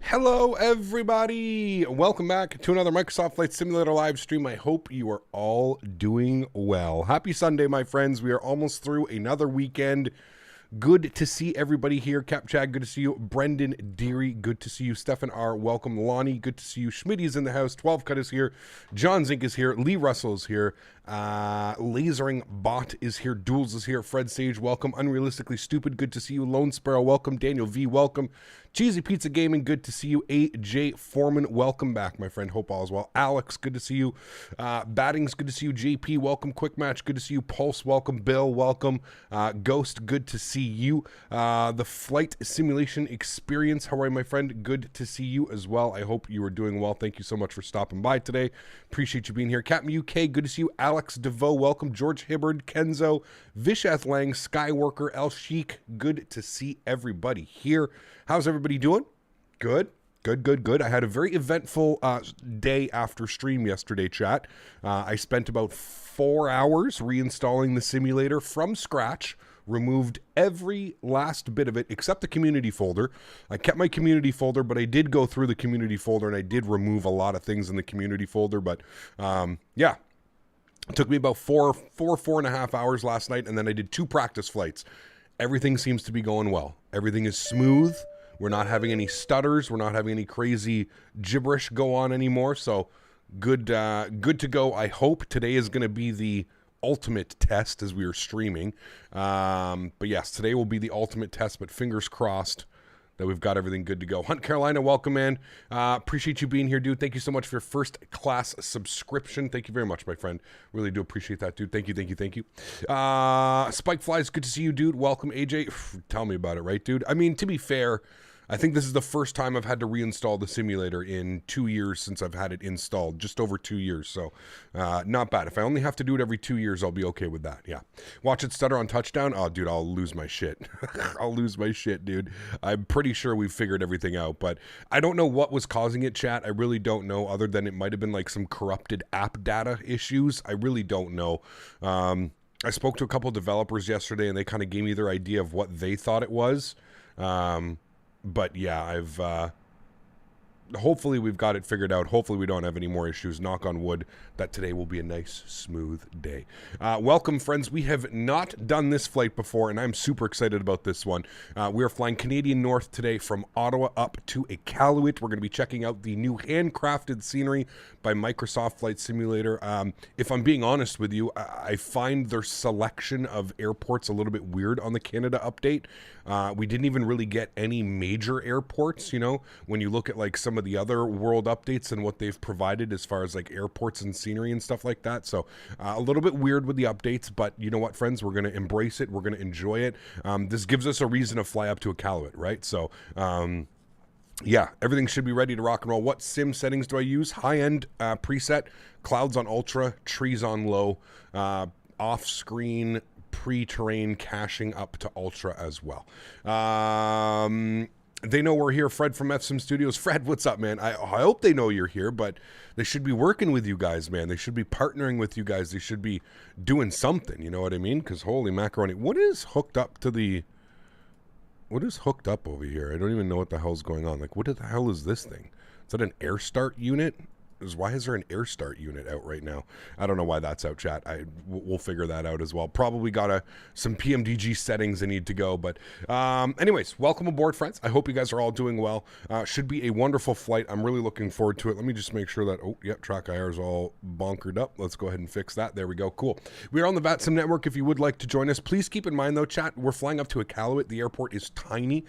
Hello, everybody. Welcome back to another Microsoft Flight Simulator live stream. I hope you are all doing well. Happy Sunday, my friends. We are almost through another weekend. Good to see everybody here. Cap Chad, good to see you. Brendan Deary, good to see you. Stefan R, welcome. Lonnie, good to see you. Schmitty's in the house. 12 Cut is here. John Zink is here. Lee Russell is here. Lasering Bot is here. Duels is here. Fred Sage, welcome. Unrealistically Stupid, good to see you. Lone Sparrow, welcome. Daniel V, welcome. Cheesy Pizza Gaming, good to see you. AJ Foreman, welcome back, my friend. Hope all is well. Alex, good to see you. Battings, good to see you. JP, welcome. Quick Match, good to see you. Pulse, welcome. Bill, welcome. Ghost, good to see you. The Flight Simulation Experience, how are you, my friend? Good to see you as well. I hope you are doing well. Thank you so much for stopping by today. Appreciate you being here. Captain UK, good to see you. Alex DeVoe, welcome. George Hibbard, Kenzo, Visheth Lang, Skyworker, El Sheik, good to see everybody here. How's everybody doing? Good. Good. I had a very eventful day after stream yesterday, chat. I spent about 4 hours reinstalling the simulator from scratch, removed every last bit of it except the community folder. I kept my community folder, but I did go through the community folder and I did remove a lot of things in the community folder. But yeah, it took me about four and a half hours last night, and then I did 2 practice flights. Everything seems to be going well. Everything is smooth. We're not having any stutters. We're not having any crazy gibberish go on anymore. So good to go. I hope today is going to be the ultimate test as we are streaming. But yes, today will be the ultimate test, but fingers crossed that we've got everything good to go. Hunt Carolina, welcome, man. Appreciate you being here, dude. Thank you so much for your first class subscription. Thank you very much, my friend. Really do appreciate that, dude. Thank you. Spike Flies, good to see you, dude. Welcome, AJ. Tell me about it, right, dude? I mean, to be fair, I think this is the first time I've had to reinstall the simulator in 2 years since I've had it installed, just over 2 years. So not bad. If I only have to do it every 2 years, I'll be okay with that. Yeah. Watch it stutter on touchdown. Oh, dude, I'll lose my shit. I'll lose my shit, dude. I'm pretty sure we've figured everything out, but I don't know what was causing it, chat. I really don't know, other than it might have been like some corrupted app data issues. I really don't know. I spoke to a couple of developers yesterday, and they kind of gave me their idea of what they thought it was. But yeah, hopefully we've got it figured out. Hopefully we don't have any more issues. Knock on wood that today will be a nice, smooth day. Welcome, friends. We have not done this flight before, and I'm super excited about this one. We are flying Canadian North today from Ottawa up to Iqaluit. We're going to be checking out the new handcrafted scenery by Microsoft Flight Simulator. If I'm being honest with you, I find their selection of airports a little bit weird on the Canada update. We didn't even really get any major airports, you know, when you look at like some of the other world updates and what they've provided as far as like airports and scenery and stuff like that. So a little bit weird with the updates, but you know what, friends, we're going to embrace it. We're going to enjoy it. This gives us a reason to fly up to Iqaluit, right? So yeah, everything should be ready to rock and roll. What sim settings do I use? High-end preset, clouds on ultra, trees on low, off-screen pre-terrain caching up to ultra as well. They know we're here. Fred from FSim Studios. Fred, what's up, man? I hope they know you're here, but they should be working with you guys, man. They should be partnering with you guys. They should be doing something, you know what I mean? Because holy macaroni. What is hooked up over here? I don't even know what the hell's going on. Like, what the hell is this thing? Is that an air start unit? Why is there an air start unit out right now? I don't know why that's out, chat. We'll figure that out as well. Probably got some PMDG settings I need to go. But anyways, welcome aboard, friends. I hope you guys are all doing well. Should be a wonderful flight. I'm really looking forward to it. Let me just make sure that, oh, yep, track IR is all bonkered up. Let's go ahead and fix that. There we go. Cool. We are on the VATSIM network. If you would like to join us, please keep in mind, though, chat, we're flying up to Iqaluit. The airport is tiny.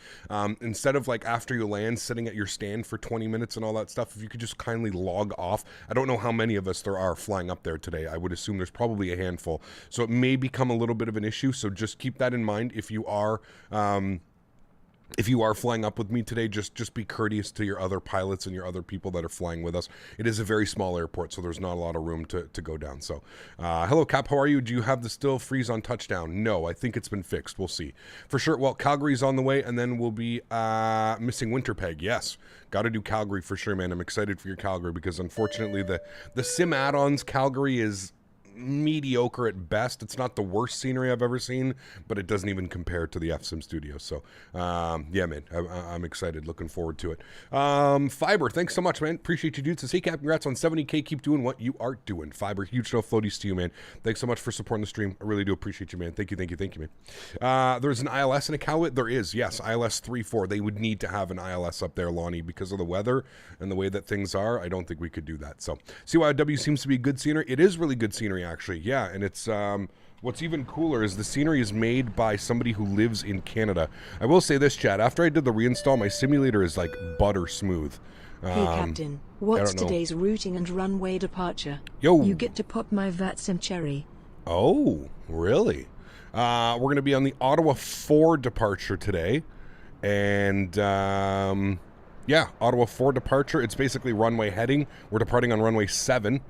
Instead of like after you land, sitting at your stand for 20 minutes and all that stuff, if you could just kindly log off. I don't know how many of us there are flying up there today. I would assume there's probably a handful. So it may become a little bit of an issue. So just keep that in mind. If you are flying up with me today, just be courteous to your other pilots and your other people that are flying with us. It is a very small airport, so there's not a lot of room to go down. So hello, Cap. How are you? Do you have the still freeze on touchdown? No, I think it's been fixed. We'll see. For sure. Well, Calgary's on the way, and then we'll be missing Winterpeg. Yes. Got to do Calgary for sure, man. I'm excited for your Calgary because unfortunately the sim add-ons Calgary is mediocre at best. It's not the worst scenery I've ever seen, but it doesn't even compare to the FSim studio. So, yeah, man, I'm excited. Looking forward to it. Fiber, thanks so much, man. Appreciate you, dude. So, hey, Cap, congrats on 70K. Keep doing what you are doing. Fiber, huge no floaties to you, man. Thanks so much for supporting the stream. I really do appreciate you, man. Thank you, man. There's an ILS in Iqaluit. There is, yes, ILS 3-4. They would need to have an ILS up there, Lonnie, because of the weather and the way that things are. I don't think we could do that. So, CYW seems to be good scenery. It is really good scenery, actually. Yeah, and it's what's even cooler is the scenery is made by somebody who lives in Canada. I will say this, Chad. After I did the reinstall, my simulator is like butter smooth. Hey, Captain. What's today's routing and runway departure? Yo. You get to pop my VATSIM cherry. Oh, really? We're going to be on the Ottawa 4 departure today. And, yeah, Ottawa 4 departure. It's basically runway heading. We're departing on runway 7.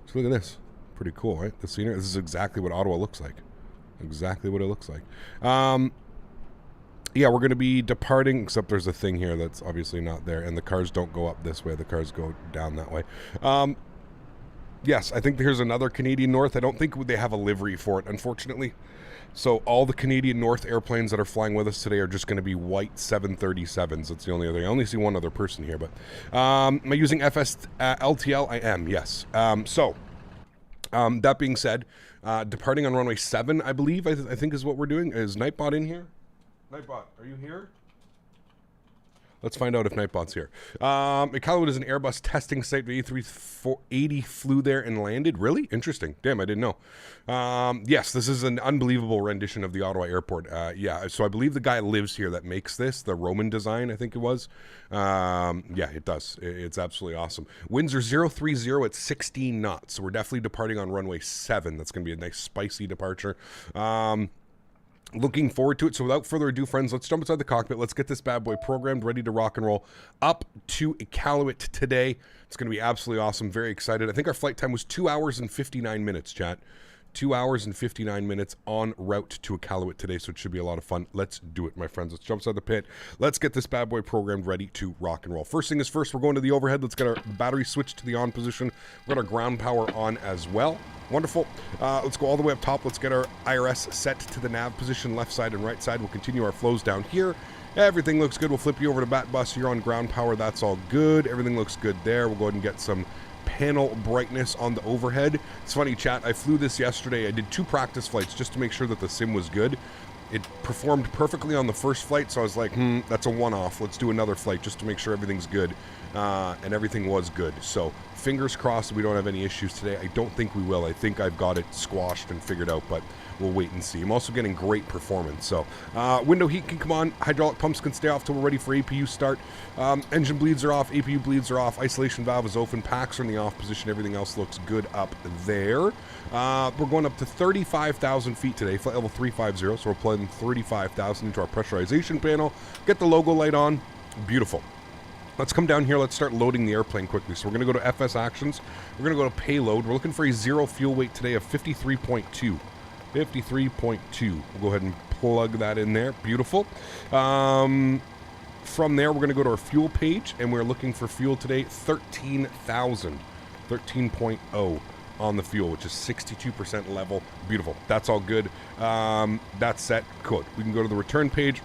So look at this. Pretty cool, right? The scenery. This is exactly what Ottawa looks like. Exactly what it looks like. Yeah, we're going to be departing, except there's a thing here that's obviously not there, and the cars don't go up this way. The cars go down that way. Yes, I think here's another Canadian North. I don't think they have a livery for it, unfortunately. So all the Canadian North airplanes that are flying with us today are just going to be white 737s. That's the only other thing. I only see one other person here, but am I using FS LTL? I am, yes. That being said, departing on runway 7, I believe, I think is what we're doing. Is Nightbot in here? Nightbot, are you here? Let's find out if Nightbot's here. Iqaluit is an Airbus testing site. The A380 flew there and landed. Really? Interesting. Damn, I didn't know. Yes, this is an unbelievable rendition of the Ottawa airport. Yeah, so I believe the guy lives here that makes this, the Roman design, I think it was. Yeah, it does. It's absolutely awesome. Winds are 030 at 16 knots. So we're definitely departing on runway 7. That's going to be a nice spicy departure. Looking forward to it. So without further ado, friends, let's jump inside the cockpit. Let's get this bad boy programmed, ready to rock and roll up to Iqaluit today. It's going to be absolutely awesome. Very excited. I think our flight time was 2 hours and 59 minutes, chat. 2 hours and 59 minutes en route to Iqaluit today, so it should be a lot of fun. Let's do it, my friends. Let's jump inside the pit. Let's get this bad boy programmed, ready to rock and roll. First thing is first, we're going to the overhead. Let's get our battery switched to the on position. We've got our ground power on as well. Wonderful. Let's go all the way up top. Let's get our IRS set to the nav position, left side and right side. We'll continue our flows down here. Everything looks good. We'll flip you over to bat bus. You're on ground power. That's all good. Everything looks good there. We'll go ahead and get some panel brightness on the overhead. It's funny, chat. I flew this yesterday. I did 2 practice flights just to make sure that the sim was good. It performed perfectly on the first flight, so I was like, that's a one-off. Let's do another flight just to make sure everything's good. And everything was good. So fingers crossed we don't have any issues today. I don't think we will. I think I've got it squashed and figured out, but we'll wait and see. I'm also getting great performance. So window heat can come on. Hydraulic pumps can stay off till we're ready for APU start. Engine bleeds are off. APU bleeds are off. Isolation valve is open. Packs are in the off position. Everything else looks good up there. We're going up to 35,000 feet today. Flight level 350. So we're plugging 35,000 into our pressurization panel. Get the logo light on. Beautiful. Let's come down here. Let's start loading the airplane quickly. So we're going to go to FS Actions. We're going to go to Payload. We're looking for a 0 fuel weight today of 53.2. 53.2. We'll go ahead and plug that in there. Beautiful. From there, we're going to go to our fuel page, and we're looking for fuel today, 13,000. 13.0 on the fuel, which is 62% level. Beautiful. That's all good. That's set. Good. We can go to the return page,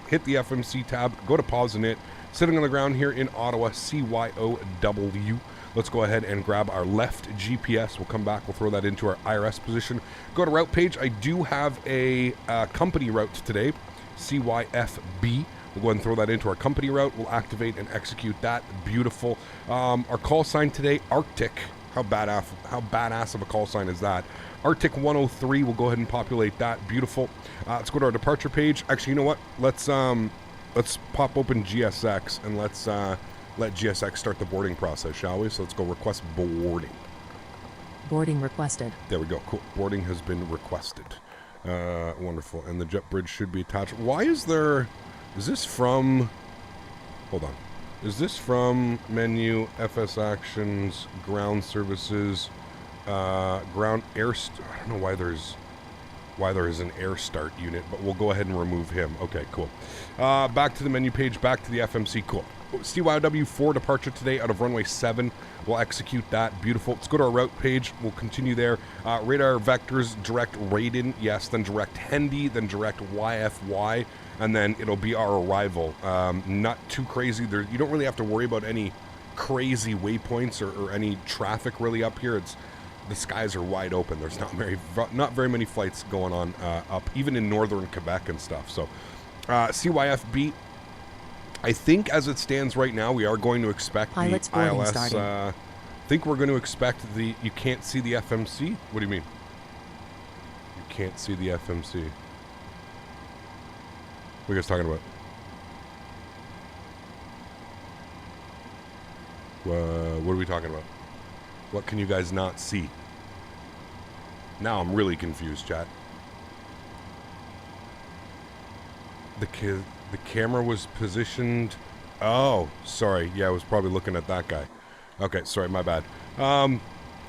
hit the FMC tab, go to pause and it. Sitting on the ground here in Ottawa, CYOW. Let's go ahead and grab our left GPS. We'll come back. We'll throw that into our IRS position. Go to route page. I do have a company route today, CYFB. We'll go ahead and throw that into our company route. We'll activate and execute that. Beautiful. Our call sign today, Arctic. How badass of a call sign is that? Arctic 103. We'll go ahead and populate that. Beautiful. Let's go to our departure page. Actually, you know what? Let's pop open GSX and let's let GSX start the boarding process, shall we? So let's go request boarding. Boarding requested. There we go. Cool. Boarding has been requested. Wonderful. And the jet bridge should be attached. Why is there... Is this from... Hold on. Is this from menu, FS Actions, ground services, ground air... I don't know why there is an air start unit, but we'll go ahead and remove him. Okay, cool. Back to the menu page, back to the FMC. Cool. CYOW 4 departure today out of runway 7. We'll execute that. Beautiful. Let's go to our route page. We'll continue there. Radar vectors, direct Graydon, yes, then direct Hendy, then direct YFY, and then it'll be our arrival. Not too crazy. You don't really have to worry about any crazy waypoints or any traffic really up here. The skies are wide open. There's not very many flights going on up, even in northern Quebec and stuff. So CYFB, I think as it stands right now, we are going to expect the ILS. I think we're going to expect the. You can't see the FMC. What do you mean? You can't see the FMC. What are you guys talking about? What are we talking about? What can you guys not see? Now I'm really confused, chat. The camera was positioned. Oh, sorry. Yeah, I was probably looking at that guy. Okay, sorry, my bad.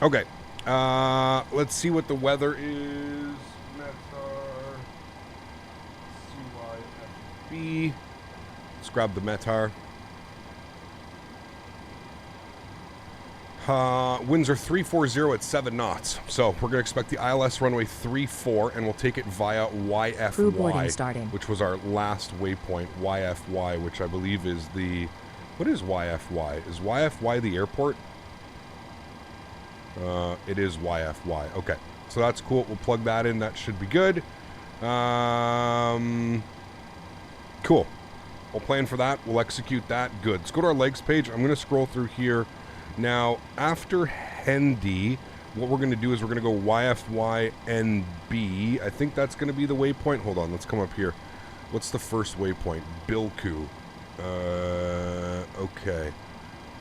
Okay. Let's see what the weather is. CYFB. Let's grab the METAR. Winds are 340 at 7 knots. So we're going to expect the ILS runway 34, and we'll take it via YFY, which was our last waypoint, YFY, which I believe is the... What is YFY? Is YFY the airport? It is YFY. Okay, so that's cool. We'll plug that in. That should be good. Cool. We'll plan for that. We'll execute that. Good. Let's go to our legs page. I'm going to scroll through here. Now, after Hendy, what we're going to do is we're going to go YFY NB. I think that's going to be the waypoint. Hold on, let's come up here. What's the first waypoint? Bilku. Okay.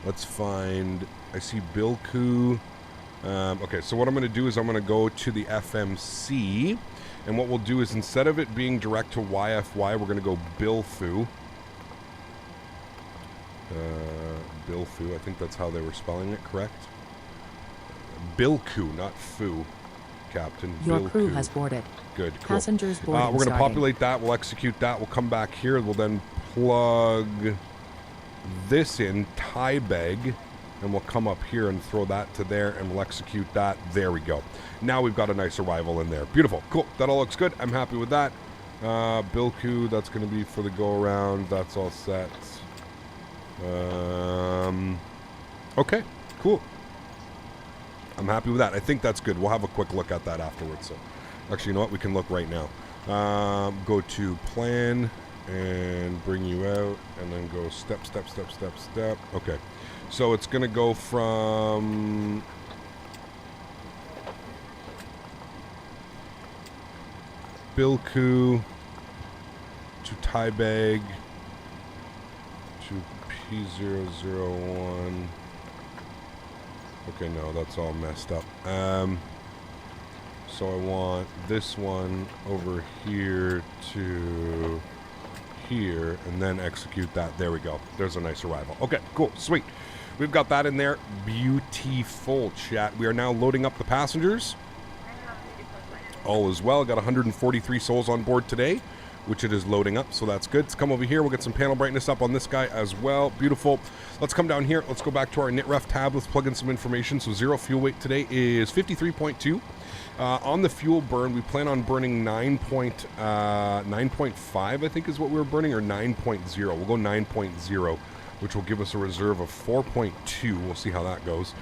Let's find... I see Bilku. Okay, so what I'm going to do is I'm going to go to the FMC. And what we'll do is instead of it being direct to YFY, we're going to go Bilfu. Bilfu, I think that's how they were spelling it, correct? Bilku, not Fu, Captain. Your Bilku. crew has boarded. Good, cool. Passengers boarding we're going to populate that. We'll execute that. We'll come back here. We'll then plug this in, tie bag, and we'll come up here and throw that to there, and we'll execute that. There we go. Now we've got a nice arrival in there. Beautiful. Cool. That all looks good. I'm happy with that. Bilku, that's going to be for the go-around. That's all set. Okay, cool. I'm happy with that. I think that's good. We'll have a quick look at that afterwards. So, actually, you know what? We can look right now. Go to plan and bring you out, and then go step, step, step, step, step. Okay, so it's going to go from... Bilku to Taibag to P001. Okay, no, that's all messed up. So I want this one over here to here, and then execute that. There we go. There's a nice arrival. Okay, cool, sweet. We've got that in there. Beautiful, chat. We are now loading up the passengers. All is well. Got 143 souls on board today, which it is loading up, so that's good. Let's come over here. We'll get some panel brightness up on this guy as well. Beautiful. Let's come down here. Let's go back to our NitRef tab. Let's plug in some information. So zero fuel weight today is 53.2. On the fuel burn, we plan on burning 9.5, I think is what we were burning, or 9.0. We'll go 9.0, which will give us a reserve of 4.2. We'll see how that goes.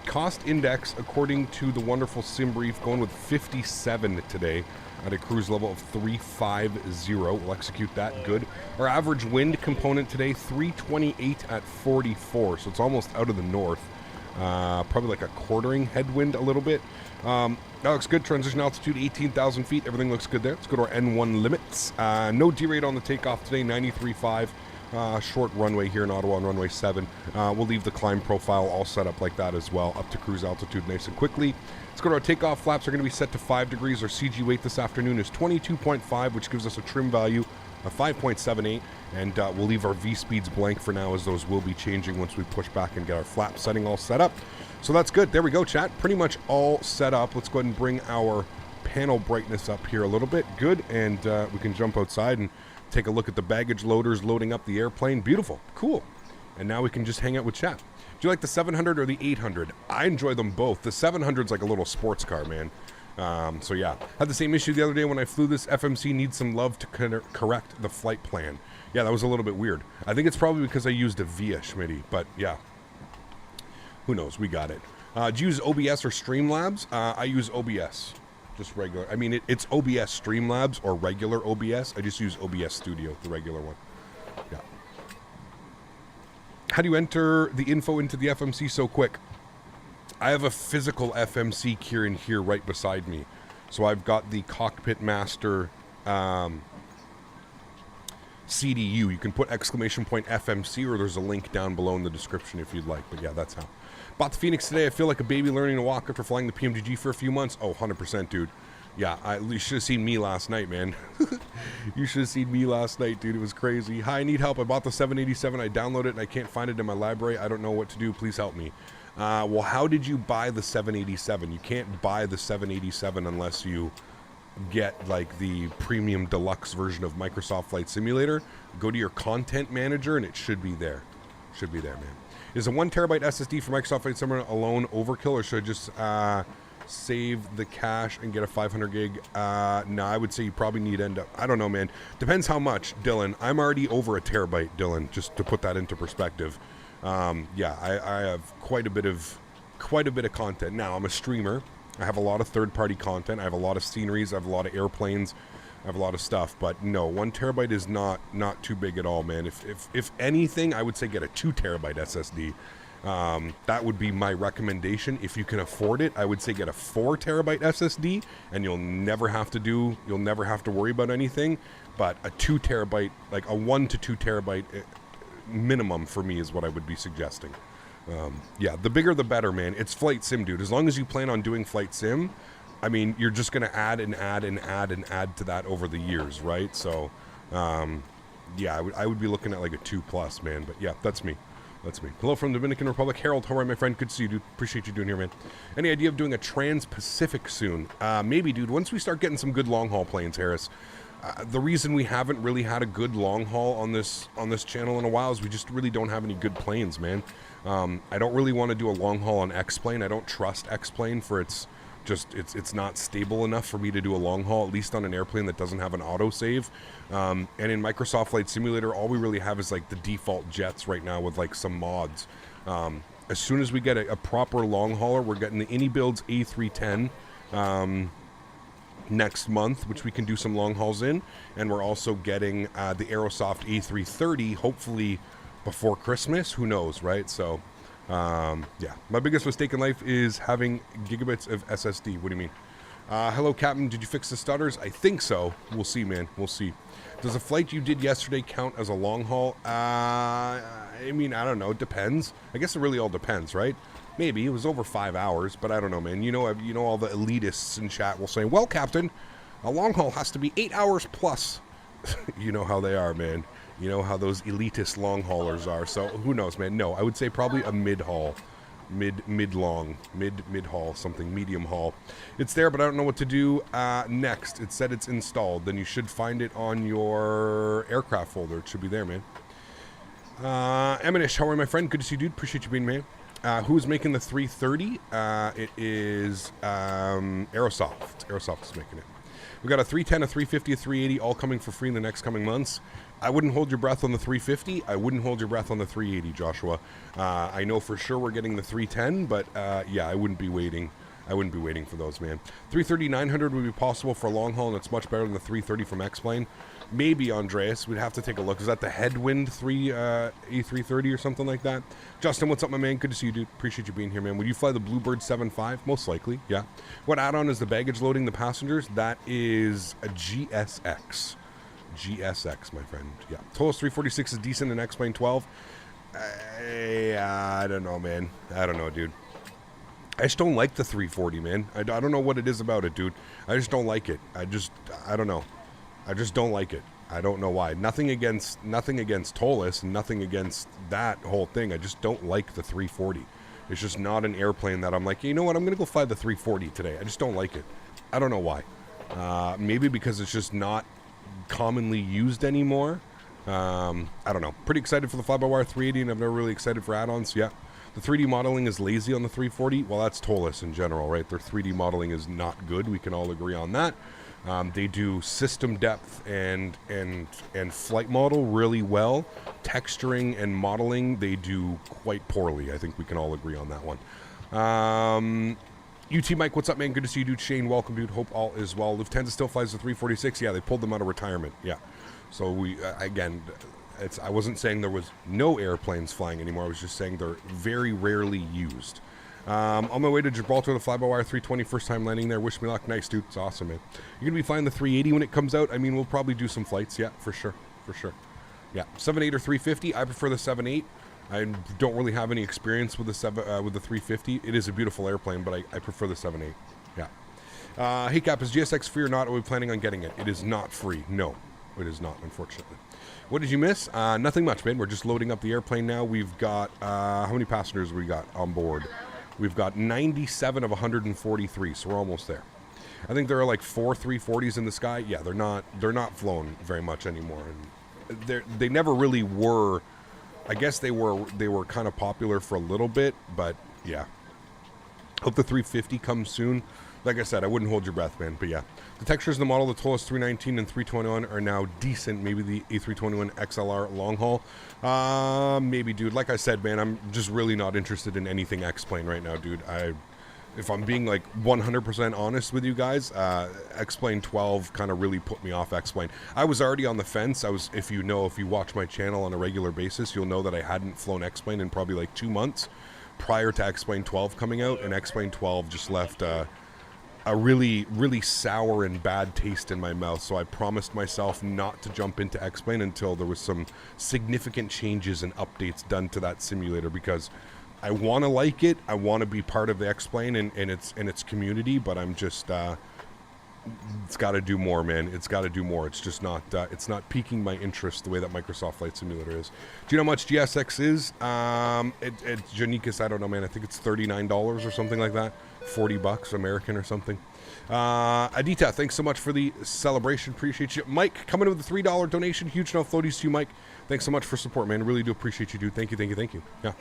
Cost index, according to the wonderful sim brief, going with 57 today at a cruise level of 350. We'll execute that. Good. Our average wind component today, 328 at 44, so it's almost out of the north. Probably like a quartering headwind a little bit. That looks good. Transition altitude 18,000 feet. Everything looks good there. Let's go to our N1 limits. No derate on the takeoff today, 93.5. Short runway here in Ottawa on runway 7. We'll leave the climb profile all set up like that as well, up to cruise altitude nice and quickly. Let's go to our takeoff flaps. Are going to be set to 5 degrees. Our CG weight this afternoon is 22.5, which gives us a trim value of 5.78, and we'll leave our V speeds blank for now, as those will be changing once we push back and get our flap setting all set up. So that's good. There we go, chat. Pretty much all set up. Let's go ahead and bring our panel brightness up here a little bit. Good, and we can jump outside and take a look at the baggage loaders loading up the airplane. Beautiful. Cool. And now we can just hang out with chat. Do you like the 700 or the 800? I enjoy them both. The 700's like a little sports car, man. So yeah, had the same issue the other day when I flew this. FMC needs some love to correct the flight plan. Yeah, that was a little bit weird. I think it's probably because I used a VIA, Smitty, but yeah. Who knows? We got it. Do you use OBS or Streamlabs? I use OBS. Just regular. I mean, it's OBS Streamlabs or regular OBS. I just use OBS Studio, the regular one. Yeah. How do you enter the info into the FMC so quick? I have a physical FMC key in here right beside me. So I've got the Cockpit Master CDU. You can put !FMC, or there's a link down below in the description if you'd like. But yeah, that's how. Bought the Phoenix today. I feel like a baby learning to walk after flying the PMDG for a few months. Oh, 100%, dude. Yeah, you should have seen me last night, man. You should have seen me last night, dude. It was crazy. Hi, I need help. I bought the 787. I downloaded it, and I can't find it in my library. I don't know what to do. Please help me. Well, how did you buy the 787? You can't buy the 787 unless you get like the premium deluxe version of Microsoft Flight Simulator. Go to your content manager and it should be there. Should be there, man. Is a 1 terabyte SSD for Microsoft Flight Simulator alone overkill, or should I just save the cache and get a 500 gig? No, I would say you probably need I don't know, man. Depends how much, Dylan. I'm already over a terabyte, Dylan, just to put that into perspective. Yeah, I have quite a bit of content. Now, I'm a streamer. I have a lot of third-party content. I have a lot of sceneries. I have a lot of airplanes. I have a lot of stuff. But no, 1 terabyte is not too big at all, man. If anything, I would say get a 2 terabyte SSD. That would be my recommendation. If you can afford it, I would say get a 4 terabyte SSD, and you'll never have to worry about anything. But a 2 terabyte, like a 1 to 2 terabyte minimum for me is what I would be suggesting. Yeah, the bigger the better, man. It's flight sim, dude. As long as you plan on doing flight sim, I mean, you're just going to add and add and add and add to that over the years, right? So, yeah, I would be looking at like a 2+, man. But yeah, that's me. That's me. Hello from Dominican Republic. Harold, how are you, my friend? Good to see you, dude. Appreciate you doing here, man. Any idea of doing a Trans-Pacific soon? Maybe, dude. Once we start getting some good long-haul planes, Harris. The reason we haven't really had a good long haul on this channel in a while is we just really don't have any good planes, man. I don't really want to do a long haul on X-Plane. I don't trust X-Plane for it's not stable enough for me to do a long haul, at least on an airplane that doesn't have an autosave. And in Microsoft Flight Simulator, all we really have is like the default jets right now with like some mods. As soon as we get a proper long hauler, we're getting the IndyBuilds A310 next month, which we can do some long hauls in, and we're also getting the Aerosoft A330 hopefully before Christmas. Who knows, right? So yeah, my biggest mistake in life is having gigabits of SSD. What do you mean? Hello, Captain. Did you fix the stutters? I think so. We'll see, man. We'll see. Does a flight you did yesterday count as a long haul? I mean, I don't know. It depends. I guess it really all depends, right? Maybe. It was over 5 hours, but I don't know, man. You know all the elitists in chat will say, well, Captain, a long haul has to be 8 hours plus. You know how they are, man. You know how those elitist long haulers are. So who knows, man? No, I would say probably a mid-haul. Mid-long, mid-haul, something, medium haul. It's there, but I don't know what to do next. It said it's installed. Then you should find it on your aircraft folder. It should be there, man. Eminish, how are you, my friend? Good to see you, dude. Appreciate you being man. Who is making the 330? It is Aerosoft. Aerosoft is making it. We've got a 310, a 350, a 380, all coming for free in the next coming months. I wouldn't hold your breath on the 350. I wouldn't hold your breath on the 380, Joshua. I know for sure we're getting the 310, but yeah, I wouldn't be waiting. I wouldn't be waiting for those, man. 330-900 would be possible for a long haul, and it's much better than the 330 from X-Plane. Maybe, Andreas. We'd have to take a look. Is that the Headwind A330 or something like that? Justin, what's up, my man? Good to see you, dude. Appreciate you being here, man. Would you fly the Bluebird 7.5? Most likely, yeah. What add-on is the baggage loading the passengers? That is a GSX. GSX, my friend. Yeah. Tolos 346 is decent in X-Plane 12. I don't know, man. I don't know, dude. I just don't like the 340, man. I don't know what it is about it, dude. I just don't like it. I don't know. I just don't like it. I don't know why. Nothing against Tolos, nothing against that whole thing. I just don't like the 340. It's just not an airplane that I'm like, you know what, I'm going to go fly the 340 today. I just don't like it. I don't know why. Maybe because it's just not commonly used anymore. I don't know. Pretty excited for the fly-by-wire 380, and I'm never really excited for add-ons. Yeah. The 3D modeling is lazy on the 340. Well, that's Tolis in general, right? Their 3D modeling is not good. We can all agree on that. They do system depth and flight model really well. Texturing and modeling, they do quite poorly. I think we can all agree on that one. UT Mike, what's up, man? Good to see you, dude. Shane, welcome, dude. Hope all is well. Lufthansa still flies the 346. Yeah, they pulled them out of retirement. Yeah. So we, again... I wasn't saying there was no airplanes flying anymore. I was just saying they're very rarely used. On my way to Gibraltar, the fly-by-wire 320, first time landing there. Wish me luck. Nice, dude. It's awesome, man. You're going to be flying the 380 when it comes out. I mean, we'll probably do some flights. Yeah, for sure. For sure. Yeah, 7.8 or 350. I prefer the 7.8. I don't really have any experience with the 350. It is a beautiful airplane, but I prefer the 7.8. Yeah. Hey, Cap, is GSX free or not? Are we planning on getting it? It is not free. No, it is not, unfortunately. What did you miss? Nothing much, man. We're just loading up the airplane now. We've got, how many passengers we got on board? We've got 97 of 143, so we're almost there. I think there are like 4 340s in the sky. Yeah, they're not flown very much anymore. And they never really were. I guess they were kind of popular for a little bit, but yeah. Hope the 350 comes soon. Like I said, I wouldn't hold your breath, man. But yeah, the textures in the model, the Tolis 319 and 321 are now decent. Maybe the A321 XLR long haul. Maybe, dude. Like I said, man, I'm just really not interested in anything X-Plane right now, dude. If I'm being like 100% honest with you guys, X-Plane 12 kind of really put me off X-Plane. I was already on the fence. If you watch my channel on a regular basis, you'll know that I hadn't flown X-Plane in probably like 2 months prior to X-Plane 12 coming out, and X-Plane 12 just left a really, really sour and bad taste in my mouth. So I promised myself not to jump into X-Plane until there was some significant changes and updates done to that simulator, because I want to like it. I want to be part of the X-Plane and its community, but I'm just it's got to do more, man. It's got to do more. It's just not piquing my interest the way that Microsoft Flight Simulator is. Do you know how much GSX is? It's Janikis, I don't know, man. I think it's $39 or something like that. $40 American or something. Adita, thanks so much for the celebration. Appreciate you. Mike, coming in with a $3 donation. Huge enough floaties to you, Mike. Thanks so much for support, man. Really do appreciate you, dude. Thank you. Yeah.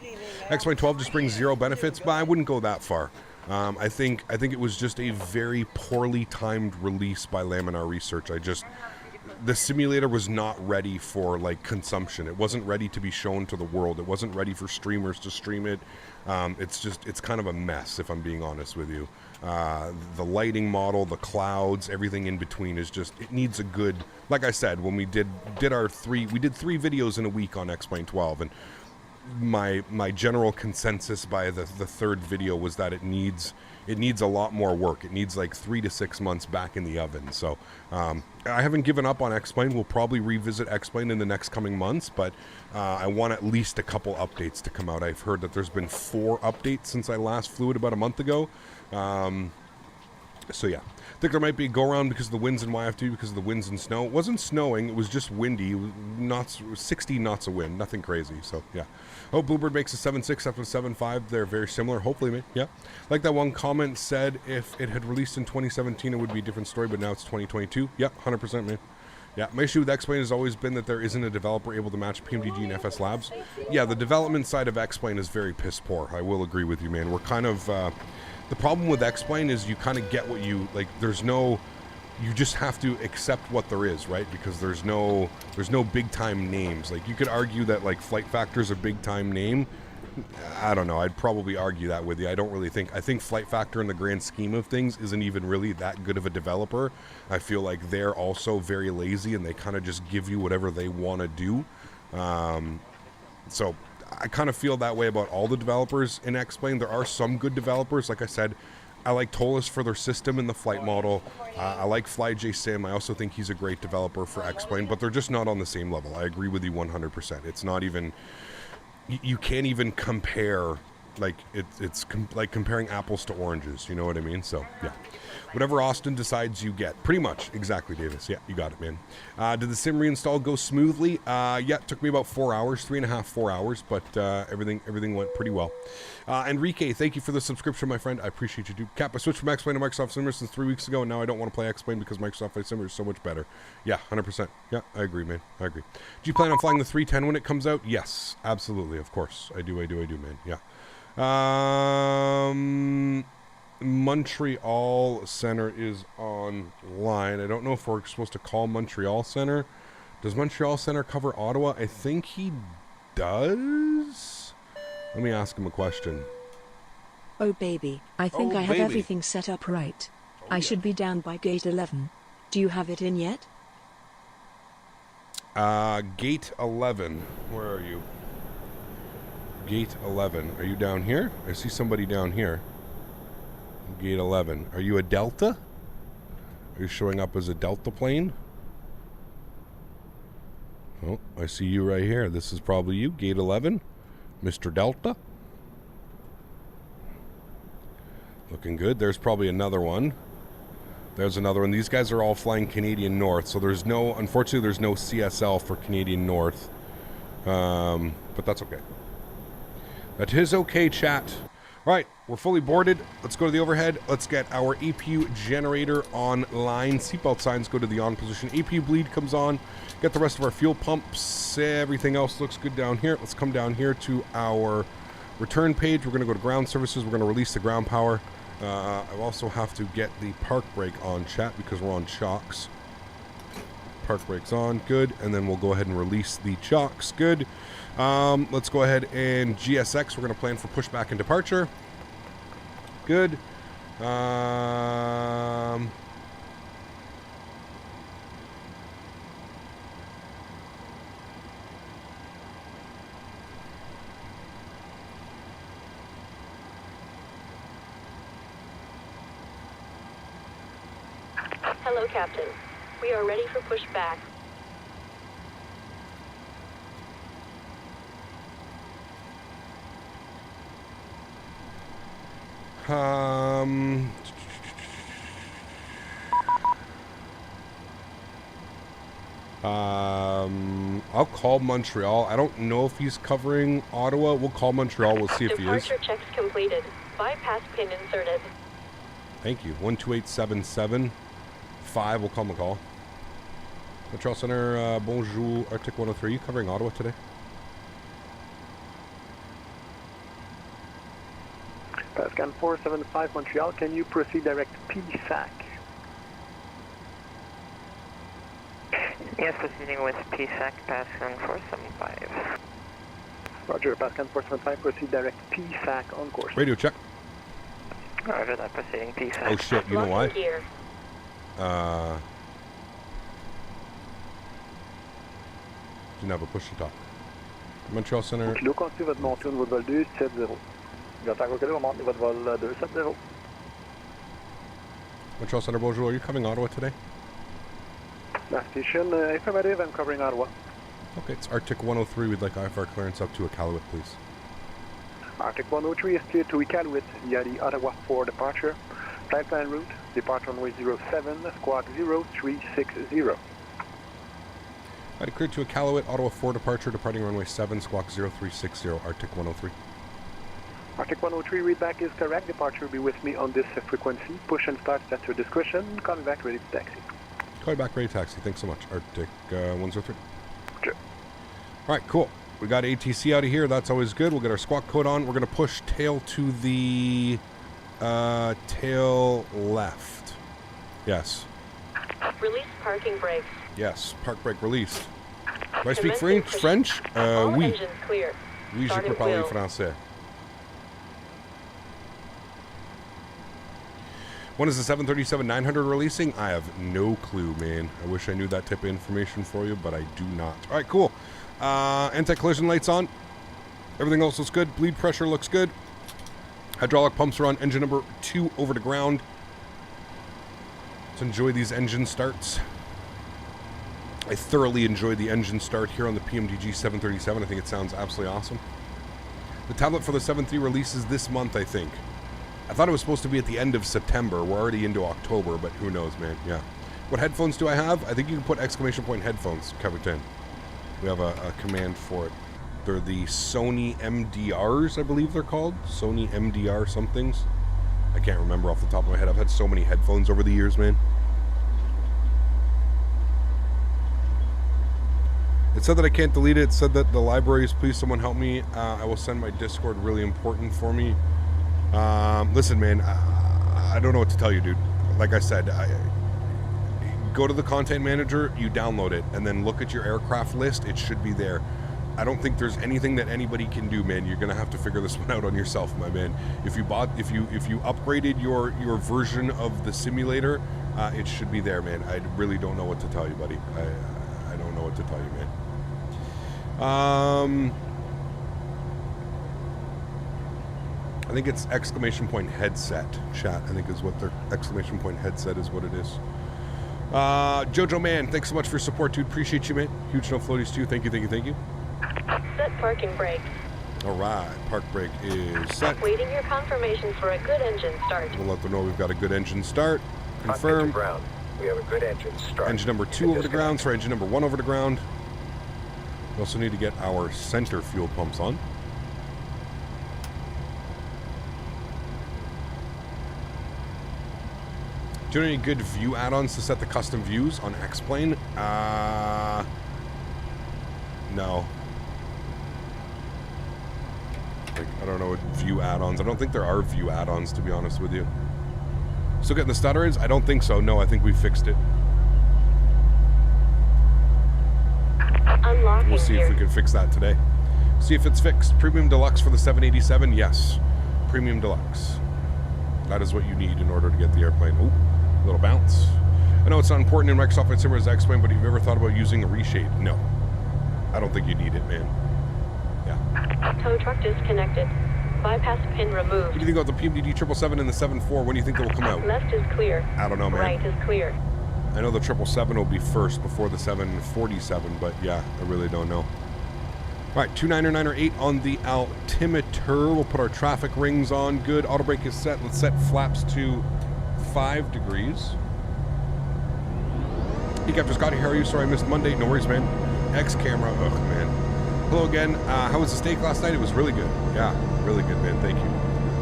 X-Plane 12 just brings 0 benefits, but I wouldn't go that far. I think it was just a very poorly timed release by Laminar Research. The simulator was not ready for like consumption. It wasn't ready to be shown to the world. It wasn't ready for streamers to stream it. It's kind of a mess, if I'm being honest with you. The lighting model, the clouds, everything in between is just, it needs a good, like I said, when we did 3 videos in a week on X-Plane 12, and my general consensus by the third video was that it needs a lot more work. It needs like 3 to 6 months back in the oven. So I haven't given up on X-Plane. We'll probably revisit X-Plane in the next coming months, but I want at least a couple updates to come out. I've heard that there's been 4 updates since I last flew it about a month ago. So yeah, I think there might be a go-around because of the winds in YFT, because of the winds and snow. It wasn't snowing, it was just windy, 60 knots of wind, nothing crazy. So yeah, hope Bluebird makes a 7.6 after the 7.5. They're very similar, hopefully, man. Yeah, like that one comment said, if it had released in 2017 it would be a different story, but now it's 2022. Yeah, 100%, man. Yeah, my issue with X-Plane has always been that there isn't a developer able to match PMDG and FS Labs. Yeah, the development side of X-Plane is very piss poor. I will agree with you, man. We're kind of the problem with X-Plane is you kind of get what you like. You just have to accept what there is, right? Because there's no big time names. Like, you could argue that like Flight Factor's a big time name. I don't know. I'd probably argue that with you. I think Flight Factor in the grand scheme of things isn't even really that good of a developer. I feel like they're also very lazy and they kind of just give you whatever they want to do. So I kind of feel that way about all the developers in X-Plane. There are some good developers. Like I said, I like Tolis for their system and the flight model. I like FlyJSim. I also think he's a great developer for X-Plane, but they're just not on the same level. I agree with you 100%. It's not even... You can't even compare like like comparing apples to oranges. You know what I mean? So yeah, whatever Austin decides, you get. Pretty much, exactly, Davis. Yeah, you got it, man. Did the sim reinstall go smoothly? Yeah, it took me about 4 hours, 3.5, 4 hours, but everything went pretty well. Enrique, thank you for the subscription, my friend. I appreciate you, dude. Cap, I switched from X-Plane to Microsoft Simmer since 3 weeks ago, and now I don't want to play X-Plane because Microsoft Flight Simmer is so much better. Yeah, 100%. Yeah, I agree, man. I agree. Do you plan on flying the 310 when it comes out? Yes, absolutely, of course. I do, man. Yeah. Montreal Center is online. I don't know if we're supposed to call Montreal Center. Does Montreal Center cover Ottawa? I think he does. Let me ask him a question. Oh baby, I think I have everything set up right. I should be down by gate 11. Do you have it in yet? Gate 11. Where are you? Gate 11. Are you down here? I see somebody down here. Gate 11. Are you a Delta? Are you showing up as a Delta plane? Oh, I see you right here. This is probably you, Gate 11. Mr. Delta. Looking good. There's probably another one. There's another one. These guys are all flying Canadian North, so unfortunately there's no CSL for Canadian North. But that's okay. That is okay, chat. All right, we're fully boarded. Let's go to the overhead. Let's get our APU generator online. Seatbelt signs go to the on position. APU bleed comes on. Get the rest of our fuel pumps. Everything else looks good down here. Let's come down here to our return page. We're going to go to ground services. We're going to release the ground power. I also have to get the park brake on, chat, because we're on chocks. Park brake's on. Good. And then we'll go ahead and release the chocks. Good. Let's go ahead and GSX. We're going to plan for pushback and departure. Good. Hello, Captain. We are ready for pushback. I'll call Montreal. I don't know if he's covering Ottawa. We'll call Montreal. We'll see if he is. Departure checks completed. Bypass pin inserted. Thank you. 12877 5. We'll call McCall. Montreal Center, bonjour. Artic 103. Are you covering Ottawa today? Pascan 475 Montreal, can you proceed direct PSAC? Yes, proceeding with PSAC, Pascan 475. Roger, Pascan 475, proceed direct PSAC on course. Radio check. Roger that, proceeding PSAC. Oh shit, you know why? Gear. Didn't have a push to talk. Montreal Center. Kilo, continuez votre montée au niveau de vol 270. J'attends que vous montez votre vol 270. Montreal Center, bonjour. Are you coming Ottawa today? Last station, affirmative, I'm covering Ottawa. Okay, it's Artic 103. We'd like IFR clearance up to Iqaluit, please. Artic 103 is cleared to Iqaluit via the Ottawa 4 departure. Flight plan route, departure runway 07, squawk 0360. Alright, cleared to Iqaluit, Ottawa 4 departure, departing runway 7, squawk 0360, Artic 103. Artic 103, readback is correct. Departure will be with me on this frequency. Push and start at your discretion. Call me back, ready to taxi. Call you back, ready to taxi. Thanks so much, Artic 103. Sure. Alright, cool. We got ATC out of here. That's always good. We'll get our squawk code on. We're going to push tail to the tail left. Yes. Release parking brakes. Yes, park brake released. Do I speak Commencing French? All Oui. engines clear. Oui, je Starting peux parler wheel. français. When is the 737-900 releasing? I have no clue, man. I wish I knew that type of information for you, but I do not. All right, cool. Anti-collision lights on. Everything else looks good. Bleed pressure looks good. Hydraulic pumps are on. Engine number 2 over to ground. Let's enjoy these engine starts. I thoroughly enjoyed the engine start here on the PMDG 737. I think it sounds absolutely awesome. The tablet for the 7.3 releases this month, I think. I thought it was supposed to be at the end of September. We're already into October, but who knows, man. Yeah. What headphones do I have? I think you can put exclamation point headphones, cover 10. We have a command for it. They're the Sony MDRs, I believe they're called. Sony MDR somethings. I can't remember off the top of my head. I've had so many headphones over the years, man. It said that I can't delete it. It said that the libraries, please someone help me. I will send my Discord, really important for me. Listen, man, I don't know what to tell you, dude. Like I said, go to the content manager, you download it, and then look at your aircraft list. It should be there. I don't think there's anything that anybody can do, man. You're gonna have to figure this one out on yourself, my man. If you upgraded your version of the simulator, it should be there, man. I really don't know what to tell you, buddy. I don't know what to tell you, man. I think it's exclamation point headset, chat. I think is what their exclamation point headset is what it is. Jojo man, thanks so much for your support, dude. Appreciate you, man. Huge no floaties too. Thank you, thank you, thank you. Set parking brake. All right, park brake is set. Waiting your confirmation for a good engine start. We'll let them know we've got a good engine start. Confirm. Ground. We have a good engine start. Engine number 2 over the ground. Sorry, engine number 1 over the ground. We also need to get our center fuel pumps on. Do you know any good view add-ons to set the custom views on X-Plane? No. Like, I don't know what view add-ons. I don't think there are view add-ons, to be honest with you. Still getting the stutterings? I don't think so. No, I think we fixed it. Unlocking We'll see here. if we can fix that today. See if it's fixed. Premium Deluxe for the 787? Yes. Premium Deluxe. That is what you need in order to get the airplane. Ooh, a little bounce. I know it's not important in Microsoft Flight Simulator, as I explained, but have you ever thought about using a reshade? No. I don't think you need it, man. Yeah. Tow truck disconnected. Bypass pin removed. What do you think about the PMDG 777 and the 74? When do you think they will come out? Left is clear. I don't know, man. Right is clear. I know the 777 will be first before the 747, but yeah, I really don't know. All right, 29908 on the altimeter. We'll put our traffic rings on. Good. Auto brake is set. Let's set flaps to 5 degrees. Hey, Captain Scotty, how are you? Sorry I missed Monday. No worries, man. X camera. Ugh, man. Hello again. How was the steak last night? It was really good. Yeah, really good, man. Thank you.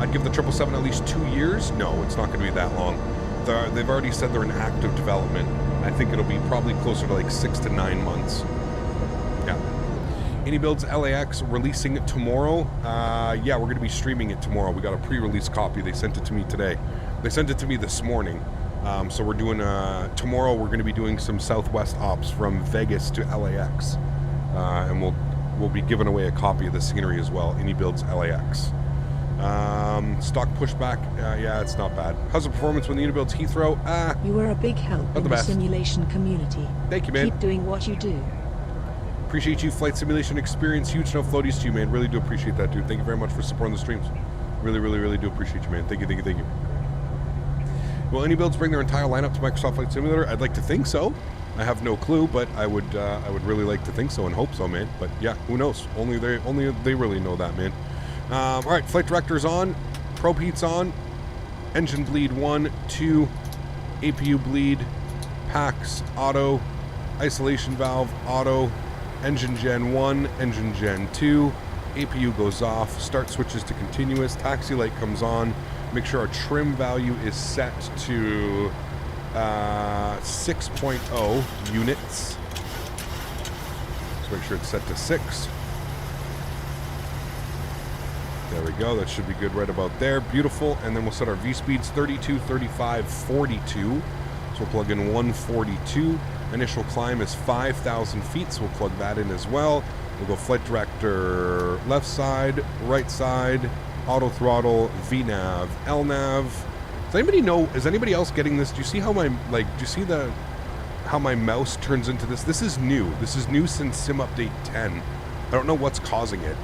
I'd give the 777 at least 2 years. No, it's not going to be that long. They've already said they're in active development. I think it'll be probably closer to like 6 to 9 months. Yeah. Any Builds LAX releasing it tomorrow? Yeah, we're going to be streaming it tomorrow. We got a pre-release copy. They sent it to me today. They sent it to me this morning. So we're doing tomorrow. We're going to be doing some Southwest ops from Vegas to LAX, and we'll be giving away a copy of the scenery as well. Any Builds LAX. Stock pushback. Yeah, it's not bad. How's the performance when the Unibuilds Heathrow? You were a big help in the simulation community. Thank you, man. Keep doing what you do. Appreciate you, Flight Simulation Experience. Huge no floaties to you, man. Really do appreciate that, dude. Thank you very much for supporting the streams. Really, really, really do appreciate you, man. Thank you, thank you, thank you. Will any builds bring their entire lineup to Microsoft Flight Simulator? I'd like to think so. I have no clue, but I would really like to think so and hope so, man. But yeah, who knows? Only they really know that, man. All right, flight director's on, probe heat's on, engine bleed 1, 2, APU bleed, packs auto, isolation valve auto, engine gen 1, engine gen 2, APU goes off, start switches to continuous, taxi light comes on. Make sure our trim value is set to 6.0 units. Let's make sure it's set to 6. There we go. That should be good right about there. Beautiful. And then we'll set our V speeds 32, 35, 42. So we'll plug in 142. Initial climb is 5,000 feet, so we'll plug that in as well. We'll go flight director left side, right side, auto throttle, VNAV, LNAV. Does anybody know? Is anybody else getting this? Do you see how my how my mouse turns into this? This is new. This is new since Sim Update 10. I don't know what's causing it.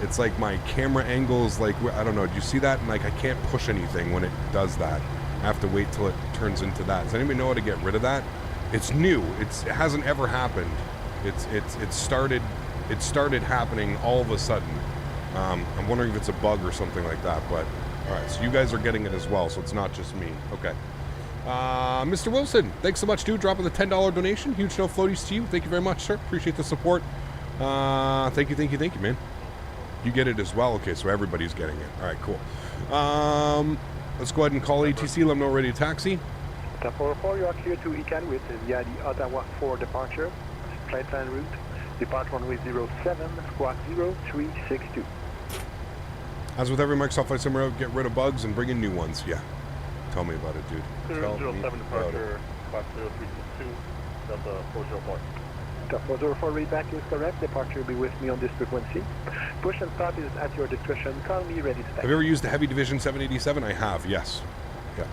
It's like my camera angles, like, I don't know. Do you see that? And like I can't push anything when it does that. I have to wait till it turns into that. Does anybody know how to get rid of that? It's new. It hasn't ever happened. It started happening all of a sudden. I'm wondering if it's a bug or something like that, but all right, so you guys are getting it as well, so it's not just me. Okay. Mr. Wilson, thanks so much, dude, dropping the $10 donation. Huge no floaties to you. Thank you very much, sir. Appreciate the support. Thank you, man. You get it as well. Okay, so everybody's getting it. All right, cool. Let's go ahead and call ATC. Let them know we're ready to taxi. Top 404, you are clear to Iqaluit via the Ottawa 4 departure. Flight plan route. Depart runway 07, squawk 0362. As with every Microsoft Flight Simulator, get rid of bugs and bring in new ones. Yeah. Tell me about it, dude. 07 departure, squawk 0362, Delta 404. Top 404, readback is correct. Departure will be with me on this frequency. Push and start is at your discretion. Call me ready to taxi. Have you ever used the Heavy Division 787? I have, yes. Yeah.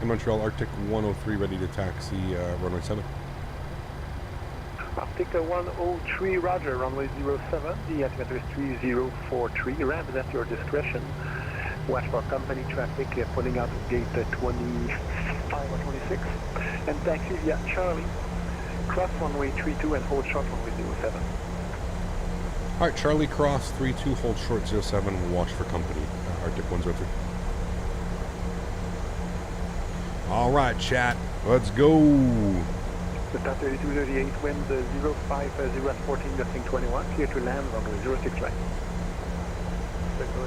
In Montreal, Arctic 103, ready to taxi runway 7. Arctic 103, roger, runway 07. The altimeter is 3043. Ramp is at your discretion. Watch for company traffic pulling out of gate 25 or 26. And taxi via Charlie. Cross runway 32 and hold short runway 07. All right, Charlie Cross 32, hold short 07. We'll watch for company. Arctic 103. All right, chat. Let's go. The top 3238 winds 050 at 14, gusting 21. Clear to land runway 06 right.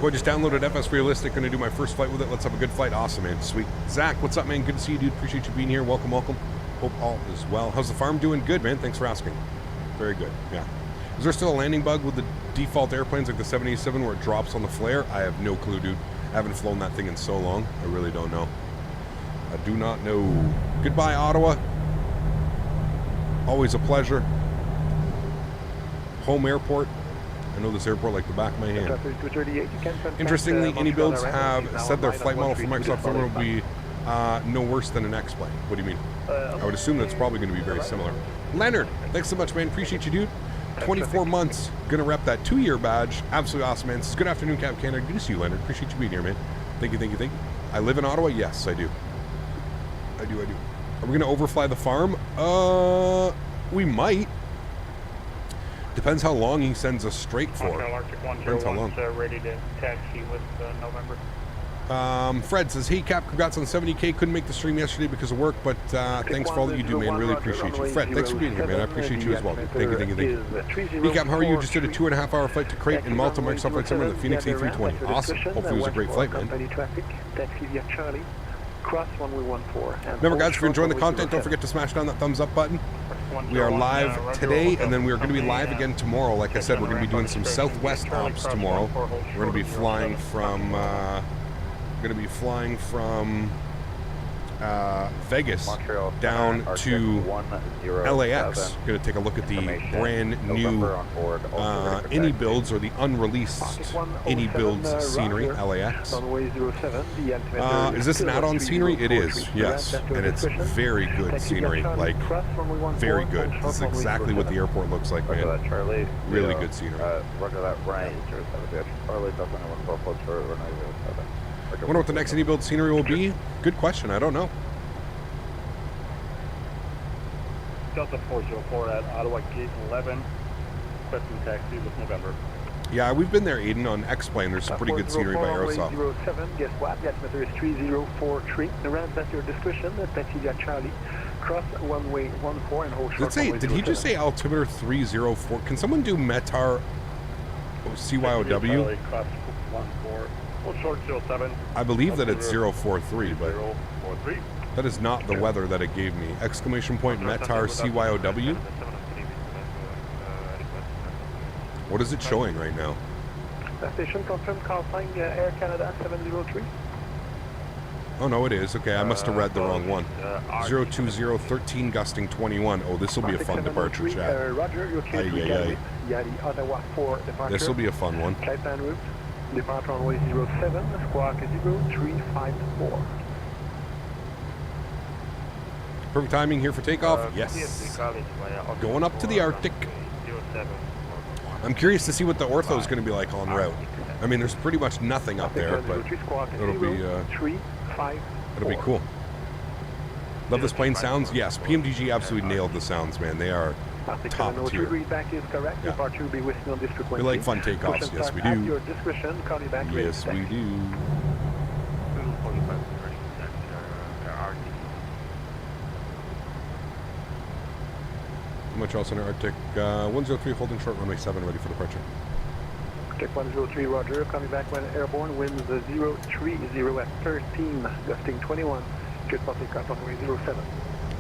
Boy, just downloaded FS Realistic. Going to do my first flight with it. Let's have a good flight. Awesome, man. Sweet. Zach, what's up, man? Good to see you, dude. Appreciate you being here. Welcome. Hope all is well. How's the farm doing? Good, man. Thanks for asking. Very good. Yeah. Is there still a landing bug with the default airplanes like the 787 where it drops on the flare? I have no clue, dude. I haven't flown that thing in so long. I really don't know. I do not know. Goodbye, Ottawa. Always a pleasure. Home airport. I know this airport like the back of my hand. Interestingly, any builds have said their flight model for Microsoft Flight will be no worse than an X-plane. What do you mean? I would assume that's probably going to be very similar. Leonard, thanks so much, man. Appreciate you, dude. 24 months. Gonna rep that 2-year badge. Absolutely awesome, man. This is good afternoon, Cap Canada. Good to see you, Leonard. Appreciate you being here, man. Thank you. I live in Ottawa. Yes, I do. I do. Are we gonna overfly the farm? We might. Depends how long he sends us straight for. Depends how long. Ready to taxi with November. Fred says, hey Cap, congrats on 70K. Couldn't make the stream yesterday because of work, but thanks for all that you do, man. Really appreciate you. Fred, thanks for being here, man. I appreciate you as well. Thank you. Hey Cap, how are you? Just did a 2.5-hour flight to Crate in Malta, Microsoft Flight Simulator, the Phoenix A320. Awesome. Hopefully it was a great flight, man. Remember, guys, if you're enjoying the content, don't forget to smash down that thumbs up button. We are live today, and then we are going to be live again tomorrow. Like I said, we're going to be doing some Southwest ops tomorrow. We're going to be flying from Vegas down to LAX. Going to take a look at the brand new any builds or the unreleased any builds scenery, LAX. Is this an add-on scenery? It is, yes, and it's very good scenery, like very good. This is exactly what the airport looks like, man. Really good scenery. I wonder what the next any build scenery will be. Good question. I don't know. Delta 404 at Ottawa Gate 11. Requesting taxi with November. Yeah, we've been there, Aiden, on X-Plane. There's some pretty good scenery by Aerosoft. 07, guess what? The altimeter is 3043. The ramp at your discretion. Peteni Charlie. Cross one-way 14 and hold short. Did he just say altimeter 304? Can someone do METAR CYOW? Cross 14. Hold short 07. I believe that it's 043, but that is not the weather that it gave me. Exclamation point METAR CYOW. What is it showing right now? Station confirmed call sign Air Canada 703. Oh no, it is. Okay, I must have read the wrong one. 02013 gusting 21. Oh, this will be a fun departure, chat. This will be a fun one. Flight plan route. Depart runway 07, squawk 0354. Perfect timing here for takeoff. Yes. Going up to the Arctic. I'm curious to see what the ortho is going to be like en route. I mean, there's pretty much nothing up there, but it'll be cool. Love this plane sounds. Yes, PMDG absolutely nailed the sounds, man. They are Artic top 703, tier. read back is correct. Yeah. Departure will be within on this frequency. We like fun takeoffs. Push and Yes, start we At do. your discretion, call you back. Yes, we do. Little 45 turning Artic. How much else in our Arctic? 103 holding short runway 7 ready for departure. Arctic 103, roger. Call me back when airborne. Winds 030 at 13, gusting 21. Good for takeoff runway 07.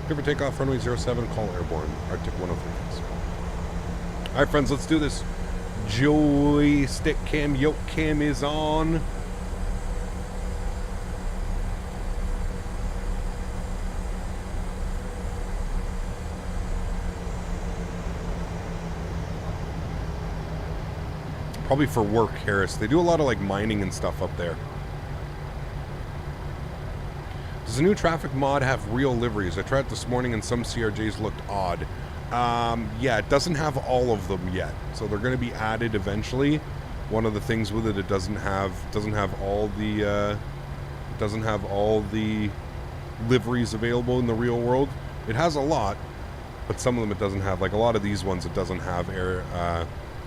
Give or take off runway 07, call airborne, Arctic 103. All right, friends, let's do this. Joystick cam, yoke cam is on. Probably for work, Harris. They do a lot of like mining and stuff up there. Does the new traffic mod have real liveries? I tried it this morning and some CRJs looked odd. Yeah, it doesn't have all of them yet, so they're going to be added eventually. One of the things with it doesn't have all the liveries available in the real world. It has a lot, but some of them it doesn't have. Like a lot of these ones, it doesn't have.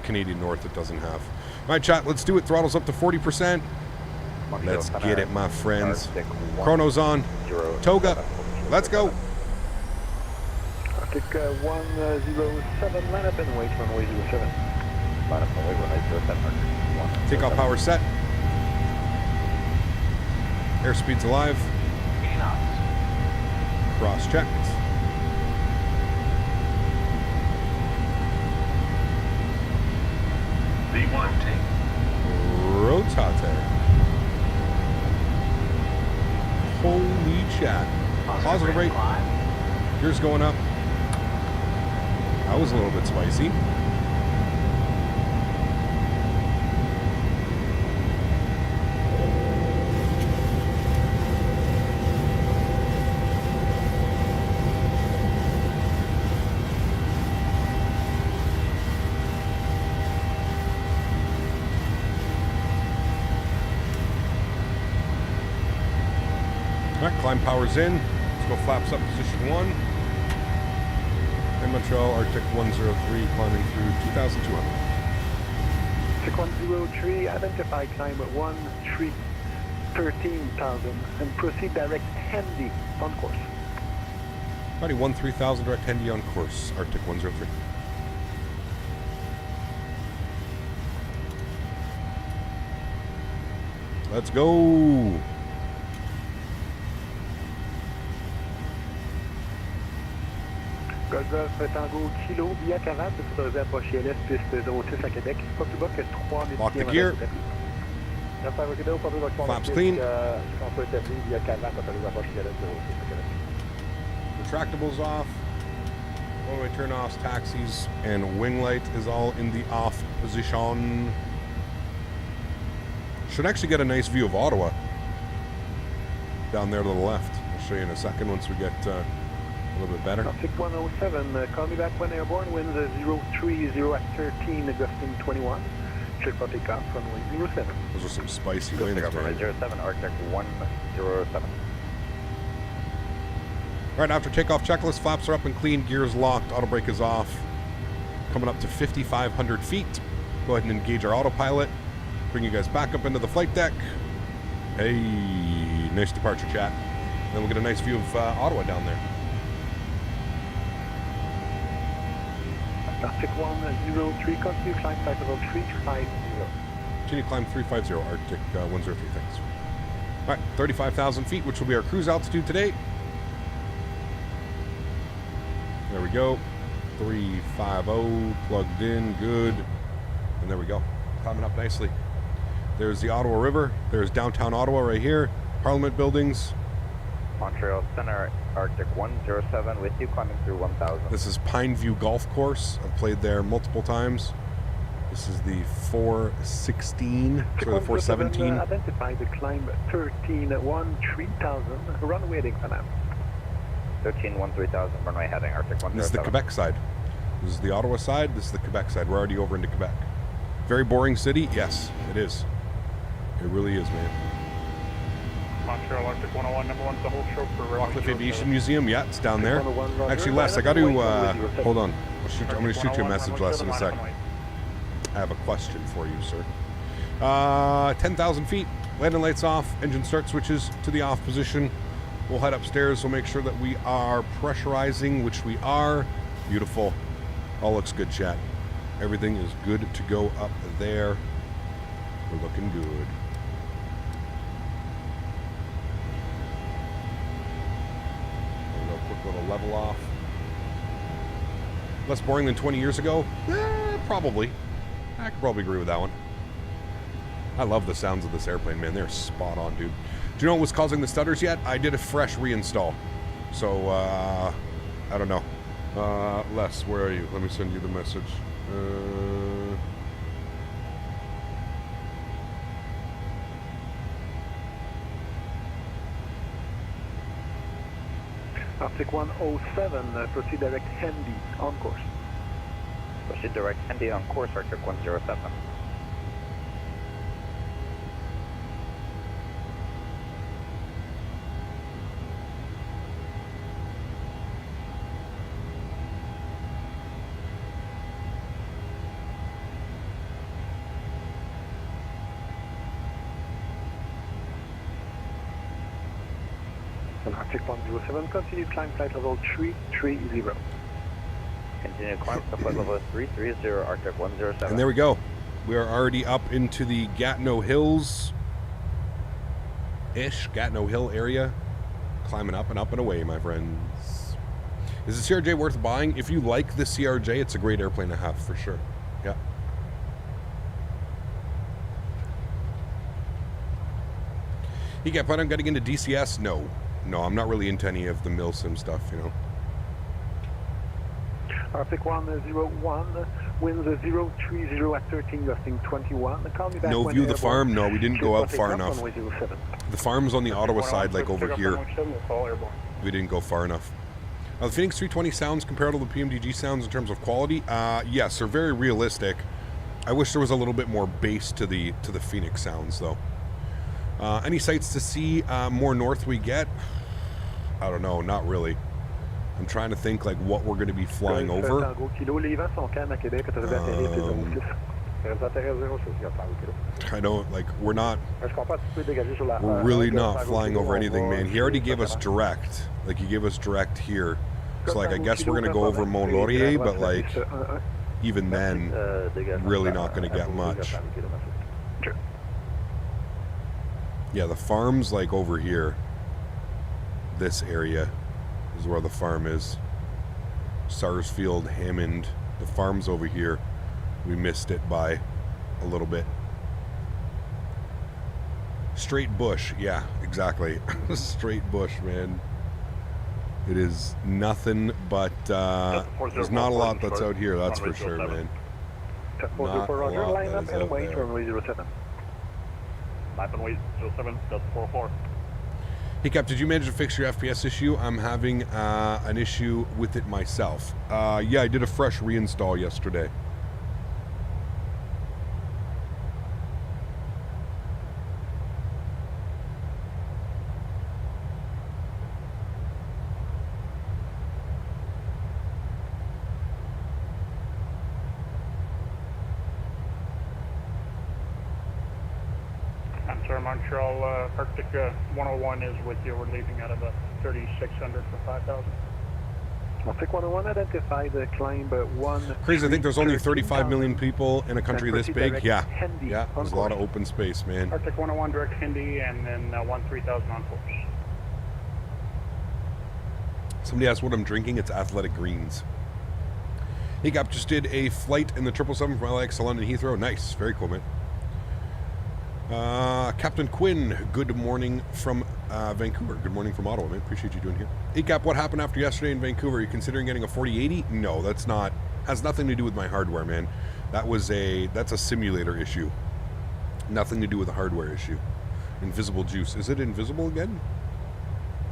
Canadian North, it doesn't have. All right, chat. Let's do it. Throttle's up to 40%. Let's get it, my friends. Chrono's on. Toga, let's go. Arctic 107, line up and wait runway 07. Line up and wait runway 07. Takeoff power set. Airspeed's alive. Cross checked. V1 take. Rotate. Holy chat. Positive rate. Gears going up. That was a little bit spicy. Alright, climb power's in. Let's go flaps up, position 1. In Montreal, Arctic 103, climbing through 2,200. Arctic 103, identify climb at 13,000 and proceed direct handy on course. Alrighty, 13,000 direct handy on course, Arctic 103. Let's go! Golf Tango Kilo, via 40, c'est autorisé à approcher l'est, piste 06 à Québec, pas plus bas que 3000 Lock the gear. Flaps clean. Retractables off. One-way turn-offs, taxis, and wing light is all in the off position. Should actually get a nice view of Ottawa down there to the left. I'll show you in a second once we get a little bit better. Arctic 107, call me back when airborne, winds 030 at 13, gusting 21. Check for takeoff, runway 07. Those are some spicy winds, man. 07, Arctic 107. All right, after takeoff checklist, flaps are up and clean, gears locked, auto brake is off. Coming up to 5,500 feet. Go ahead and engage our autopilot. Bring you guys back up into the flight deck. Hey, nice departure, chat. Then we'll get a nice view of Ottawa down there. Arctic 103, continue climb type level 350. Continue climb 350, Arctic 103, thanks. All right, 35,000 feet, which will be our cruise altitude today. There we go. 350, plugged in, good. And there we go, climbing up nicely. There's the Ottawa River. There's downtown Ottawa right here. Parliament buildings. Montreal Center, Arctic 107 with you, climbing through 1,000. This is Pineview Golf Course. I've played there multiple times. This is the 416, or the 417. Identify the climb 13,000, runway heading for now. 13,000, runway heading, Arctic 107. This is the Quebec side. This is the Ottawa side. This is the Quebec side. We're already over into Quebec. Very boring city? Yes, it is. It really is, man. Montreal Arctic 101, number 1's the whole show for Rockcliffe Aviation Museum, yeah, it's down there. Actually, Les, I got to, hold on. I'm going to shoot you a message less in a sec. I have a question for you, sir. 10,000 feet. Landing lights off. Engine start switches to the off position. We'll head upstairs. We'll make sure that we are pressurizing, which we are. Beautiful. All looks good, chat. Everything is good to go up there. We're looking good. Quick little level off. Less boring than 20 years ago? Probably. I could probably agree with that one. I love the sounds of this airplane, man. They're spot on, dude. Do you know what was causing the stutters yet? I did a fresh reinstall. So, I don't know. Les, where are you? Let me send you the message. Artic 107, proceed direct handy on course. Proceed direct handy on course, Artic 107. Artic 107, continue climb flight level 330. Continue climb flight level 330, Artic 107. And there we go. We are already up into the Gatineau Hills-ish, Gatineau Hill area. Climbing up and away, my friends. Is the CRJ worth buying? If you like the CRJ, it's a great airplane to have, for sure. Yeah. You get plan on getting into DCS? No. No, I'm not really into any of the milsim stuff, you know. Artic 101, winds 030 at 13, gusting 21. Call me back no when view of the airborne. farm? No, we didn't go up far Up enough. runway 07. The farm's on the Ottawa side, like over here. We didn't go far enough. The Phoenix 320 sounds comparable to the PMDG sounds in terms of quality. Yes, they're very realistic. I wish there was a little bit more bass to the Phoenix sounds, though. Any sights to see more north we get? I don't know, not really. I'm trying to think like what we're going to be flying over. I don't, like, we're really not flying over anything, man. He already gave us direct. Like, he gave us direct here. So, like, I guess we're going to go over Mont Laurier, but, like, even then, really not going to get much. Yeah, the farm's, like, over here. This area is where the farm is. Sarsfield, Hammond. The farm's over here. We missed it by a little bit. Straight bush. Yeah, exactly. Straight bush, man. It is nothing but... there's not a lot that's out here, that's for sure, man. Not a lot that is out there. Runway 07, Delta 44. Hey Cap, did you manage to fix your FPS issue? I'm having an issue with it myself. Yeah, I did a fresh reinstall yesterday. Montreal Arctic 101 is with you. We're leaving out of a 3600 for 5,000. Arctic 101 identified the climb 1. Crazy, I think there's only 35 million people in a country this big. Yeah, yeah, there's a lot of open space, man. Arctic 101 direct Hindi, and then 3000 on course. Somebody asked what I'm drinking. It's Athletic Greens. Hey Cap, just did a flight in the 777 from LAX to London Heathrow. Nice, very cool, man. Captain Quinn, good morning from Vancouver. Good morning from Ottawa, man. Appreciate you doing here. Hey Cap, what happened after yesterday in Vancouver? Are you considering getting a 4080? No, that's not, has nothing to do with my hardware, man. That's a simulator issue. Nothing to do with a hardware issue. Invisible juice. Is it invisible again?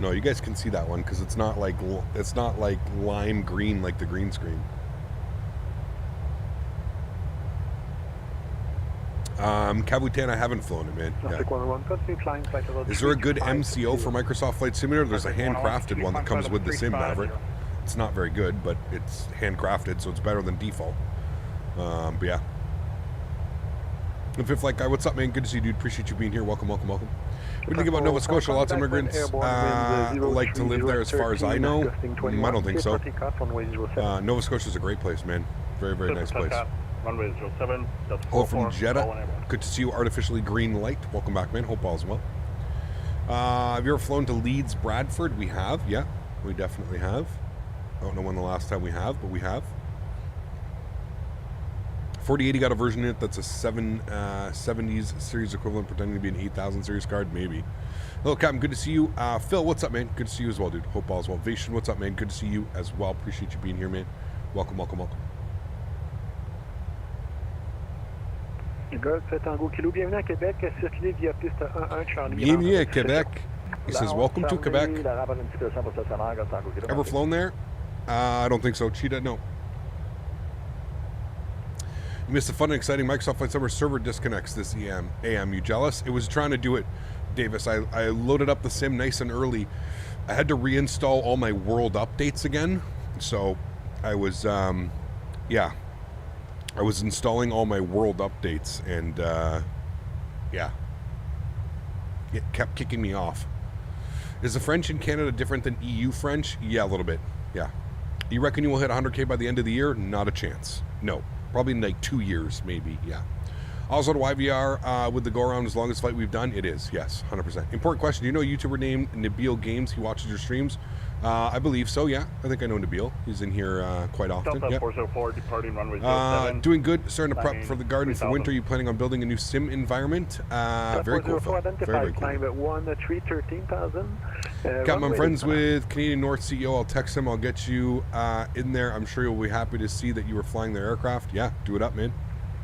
No, you guys can see that one because it's not like lime green like the green screen. Cavutan, I haven't flown it, man. Yeah. Is there a good MCO for Microsoft Flight Simulator? There's a handcrafted one that comes with the sim, Maverick. It's not very good, but it's handcrafted, so it's better than default. But yeah. And Fifth Flight Guy, what's up, man? Good to see you, dude. Appreciate you being here. Welcome, welcome, welcome. What do you think about Nova Scotia? Lots of immigrants like to live there, as far as I know. I don't think so. Nova Scotia is a great place, man. Very, very nice place. Runway 07. Hello from Jeddah. Good to see you, Artificially Green Light. Welcome back, man. Hope all's well. Have you ever flown to Leeds, Bradford? We have, yeah. We definitely have. I don't know when the last time we have, but we have. 4080 got a version in it that's a 70s series equivalent, pretending to be an 8000 series card, maybe. Hello, Captain. Good to see you. Phil, what's up, man? Good to see you as well, dude. Hope all's well. Vation, what's up, man? Good to see you as well. Appreciate you being here, man. Welcome, welcome, welcome. Golf Tango Kilo, bienvenue à Québec, circulez via piste 11 Charlie. Bienvenue à Québec. He says, welcome to Quebec. Ever flown there? I don't think so. Cheetah, no. You missed a fun and exciting Microsoft Flight Summer server disconnects this AM. You jealous? It was trying to do it, Davis. I loaded up the sim nice and early. I had to reinstall all my world updates again. So I was, yeah. I was installing all my world updates, and yeah, it kept kicking me off. Is the French in Canada different than EU French? Yeah, a little bit. Yeah. You reckon you will hit 100K by the end of the year? Not a chance. No. Probably in like 2 years, maybe. Yeah. Also, to YVR with the go-around as longest flight we've done? It is. Yes, 100%. Important question. Do you know a YouTuber named Nabil Games? He watches your streams. I believe so, yeah. I think I know Nabil. He's in here quite often. Delta 404, departing runway 07. Doing good. Starting to prep for the garden for winter. You planning on building a new sim environment? Very cool. Very, very cool. Got my friends with Canadian North CEO. I'll text him. I'll get you in there. I'm sure you'll be happy to see that you were flying their aircraft. Yeah, do it up, man.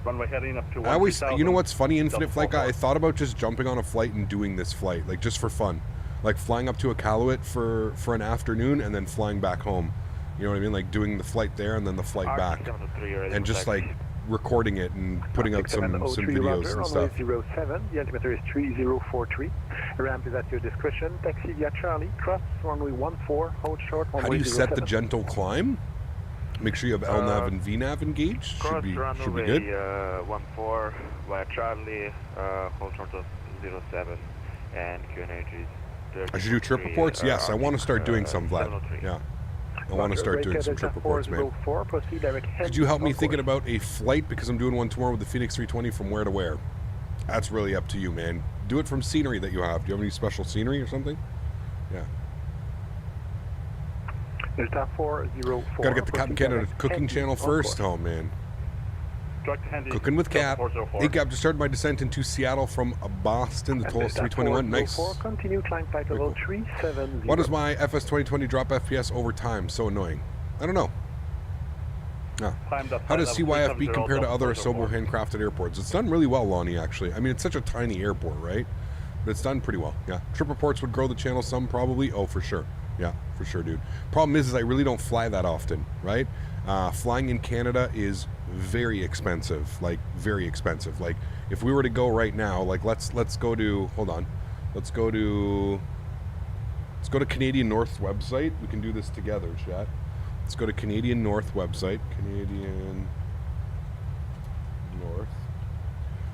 Runway heading up to I always, you know what's funny, Infinite Flight Guy? I thought about just jumping on a flight and doing this flight, like just for fun. Like flying up to Iqaluit for an afternoon and then flying back home. You know what I mean? Like doing the flight there and then the flight back. And just like recording it and putting out some videos and stuff. 07, the altimeter is 3043. Ramp is at your discretion. Taxi via Charlie. Cross runway 14. Hold short. How do you set the gentle climb? Make sure you have LNAV and VNAV engaged. Should be good. 14 via Charlie. Hold short of 07 and QNH. I should do trip reports? Yes, I want to start doing some, Vlad. Yeah. I want to start doing some trip reports, man. Could you help me thinking about a flight? Because I'm doing one tomorrow with the Phoenix 320 from where to where? That's really up to you, man. Do it from scenery that you have. Do you have any special scenery or something? Yeah. Gotta get the Captain Canada cooking channel first. Oh, man. Cooking with Cap. Hey, Cap, just started my descent into Seattle from Boston. The toll is 321. Nice. Continue climb flight level 370. Why does my FS 2020 drop FPS over time? So annoying. I don't know. No. How does CYFB compare to other Asobo handcrafted airports? It's done really well, Lonnie, actually. I mean, it's such a tiny airport, right? But it's done pretty well. Yeah. Trip reports would grow the channel some, probably. Oh, for sure. Yeah, for sure, dude. Problem is I really don't fly that often, right? Flying in Canada is very expensive, like very expensive. Like if we were to go right now, like let's go to, hold on, let's go to Canadian North website. We can do this together, chat. Let's go to Canadian North website. Canadian North.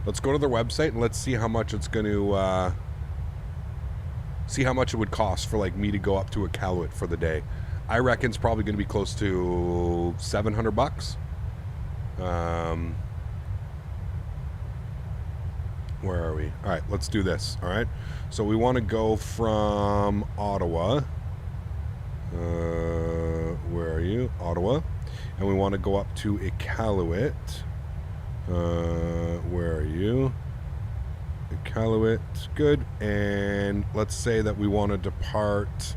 Let's go to their website and let's see how much it's going to see how much it would cost for like me to go up to Iqaluit for the day. I reckon it's probably going to be close to $700. Where are we? All right, let's do this. All right, so we want to go from Ottawa. Where are you? Ottawa, and we want to go up to Iqaluit. Where are you? Iqaluit, good. And let's say that we want to depart.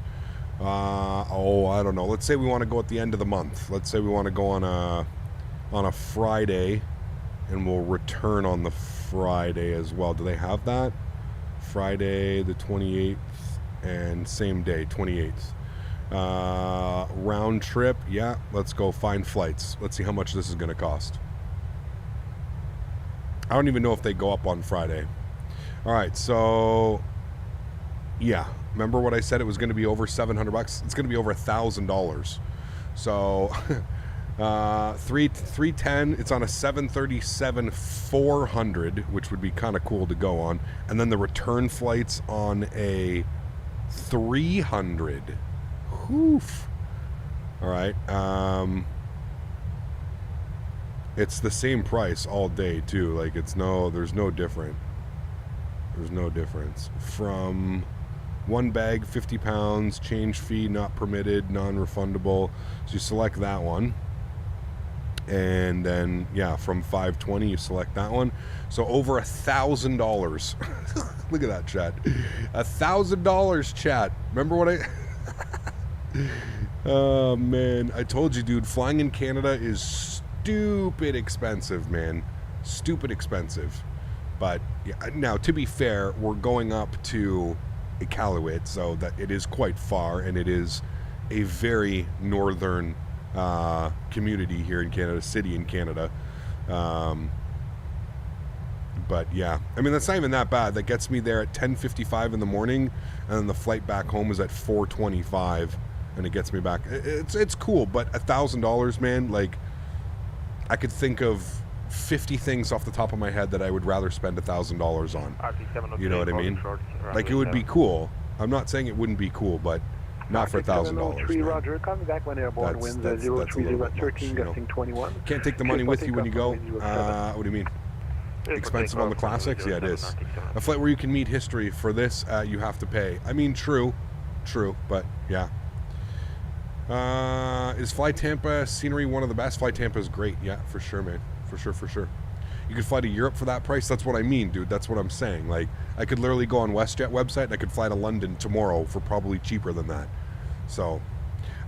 I don't know. Let's say we want to go at the end of the month. Let's say we want to go on a Friday, and we'll return on the Friday as well. Do they have that? Friday the 28th and same day, 28th. Round trip. Yeah, let's go find flights. Let's see how much this is going to cost. I don't even know if they go up on Friday. All right, so yeah. Remember what I said? It was going to be over $700. It's going to be over $1,000. So 310, it's on a 737-400, which would be kind of cool to go on. And then the return flight's on a 300. Oof. All right. It's the same price all day too. Like there's no different. There's no difference. From one bag, 50 pounds, change fee not permitted, non-refundable. So you select that one. And then, yeah, from 520, you select that one. So over $1,000. Look at that, chat. $1,000, chat. Remember what I... Oh, man. I told you, dude, flying in Canada is stupid expensive, man. Stupid expensive. But, yeah, now, to be fair, we're going up to Iqaluit, so that it is quite far, and it is a very northern community here in Canada, city in Canada. But yeah, I mean, that's not even that bad. That gets me there at 10:55 in the morning, and then the flight back home is at 4:25, and it gets me back. It's cool, but $1,000, man, like I could think of 50 things off the top of my head that I would rather spend $1,000 on. You know what I mean? Like it would be cool. I'm not saying it wouldn't be cool, but not for $1,000. Roger, coming back when airborne, winds 03013, gusting 21. Can't take the money with you when you go. What do you mean? Expensive on the classics? Yeah, it is. A flight where you can meet history. For this, you have to pay. I mean, true, but yeah. Is Fly Tampa scenery one of the best? Fly Tampa is great. Yeah, for sure, man. For sure. You could fly to Europe for that price. That's what I mean, dude. That's what I'm saying. Like, I could literally go on WestJet website and I could fly to London tomorrow for probably cheaper than that. So,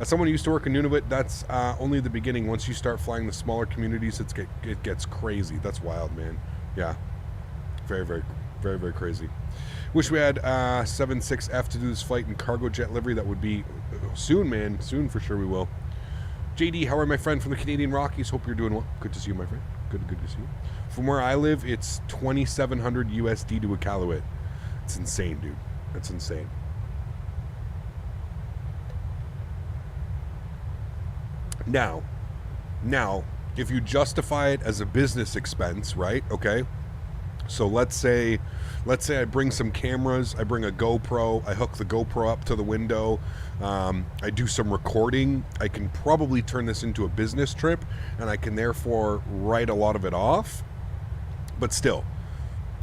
as someone who used to work in Nunavut, that's only the beginning. Once you start flying the smaller communities, it gets crazy. That's wild, man. Yeah. Very crazy. Wish we had 76F to do this flight in cargo jet livery. That would be soon, man. Soon for sure we will. JD, how are my friend from the Canadian Rockies? Hope you're doing well. Good to see you, my friend. Good to see you. From where I live, it's $2,700 USD to Iqaluit. It's insane, dude. That's insane. Now, if you justify it as a business expense, right? Okay. So let's say I bring some cameras, I bring a GoPro, I hook the GoPro up to the window, I do some recording, I can probably turn this into a business trip, and I can therefore write a lot of it off. But still,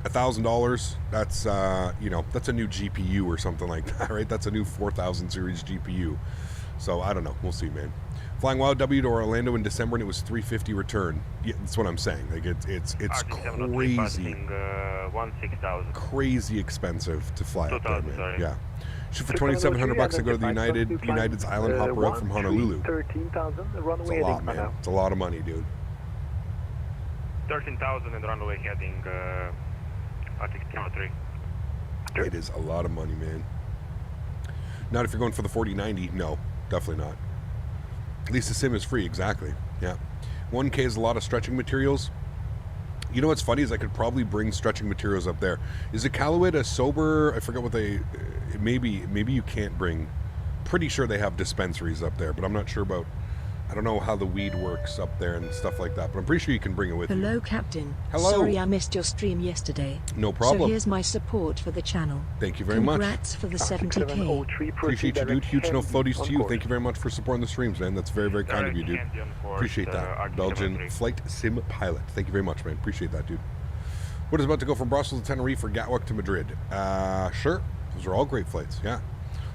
$1,000, that's that's a new GPU or something like that, right? That's a new 4000 series GPU. So I don't know, we'll see, man. Flying Wild W to Orlando in December, and it was $350 return. Yeah, that's what I'm saying. Like it's crazy expensive to fly up there, man. Yeah. Shoot for $2,700. I go to the United's Island hopper out from Honolulu. 13,000. The runway it's a lot, man. It's a lot of money, dude. 13,000 and runway heading Artic 3. It is a lot of money, man. Not if you're going for the 4090. No, definitely not. At least the sim is free, exactly. Yeah. 1K is a lot of stretching materials. You know what's funny is I could probably bring stretching materials up there. Is Iqaluit a sober? I forget what they... Maybe you can't bring... Pretty sure they have dispensaries up there, but I'm not sure about... I don't know how the weed works up there and stuff like that, but I'm pretty sure you can bring it with you. Hello, Captain. Hello. Sorry I missed your stream yesterday. No problem. So here's my support for the channel. Thank you very much. Congrats for the 70K. Appreciate you, dude. Huge no floaties to you. Thank you very much for supporting the streams, man. That's very, very kind of you, dude. Appreciate that. Belgian flight sim pilot. Thank you very much, man. Appreciate that, dude. What is about to go from Brussels to Tenerife or Gatwick to Madrid? Sure. Those are all great flights. Yeah.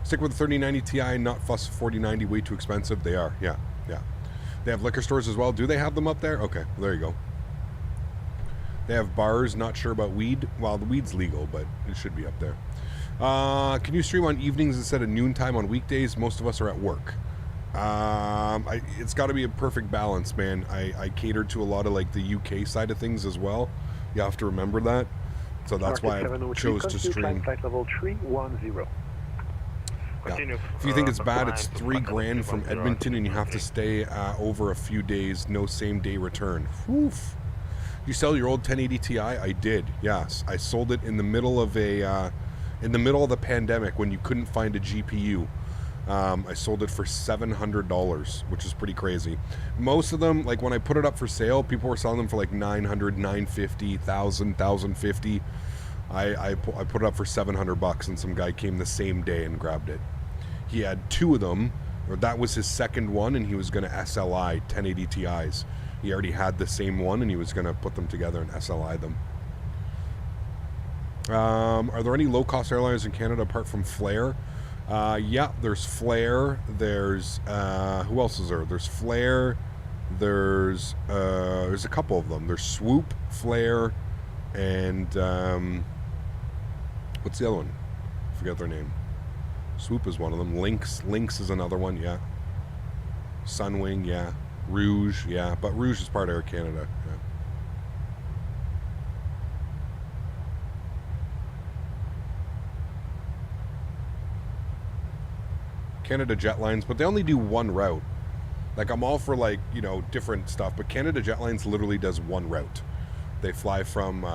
Stick with the 3090 Ti, not fuss 4090. Way too expensive. They are. Yeah. They have liquor stores as well. Do they have them up there? Okay, well, there you go. They have bars. Not sure about weed. Well, the weed's legal, but it should be up there. Can you stream on evenings instead of noontime on weekdays? Most of us are at work. It's got to be a perfect balance, man. I cater to a lot of like the UK side of things as well. You have to remember that. So that's why I chose to stream. Flight level 310. Yeah. If you think it's bad, it's $3,000 from Edmonton, and you have to stay over a few days. No same day return. Oof. You sell your old 1080 Ti? I did. Yes, I sold it in the middle of the pandemic when you couldn't find a GPU. I sold it for $700, which is pretty crazy. Most of them, like when I put it up for sale, people were selling them for like $900, $950, $1,000, $1,050. I put it up for $700, and some guy came the same day and grabbed it. He had 2 of them, or that was his second one, and he was going to SLI 1080 Ti's. He already had the same one, and he was going to put them together and SLI them. Are there any low-cost airlines in Canada apart from Flair? Yeah, there's Flair. There's who else is there? There's Flair. There's a couple of them. There's Swoop, Flair, and what's the other one? I forget their name. Swoop is one of them. Lynx is another one. Yeah. Sunwing. Yeah. Rouge. Yeah, but Rouge is part of Air Canada. Yeah. Canada Jetlines, but they only do one route. Like, I'm all for, like, you know, different stuff, but Canada Jetlines literally does one route. They fly from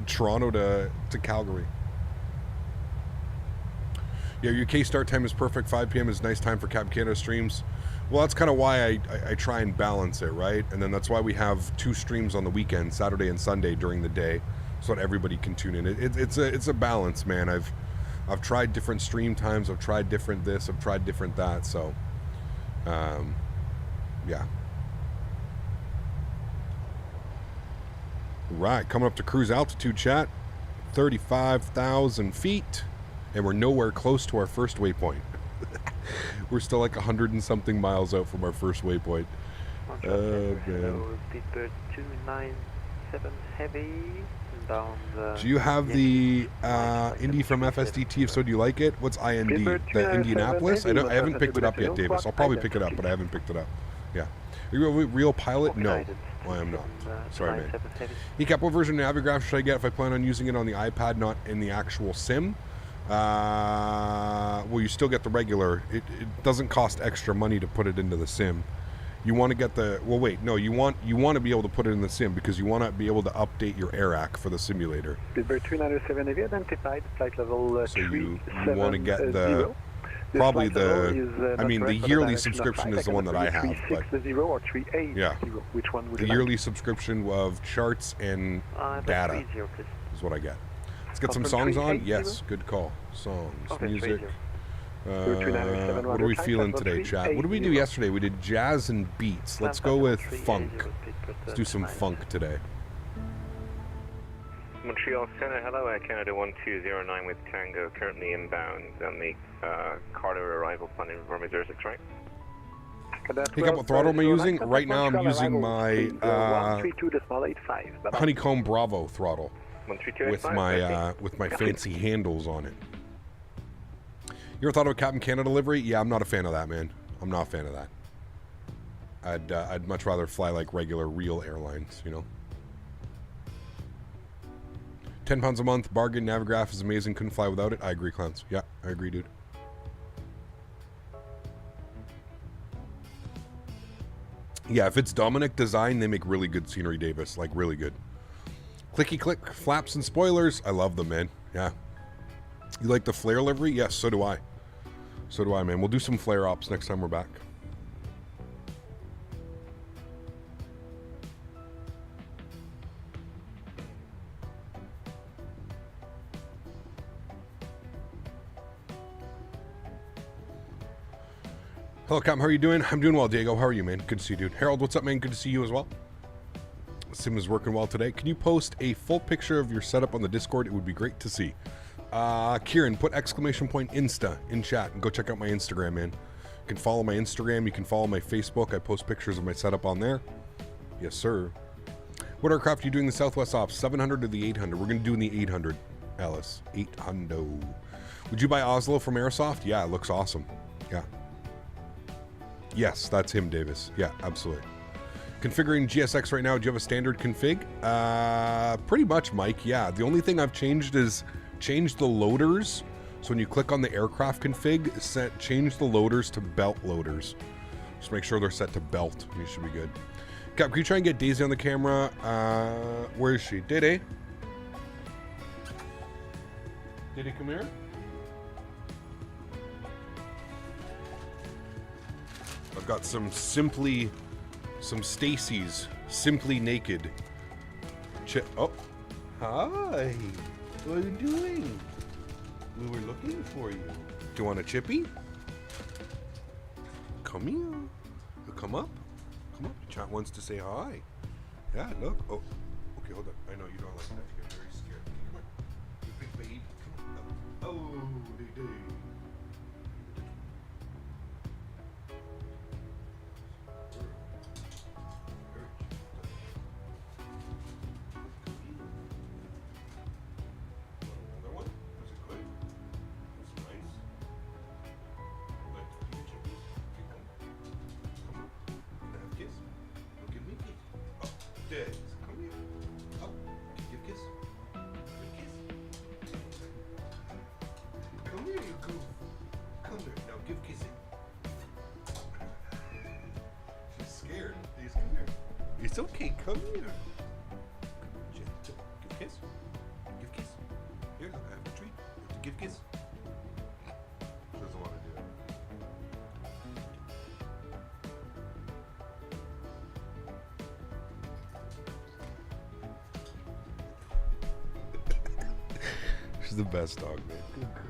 Toronto to Calgary. Yeah, UK start time is perfect. 5 p.m. is nice time for Cap Canada streams. Well, that's kind of why I try and balance it, right? And then that's why we have 2 streams on the weekend, Saturday and Sunday during the day, so that everybody can tune in. It's a balance, man. I've tried different stream times. I've tried different this. I've tried different that. So, yeah. Right, coming up to cruise altitude, chat. 35,000 feet. And we're nowhere close to our first waypoint. We're still like 100 and something miles out from our first waypoint. Oh, man. Speedbird 297 heavy. Down the do you have the Indy from FSDT? If so, do you like it? What's IND? The Indianapolis? I haven't picked it up yet, Davis. I'll probably pick it up, but I haven't picked it up. Yeah. Are you a real pilot? No. I am not. Sorry, man. Ecap, what version of Navigraph should I get if I plan on using it on the iPad, not in the actual sim? Well, you still get the regular. It doesn't cost extra money to put it into the sim. You want to get the, well, wait, no, you want to be able to put it in the sim because you want to be able to update your AirAC for the simulator. Speedbird 397 heavy identified, flight level so you want to get the, probably the, I mean, the yearly subscription is the one that I have, but, or 380. Yeah, which one would the yearly subscription of charts and data is what I get. Let's get some songs on. Yes, good call. Songs, music. What are we feeling today, chat? What did we do yesterday? We did jazz and beats. Let's go with funk. Let's do some funk today. Montreal Center, hello, Canada 1209 with Tango, currently inbound on the Carter arrival plan in Romeo 06, right? Hey, what throttle am I using? Right now I'm using my Honeycomb Bravo throttle with my fancy handles on it. You ever thought of a Captain Canada livery? Yeah, I'm not a fan of that, man. I'm not a fan of that. I'd much rather fly like regular, real airlines, you know? £10 a month, bargain, Navigraph is amazing, couldn't fly without it. I agree, clowns. Yeah, I agree, dude. Yeah, if it's Dominic design, they make really good scenery, Davis. Like, really good. Clicky click, flaps and spoilers. I love them, man. Yeah. You like the flare livery? Yes, so do I. So do I, man. We'll do some flare ops next time we're back. Hello, Captain. How are you doing? I'm doing well, Diego. How are you, man? Good to see you, dude. Harold, what's up, man? Good to see you as well. Sim is working well today. Can you post a full picture of your setup on the Discord? It would be great to see. Kieran, put exclamation point Insta in chat and go check out my Instagram, man. You can follow my Instagram. You can follow my Facebook. I post pictures of my setup on there. Yes, sir. What aircraft are you doing the Southwest Ops? 700 or the 800? We're going to do in the 800, Alice. 800. Would you buy Oslo from Airsoft? Yeah, it looks awesome. Yeah. Yes, that's him, Davis. Yeah, absolutely. Configuring GSX right now. Do you have a standard config? Pretty much, Mike. Yeah. The only thing I've changed is change the loaders. So when you click on the aircraft config, change the loaders to belt loaders. Just make sure they're set to belt. You should be good. Cap, can you try and get Daisy on the camera? Where is she? Dede? Dede, come here. got some Stacy's Simply Naked. Oh, hi. What are you doing? We were looking for you. Do you want a chippy? Come here. Come up. Come up. Chat wants to say hi. Yeah, look. Oh, okay, hold on. I know you don't like that. You're very scared. Come on. You big baby. Come on. Oh, they do. It's okay, come here. Give a kiss. Give a kiss. Here, look, I have a treat. Give a kiss. She doesn't want to do it. She's the best dog, man. Good girl.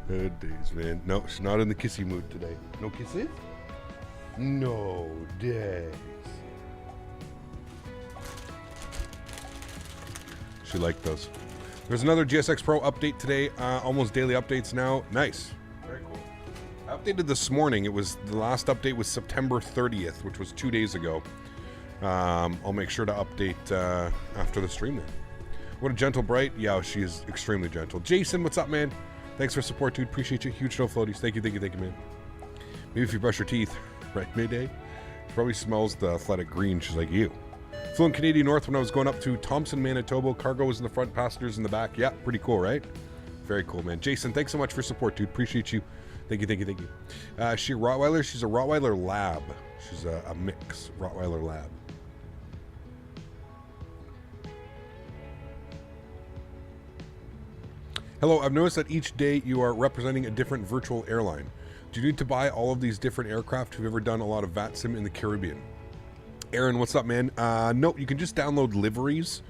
Okay, oh, days, man. No, she's not in the kissy mood today. No kisses? No days. She liked those. There's another GSX Pro update today. Almost daily updates now. Nice. Very cool. I updated this morning. It was the last update was September 30th, which was 2 days ago. I'll make sure to update after the stream then. What a gentle bright. Yeah, she is extremely gentle. Jason, what's up, man? Thanks for support, dude. Appreciate you. Huge no floaties. Thank you, man. Maybe if you brush your teeth right midday, she probably smells the athletic green. She's like you. Flew in Canadian North when I was going up to Thompson, Manitoba. Cargo was in the front, passengers in the back. Yeah, pretty cool, right? Very cool, man. Jason, thanks so much for support, dude. Appreciate you. Thank you. She a Rottweiler? She's a Rottweiler Lab. She's a mix Rottweiler Lab. Hello, I've noticed that each day you are representing a different virtual airline. Do you need to buy all of these different aircraft? Have you ever done a lot of VATSIM in the Caribbean? Erin, what's up, man? No, you can just download liveries.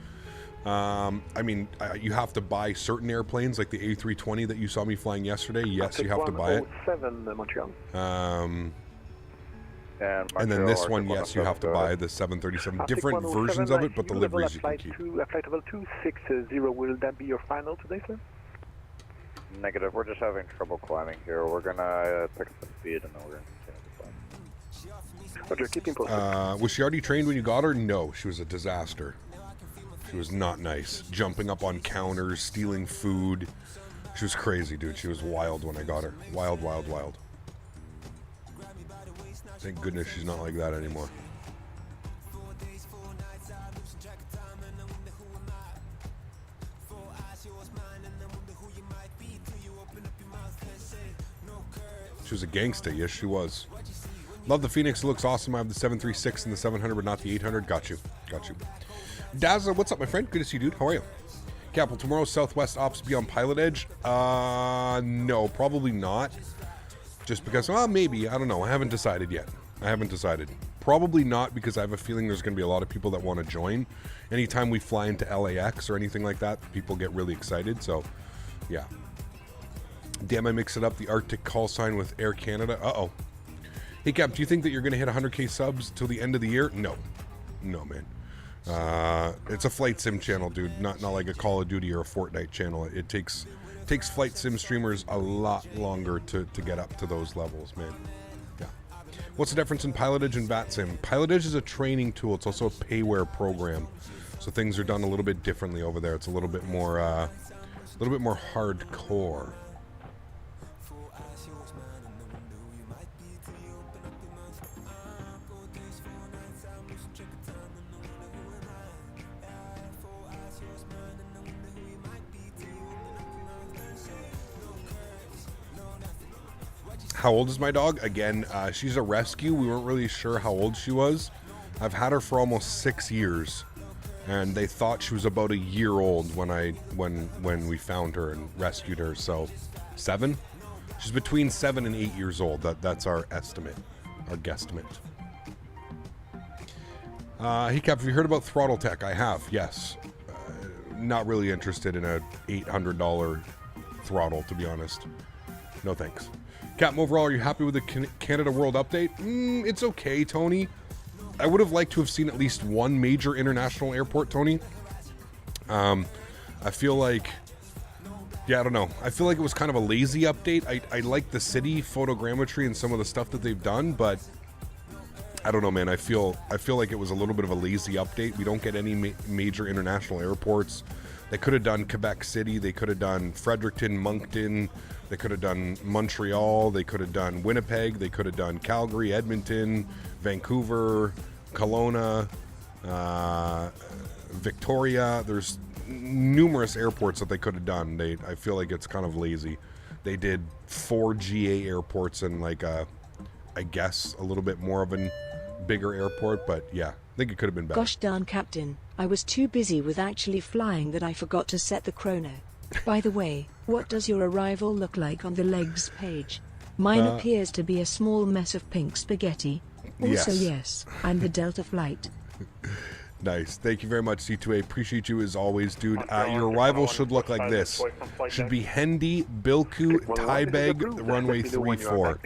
You have to buy certain airplanes, like the A320 that you saw me flying yesterday. Yes, you have to buy it. Montreal. And then this one, yes, you have to buy the 737. Different versions of it, but the liveries you can keep. Flight level 260, will that be your final today, sir? Negative, we're just having trouble climbing here. We're gonna pick up the speed and then we're gonna continue to climb. Roger, keep posted. Was she already trained when you got her? No, she was a disaster. She was not nice. Jumping up on counters, stealing food. She was crazy, dude. She was wild when I got her. Wild. Thank goodness she's not like that anymore. She was a gangsta. Yes, she was. Love the Phoenix. It looks awesome. I have the 736 and the 700, but not the 800. Got you. Dazzler, what's up, my friend? Good to see you, dude. How are you? Cap, will tomorrow's Southwest Ops be on Pilot Edge? No, probably not. Just because, maybe. I don't know. I haven't decided yet. Probably not, because I have a feeling there's going to be a lot of people that want to join. Anytime we fly into LAX or anything like that, people get really excited. So, yeah. Damn, I mixed it up. The Arctic call sign with Air Canada. Uh-oh. Hey, Cap, do you think that you're going to hit 100K subs till the end of the year? No, man. It's a flight sim channel, dude. Not like a Call of Duty or a Fortnite channel. It takes flight sim streamers a lot longer to get up to those levels, man. Yeah. What's the difference in Pilot Edge and VATSIM? Pilot Edge is a training tool. It's also a payware program, so things are done a little bit differently over there. It's a little bit more hardcore. How old is my dog? Again, she's a rescue. We weren't really sure how old she was. I've had her for almost 6 years. and they thought she was about a year old when we found her and rescued her. So 7. She's between 7 and 8 years old. That's our estimate, our guesstimate. Hey Cap, have you heard about Throttle Tech? I have, yes. Not really interested in a $800 throttle, to be honest. No thanks. Captain, overall, are you happy with the Canada World update? It's okay, Tony. I would have liked to have seen at least one major international airport, Tony. I feel like, yeah, I don't know. I feel like it was kind of a lazy update. I like the city photogrammetry and some of the stuff that they've done, but I don't know, man. I feel like it was a little bit of a lazy update. We don't get any major international airports. They could have done Quebec City. They could have done Fredericton, Moncton. They could have done Montreal. They could have done Winnipeg. They could have done Calgary, Edmonton, Vancouver, Kelowna, Victoria. There's numerous airports that they could have done. I feel like it's kind of lazy. They did 4 GA airports and like I guess a little bit more of a bigger airport, but yeah, I think it could have been better. Gosh darn, Captain, I was too busy with actually flying that I forgot to set the chrono. By the way, what does your arrival look like on the legs page? Mine appears to be a small mess of pink spaghetti. Also, yes, I'm the Delta flight. Nice. Thank you very much, C2A. Appreciate you as always, dude. Your arrival should look like this. Should be Hendy, Bilku, Taibeg, runway 34.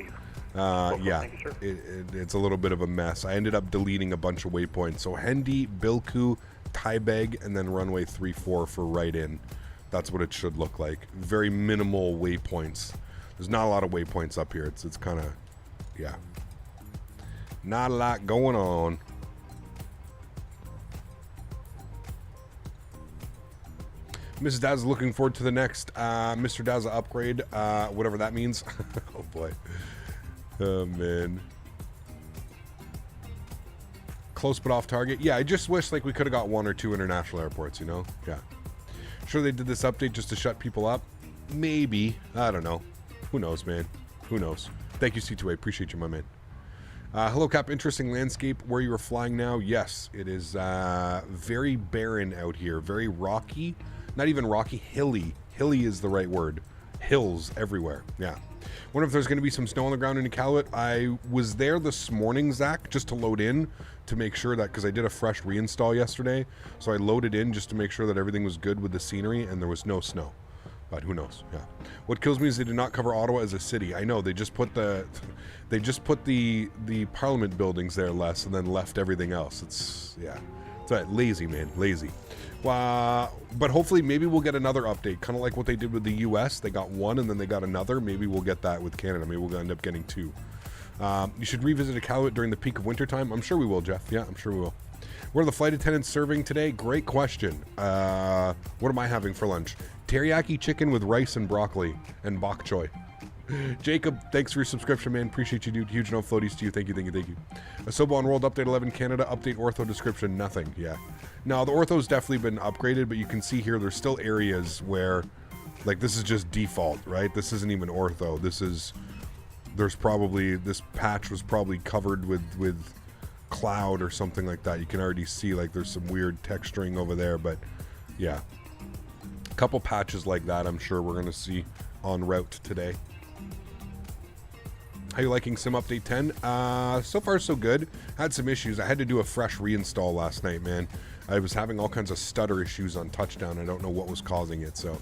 Yeah, it's a little bit of a mess. I ended up deleting a bunch of waypoints. So Hendy, Bilku, Taibeg, and then runway 34 for right in. That's what it should look like. Very minimal waypoints. There's not a lot of waypoints up here. It's kind of, yeah. Not a lot going on. Mrs. Daz is looking forward to the next Mr. Daz upgrade, whatever that means. Oh boy. Oh man. Close but off target. Yeah, I just wish like we could have got 1 or 2 international airports, you know? Yeah. Sure they did this update just to shut people up? Maybe. I don't know. Who knows, man? Who knows? Thank you, C2A. Appreciate you, my man. Hello, Cap. Interesting landscape where you are flying now. Yes, it is very barren out here. Very rocky. Not even rocky. Hilly. Hilly is the right word. Hills everywhere. Yeah. Wonder if there's going to be some snow on the ground in Iqaluit. I was there this morning, Zach, just to load in to make sure that, because I did a fresh reinstall yesterday, so I loaded in just to make sure that everything was good with the scenery, and there was no snow. But who knows? Yeah. What kills me is they did not cover Ottawa as a city. I know they just put the Parliament buildings there less, and then left everything else. It's it's right. Lazy, man, lazy. But hopefully maybe we'll get another update, kind of like what they did with the US. They got 1 and then they got another. Maybe we'll get that with Canada. Maybe we'll end up getting 2. You should revisit Iqaluit during the peak of wintertime. I'm sure we will, Jeff. Yeah, I'm sure we will. What are the flight attendants serving today? Great question. What am I having for lunch? Teriyaki chicken with rice and broccoli and bok choy. Jacob, thanks for your subscription, man. Appreciate you, dude. Huge no floaties to you. Thank you, thank you, thank you. Asobo on World Update 11 Canada. Update ortho description. Nothing. Yeah. No, the ortho's definitely been upgraded, but you can see here there's still areas where, like, this is just default, right? This isn't even ortho. This patch was probably covered with cloud or something like that. You can already see, like, there's some weird texturing over there, but yeah. A couple patches like that I'm sure we're going to see en route today. How you liking Sim Update 10? So far so good. Had some issues. I had to do a fresh reinstall last night, man. I was having all kinds of stutter issues on touchdown. I don't know what was causing it, so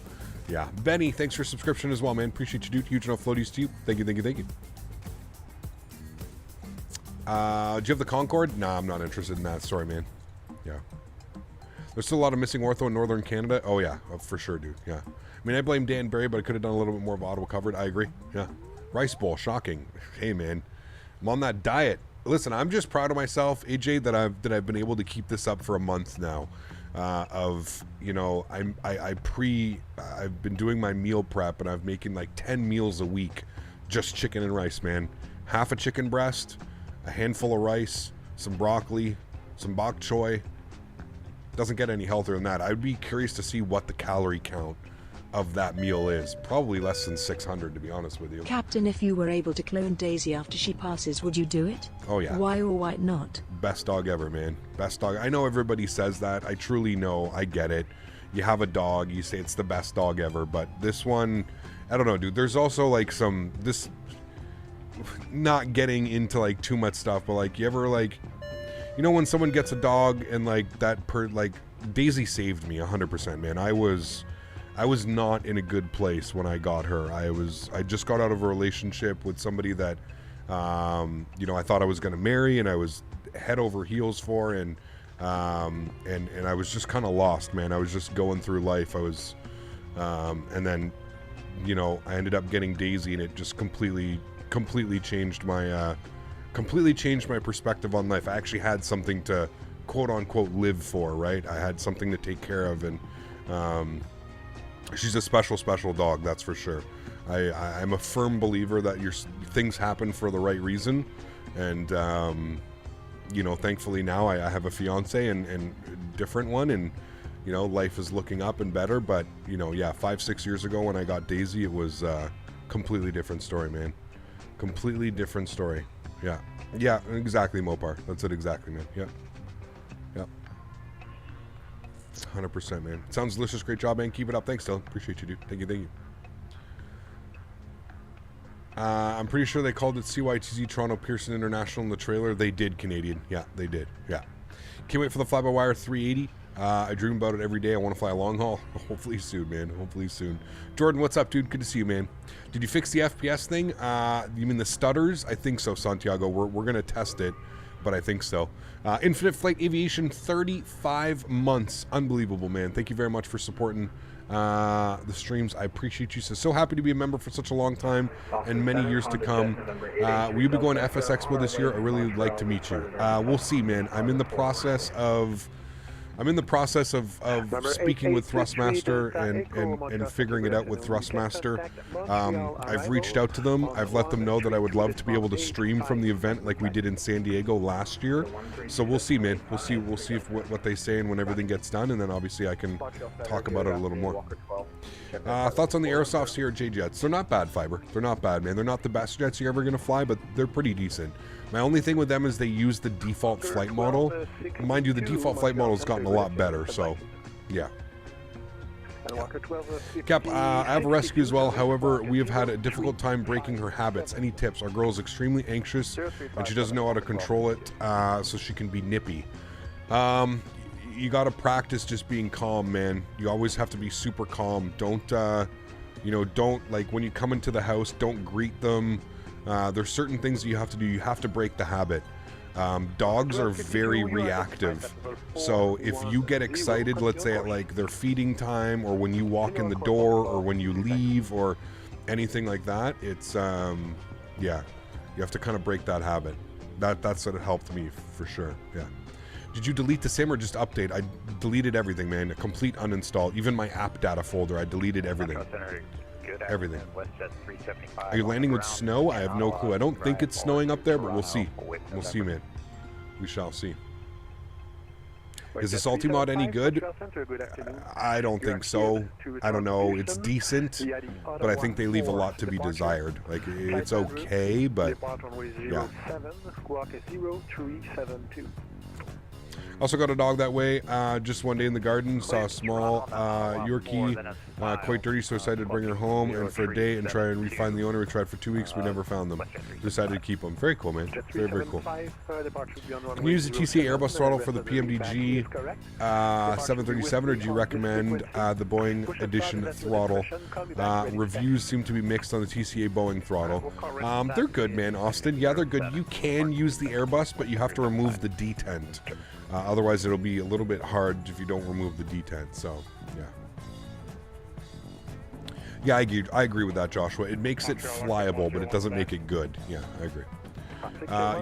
yeah. Benny, thanks for subscription as well, man. Appreciate you, dude. Huge enough floaties to you. Thank you, thank you, thank you. Do you have the Concorde? Nah, I'm not interested in that. Sorry, man. Yeah. There's still a lot of missing ortho in northern Canada. Oh, yeah, for sure, dude. Yeah. I mean, I blame Dan Barry, but I could have done a little bit more of Ottawa covered. I agree. Yeah. Rice bowl, shocking. Hey, man. I'm on that diet. Listen, I'm just proud of myself, AJ, that I've been able to keep this up for a month now. I've been doing my meal prep, and I'm making like 10 meals a week, just chicken and rice, man. Half a chicken breast, a handful of rice, some broccoli, some bok choy. Doesn't get any healthier than that. I'd be curious to see what the calorie count of that meal is. Probably less than 600, to be honest with you. Captain, if you were able to clone Daisy after she passes, would you do it? Oh yeah. Why or why not? Best dog ever, man. Best dog. I know everybody says that. I truly know. I get it. You have a dog, you say it's the best dog ever, but this one, I don't know, dude. There's also like this, not getting into like too much stuff, but like, you ever like, you know, when someone gets a dog and like Daisy saved me 100%, man. I was not in a good place when I got her. I just got out of a relationship with somebody that, you know, I thought I was going to marry and I was head over heels for, and I was just kind of lost, man. I was just going through life. I was, and then, you know, I ended up getting Daisy, and it just completely changed my perspective on life. I actually had something to quote unquote live for, right? I had something to take care of, and she's a special dog, that's for sure. I'm a firm believer that things happen for the right reason, and you know, thankfully now I have a fiance and different one, and you know, life is looking up and better. But you know, yeah, 5-6 years ago when I got Daisy, it was a completely different story, man. Completely different story. Yeah, exactly, Mopar. That's it, exactly, man. Yeah. 100%, man. Sounds delicious. Great job, man. Keep it up. Thanks, Dylan. Appreciate you, dude. Thank you. I'm pretty sure they called it CYTZ Toronto Pearson International in the trailer. They did, Canadian. Yeah, they did. Yeah. Can't wait for the fly-by-wire 380. I dream about it every day. I want to fly a long haul. Hopefully soon, man. Hopefully soon. Jordan, what's up, dude? Good to see you, man. Did you fix the FPS thing? You mean the stutters? I think so, Santiago. We're going to test it, but I think so. Infinite Flight Aviation, 35 months. Unbelievable, man. Thank you very much for supporting the streams. I appreciate you. So happy to be a member for such a long time and many years to come. Will you be going to FS Expo this year? I really would like to meet you. We'll see, man. I'm in the process of speaking with Thrustmaster and figuring it out with Thrustmaster. I've reached out to them. I've let them know that I would love to be able to stream from the event like we did in San Diego last year. So we'll see, man. We'll see if what they say and when everything gets done, and then obviously I can talk about it a little more. Thoughts on the Aerosoft CRJ jets? They're not bad, Fiber. They're not bad, man. They're not the best jets you're ever going to fly, but they're pretty decent. My only thing with them is they use the default flight model. Mind you, the default flight model has gotten a lot better, so yeah. Cap, I have a rescue as well. However, we have had a difficult time breaking her habits. Any tips? Our girl is extremely anxious and she doesn't know how to control it, so she can be nippy. You got to practice just being calm, man. You always have to be super calm. Don't like when you come into the house, don't greet them. There's certain things that you have to do. You have to break the habit. Dogs are very reactive. So if you get excited, let's say at like their feeding time, or when you walk in the door, or when you leave, or anything like that, it's yeah, you have to kind of break that habit. That's what helped me for sure. Yeah. Did you delete the sim or just update? I deleted everything, man. A complete uninstall. Even my app data folder, I deleted everything. Everything. Are you landing with snow? I have no clue. I don't think it's snowing up there, but we'll see. We'll see, man. We shall see. Is the salty mod any good? I don't think so. I don't know. It's decent, but I think they leave a lot to be desired. Like, it's okay, but yeah. Also got a dog that way. Just one day in the garden, saw a small Yorkie, quite dirty, so decided to bring her home and for a day and try and refine the owner. We tried for 2 weeks, we never found them. Decided to keep them. Very cool, man. Very, very cool. Can you use the TCA Airbus throttle for the PMDG 737, or do you recommend the Boeing edition throttle? Reviews seem to be mixed on the TCA Boeing throttle. They're good, man, Austin. Yeah, they're good. You can use the Airbus, but you have to remove the detent. Otherwise, it'll be a little bit hard if you don't remove the detent. So, yeah, I agree with that, Joshua. It makes it flyable, but it doesn't make it good. Yeah, I agree.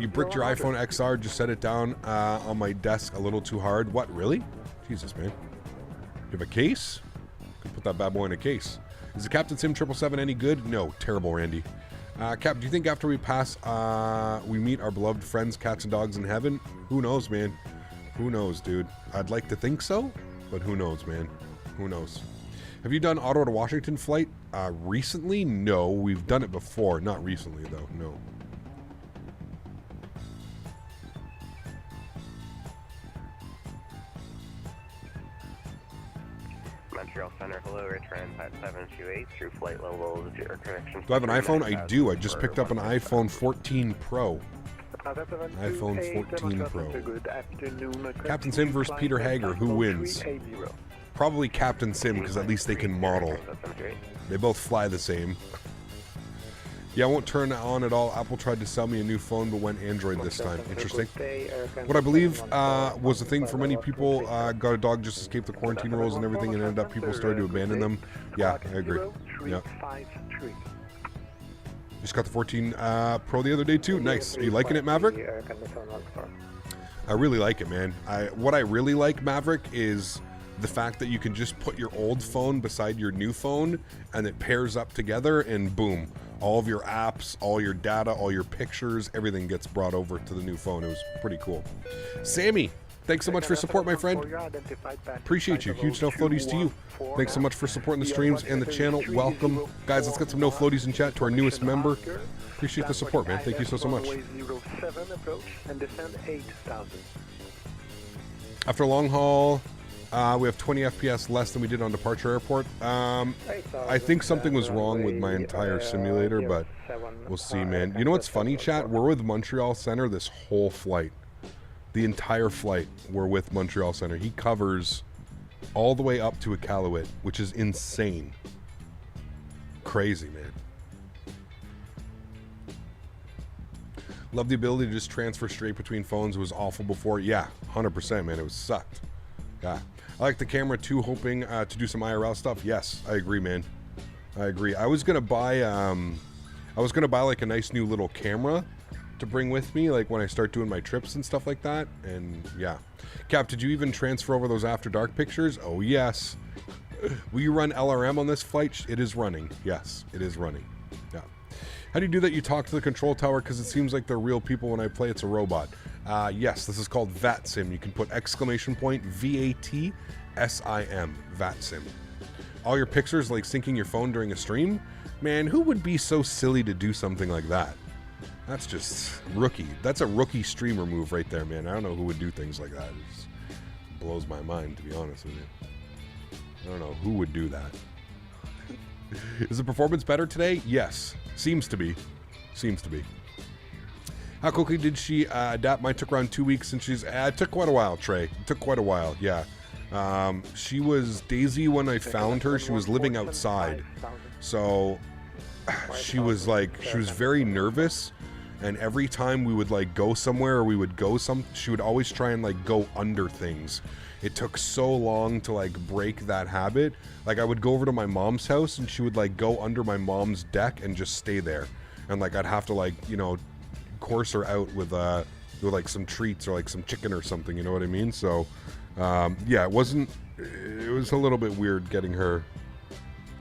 You bricked your iPhone XR. Just set it down on my desk a little too hard. What, really? Jesus, man. You have a case? Could put that bad boy in a case. Is the Captain Sim 777 any good? No, terrible, Randy. Cap, do you think after we pass, we meet our beloved friends, cats and dogs in heaven? Who knows, man? Who knows, dude? I'd like to think so, but who knows, man? Who knows? Have you done Ottawa to Washington flight? Recently? No. We've done it before. Not recently, though. No. Montreal Center, hello, return 5728 through flight level 0 connection. Do I have an iPhone? I do. I just picked up an iPhone 14 Pro. iPhone 14 Pro. Good afternoon. Captain Sim versus Peter Hager. Who wins? Probably Captain Sim, because at least they can model. They both fly the same. Yeah, I won't turn it on at all. Apple tried to sell me a new phone, but went Android this time. Interesting. What I believe was a thing for many people, got a dog, just escaped the quarantine rules and everything, and ended up people started to abandon them. Yeah, I agree. Yeah. Just got the 14 Pro the other day too. Nice. Are you liking it, Maverick? I really like it, man. What I really like, Maverick, is the fact that you can just put your old phone beside your new phone and it pairs up together and boom, all of your apps, all your data, all your pictures, everything gets brought over to the new phone. It was pretty cool. Sammy, thanks so much for support, my friend. Appreciate you. Huge no floaties to you. Thanks so much for supporting the streams and the channel. Welcome. Guys, let's get some no floaties in chat to our newest member. Appreciate the support, man. Thank you so much. After long haul, we have 20 FPS less than we did on departure airport. I think something was wrong with my entire simulator, but we'll see, man. You know what's funny, chat? We're with Montreal Center this whole flight. The entire flight, we're with Montreal Center. He covers all the way up to Iqaluit, which is insane. Crazy, man. Love the ability to just transfer straight between phones. It was awful before. Yeah, 100%, man. It was sucked. Yeah. I like the camera too, hoping to do some IRL stuff. Yes, I agree, man. I agree. I was gonna buy like a nice new little camera to bring with me, like when I start doing my trips and stuff like that. And yeah. Cap, did you even transfer over those after dark pictures? Oh yes. Will you run LRM on this flight? It is running. Yes, it is running. Yeah. How do you do that? You talk to the control tower because it seems like they're real people. When I play, it's a robot. Yes, this is called VATSIM. You can put exclamation point VATSIM, VATSIM. All your pictures, like syncing your phone during a stream? Man, who would be so silly to do something like that? That's just rookie. That's a rookie streamer move right there, man. I don't know who would do things like that. It just blows my mind, to be honest with you. I don't know who would do that. Is the performance better today? Yes. Seems to be. Seems to be. How quickly did she adapt? Mine took around 2 weeks, and it took quite a while, Trey. It took quite a while, yeah. She was Daisy when I found her. She was living outside. So she was very nervous, and every time we would like go somewhere or we would go she would always try and like go under things. It took so long to like break that habit. Like I would go over to my mom's house and she would like go under my mom's deck and just stay there. And like I'd have to like, you know, course her out with like some treats or like some chicken or something, you know what I mean? So yeah, it was a little bit weird getting her.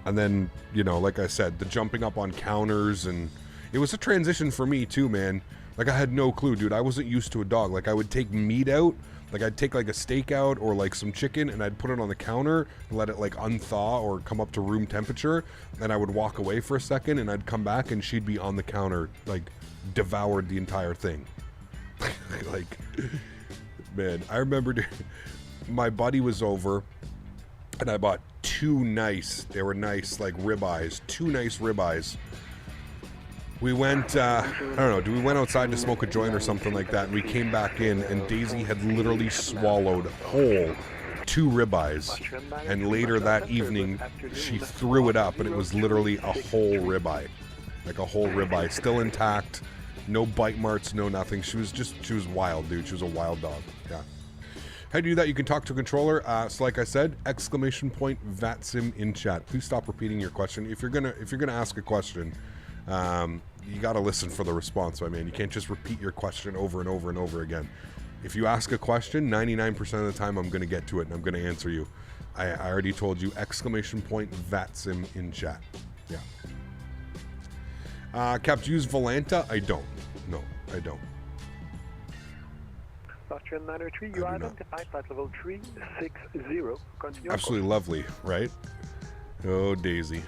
And then, you know, like I said, the jumping up on counters, and it was a transition for me too, man. Like I had no clue, dude. I wasn't used to a dog. Like I would take meat out, like I'd take like a steak out or like some chicken and I'd put it on the counter and let it like unthaw or come up to room temperature. And I would walk away for a second and I'd come back and she'd be on the counter, like devoured the entire thing. Like, man, I remember my buddy was over and I bought two nice ribeyes. We went, I don't know, we went outside to smoke a joint or something like that, and we came back in, and Daisy had literally swallowed whole 2 ribeyes, and later that evening, she threw it up, and it was literally a whole ribeye. Like a whole ribeye, still intact, no bite marks, no nothing. She was wild, dude. She was a wild dog, yeah. How do you do that? You can talk to a controller. So like I said, exclamation point VATSIM in chat. Please stop repeating your question. If you're gonna ask a question, you got to listen for the response, my man. You can't just repeat your question over and over and over again. If you ask a question, 99% of the time I'm going to get to it and I'm going to answer you. I already told you, exclamation point VATSIM in chat. Yeah. Cap, do you use Volanta? I don't. No, I don't. Austrian 903, you are identified flight level 360. Continue. Absolutely lovely, right? Oh, Daisy.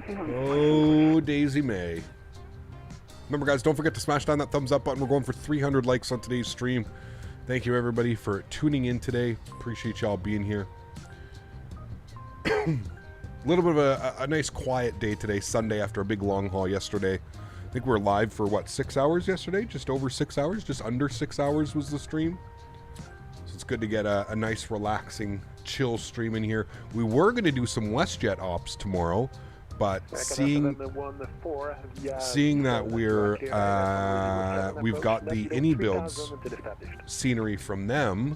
Oh, Daisy May. Remember, guys, don't forget to smash down that thumbs up button. We're going for 300 likes on today's stream. Thank you, everybody, for tuning in today. Appreciate y'all being here. A little bit of a nice quiet day today, Sunday, after a big long haul yesterday. I think we were live for, what, 6 hours yesterday? Just over 6 hours? Just under 6 hours was the stream. So it's good to get a nice, relaxing, chill stream in here. We were going to do some WestJet ops tomorrow, but seeing that we've got the Innie builds scenery from them,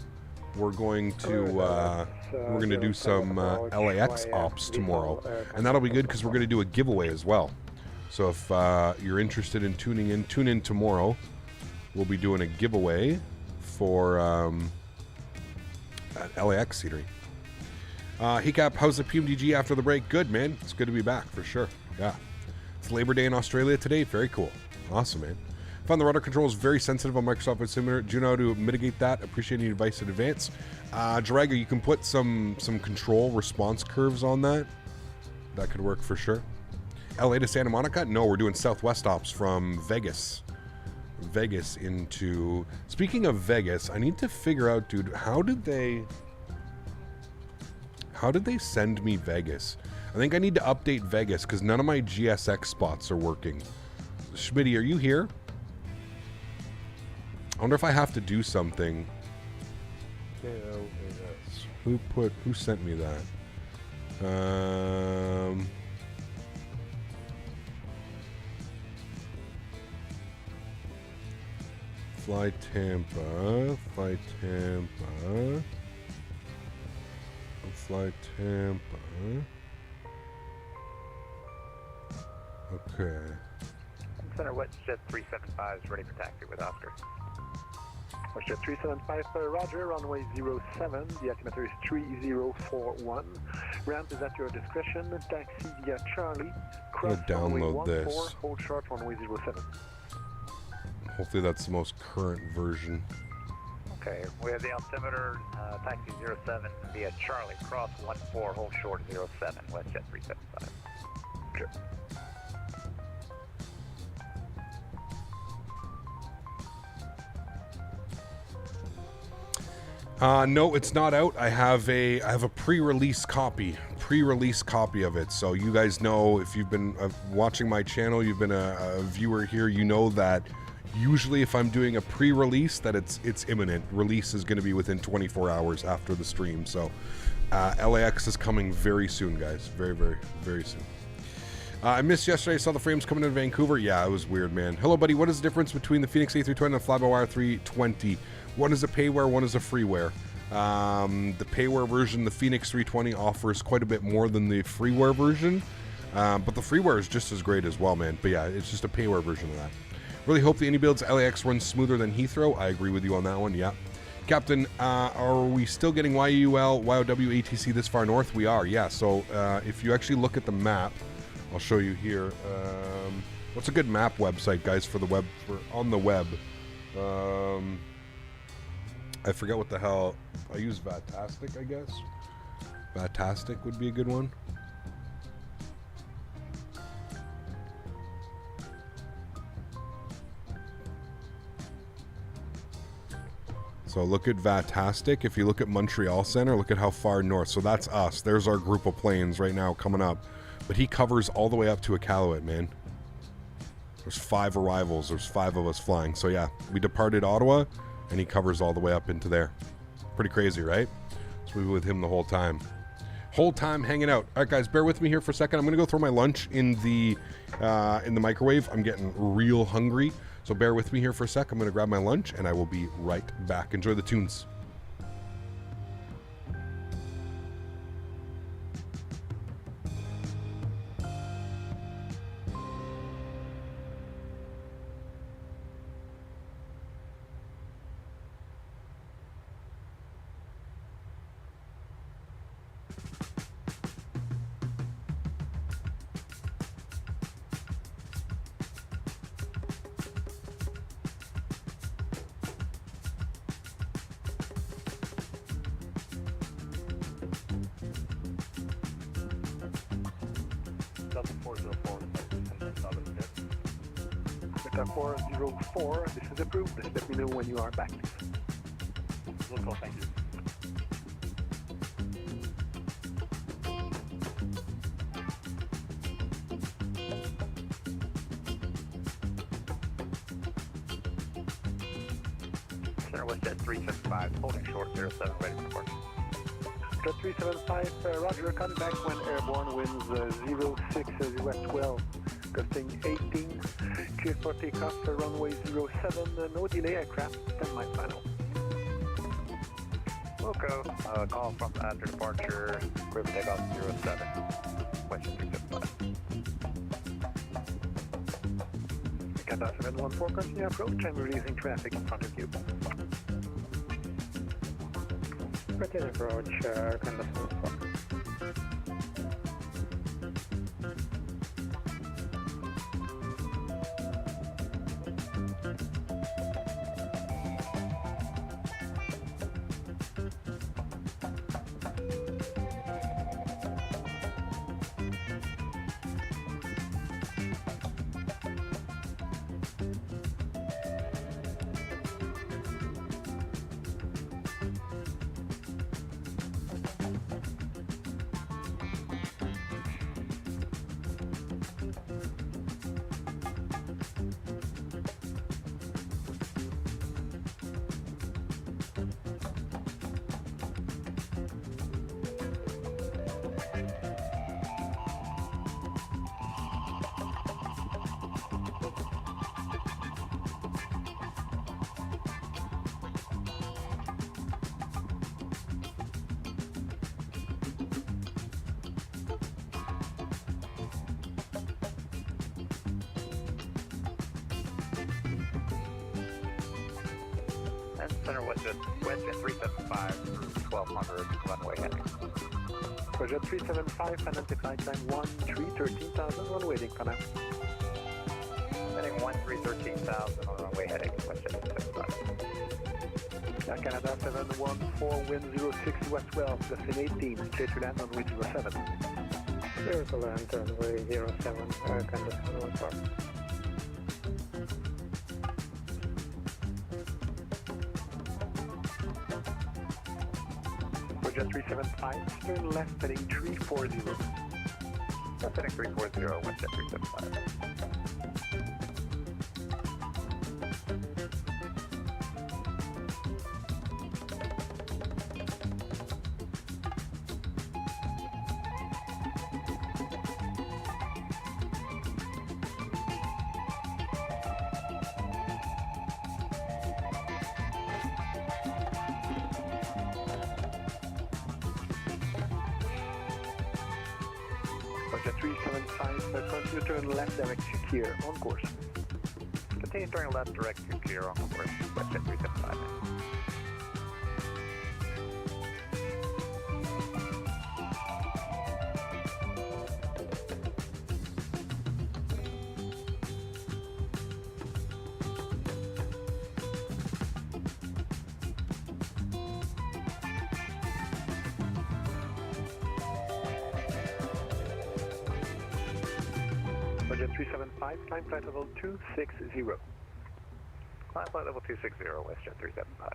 we're going to do some LAX ops tomorrow, and that'll be good because we're going to do a giveaway as well. So if you're interested in tuning in, tune in tomorrow. We'll be doing a giveaway for LAX scenery. Hey Cap, how's the PMDG after the break? Good, man. It's good to be back for sure. Yeah, it's Labor Day in Australia today. Very cool. Awesome, man. Found the rudder controls very sensitive on Microsoft Flight Simulator. Do you know how to mitigate that? Appreciate any advice in advance. Drago, you can put some control response curves on that. That could work for sure. LA to Santa Monica? No, we're doing Southwest ops from Vegas. Vegas into... Speaking of Vegas, I need to figure out, dude, how did they send me Vegas? I think I need to update Vegas because none of my GSX spots are working. Smitty, are you here? I wonder if I have to do something. Who sent me that? Fly Tampa. Fly Tampa. Fly Tampa. Okay. Center WestJet 375 is ready for taxi with Oscar. WestJet 375, roger, runway 07, the altimeter is 3041. Ramp is at your discretion, taxi via Charlie, cross runway 14, hold short runway 07. Hopefully that's the most current version. Okay, we have the altimeter, taxi 07 via Charlie, cross 14, hold short 07, WestJet 375. Sure. No, it's not out. I have a pre-release copy of it. So you guys know, if you've been watching my channel, you've been a viewer here, you know that usually if I'm doing a pre-release, that it's imminent. Release is going to be within 24 hours after the stream. So LAX is coming very soon, guys. Very, very, very soon. I missed yesterday. I saw the frames coming in Vancouver. Yeah, it was weird, man. Hello, buddy. What is the difference between the Phoenix A320 and the Fly-by-Wire 320? One is a payware, one is a freeware. The payware version, the Phoenix 320, offers quite a bit more than the freeware version. But the freeware is just as great as well, man. But yeah, it's just a payware version of that. Really hope the Innie builds LAX runs smoother than Heathrow. I agree with you on that one, yeah. Captain, are we still getting YUL, YOW, ATC this far north? We are, yeah. So if you actually look at the map, I'll show you here. What's a good map website, guys, for the web, on the web? I forget what the hell. I use Vatastic, I guess. Vatastic would be a good one. So look at Vatastic. If you look at Montreal Center, look at how far north. So that's us. There's our group of planes right now coming up. But he covers all the way up to Iqaluit, man. There's 5 arrivals. There's 5 of us flying. So yeah, we departed Ottawa, and he covers all the way up into there. Pretty crazy, right? So we were with him the whole time. Whole time hanging out. All right, guys, bear with me here for a second. I'm going to go throw my lunch in the microwave. I'm getting real hungry. So bear with me here for a sec. I'm going to grab my lunch, and I will be right back. Enjoy the tunes. Delta 404, this is approved. Let me know when you are back. Will call, thank you. Center WestJet 375, holding short 07, ready for departure. Jet 375, Roger, coming back when airborne winds 06 US 12, gusting 18, clear for takeoff, runway 07, no delay, aircraft, 10 miles final. Wilco, call from after departure, river takeoff 07, WestJet 375. Qatar 714, continue approach, I'm releasing traffic in front of you. Continue approach, Qatar 714. Center WestJet 375 through 1200, runway heading. WestJet 375, penalty flight time 1313,000, one waiting for now. Heading 1313,000 on runway heading, WestJet 375. Canada 714, wind 06 West 12, gusting 18, clear to land runway 07. Clear to land runway 07, Canada 714. Jet 375, turn left heading 340. Left heading 340, WestJet 375. Jet 375, continue turn left direct to clear, on course. Continue turning left direct to clear on course, WestJet 375. Jet 375, climb flight level 260. Climb flight level 260, WestJet 375.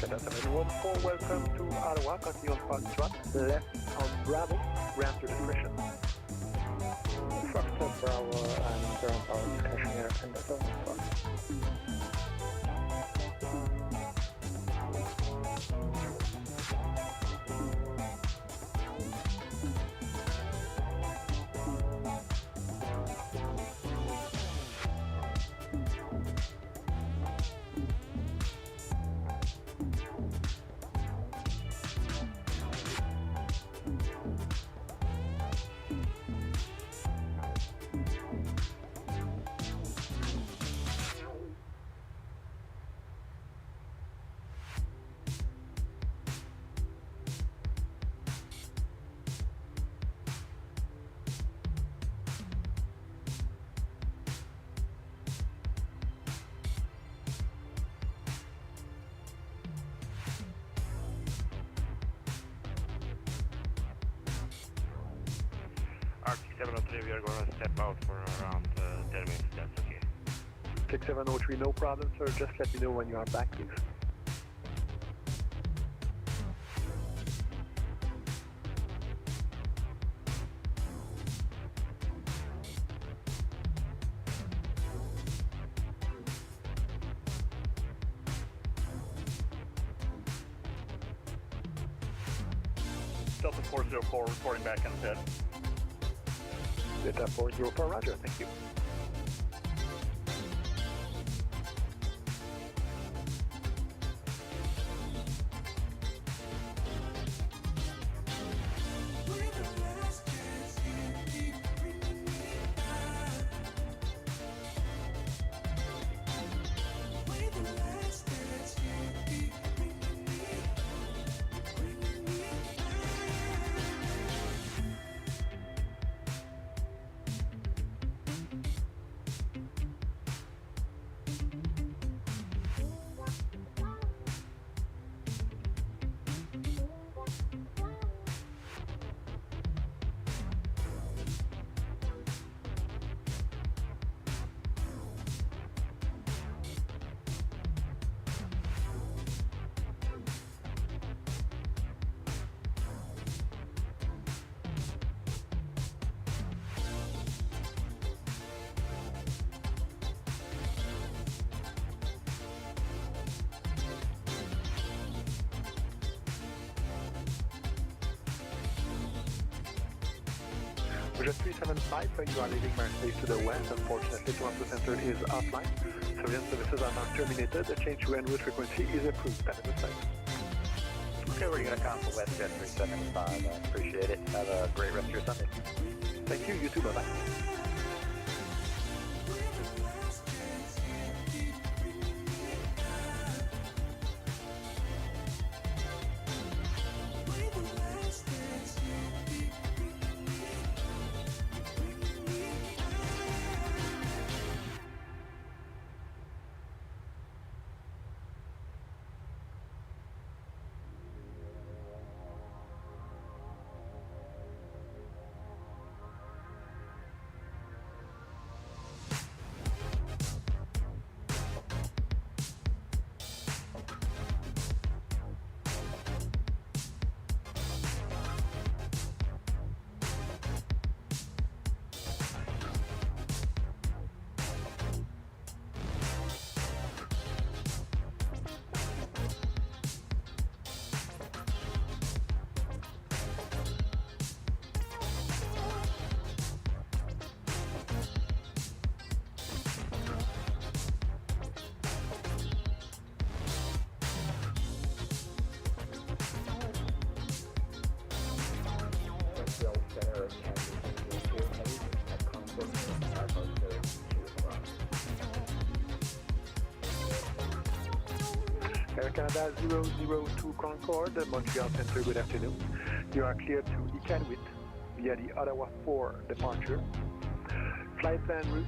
714, welcome to Ottawa, continue on Foxtrot, left on Bravo, ramp to discretion. Foxtrot, Bravo, and turn power discretion here, and that's all. Artic 703, we are going to step out for around 10 minutes, that's okay. 6703, no problem, sir. Just let me know when you are back, please. Delta 404 reporting back in the pit. Delta 404, roger, thank you. Just 375, you are leaving Marseille to the west. Unfortunately, Toronto Center is offline. Surveillance services are now terminated. A change to en route frequency is approved. Have a good flight. Okay, we're going to cancel WestJet 375. I appreciate it. Have a great rest of your Sunday. Thank you. You too. Bye-bye. Air Canada 002 Concorde, Montreal Center, good afternoon. You are cleared to Iqaluit via the Ottawa 4 departure. Flight plan route,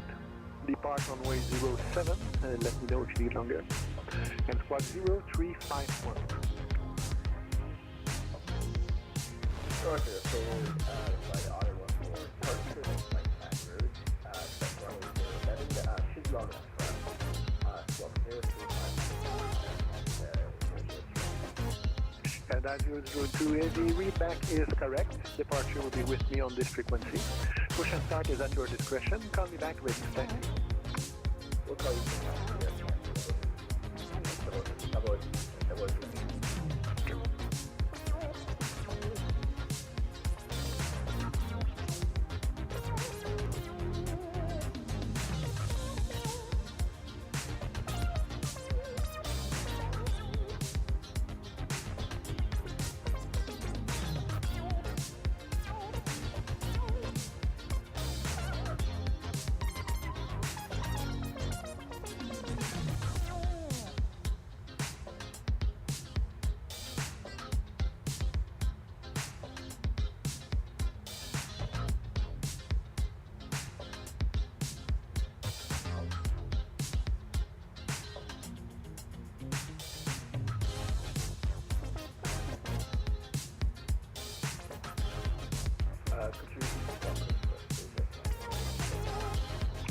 depart runway 07, and let me know if you need longer. And squad 0351, Roger, so by the Ottawa for departure and flight back route, set runway 07, should log off swap 035 And as 002, the readback is correct. Departure will be with me on this frequency. Push and start is at your discretion. Call me back with taxi. We'll call you from here.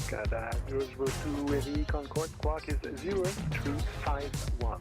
Canada 002 Heavy Concorde, quark is 0351.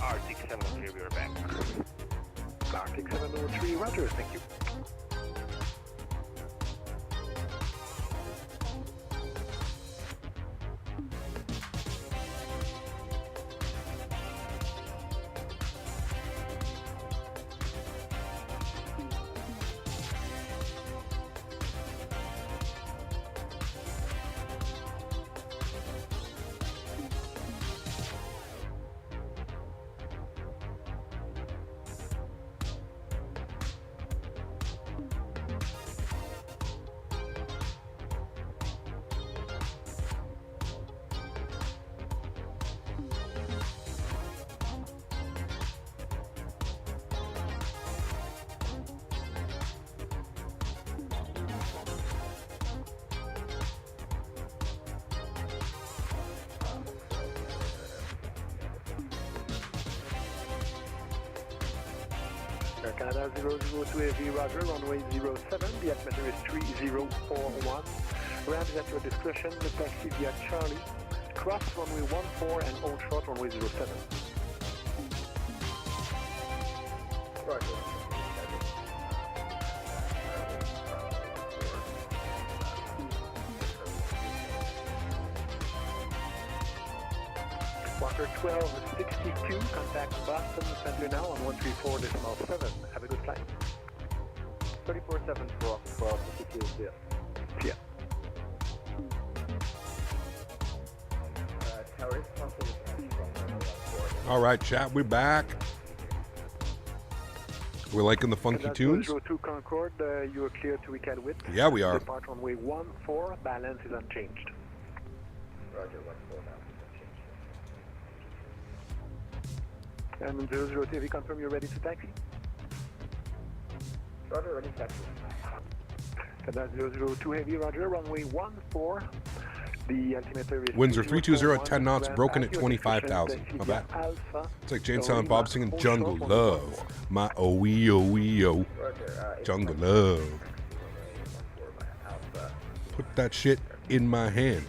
Artic 703, we are back. Artic 703, roger, thank you. Canada 002 Heavy, roger, runway 07, the altimeter is 3041. Ramp is at your discretion, the taxi via Charlie, cross runway 14 and hold short runway 07. Roger. Walker 1262, contact Boston Center now on 134.7. Have a good flight. 34-7 for Walker 1262, see ya. See ya. Tower is possible from All right, chat, we're back. We're liking the funky Canada tunes. 002 Concorde, you are clear to Iqaluit. Yeah, we are. Depart runway 14, balance is unchanged. Roger, 14 now. And 002 Heavy, confirm you're ready to taxi. Roger, ready, taxi. Canada 002 Heavy, roger, runway 14. The altimeter is Winds are 320 at 10 knots, ramp broken at at your 25,000. discretion, How bad? Alpha. It's like Jane Silent Bob singing Jungle Love. My oh-wee-oh-wee-oh. Roger, Jungle Love. Put that shit in my hand.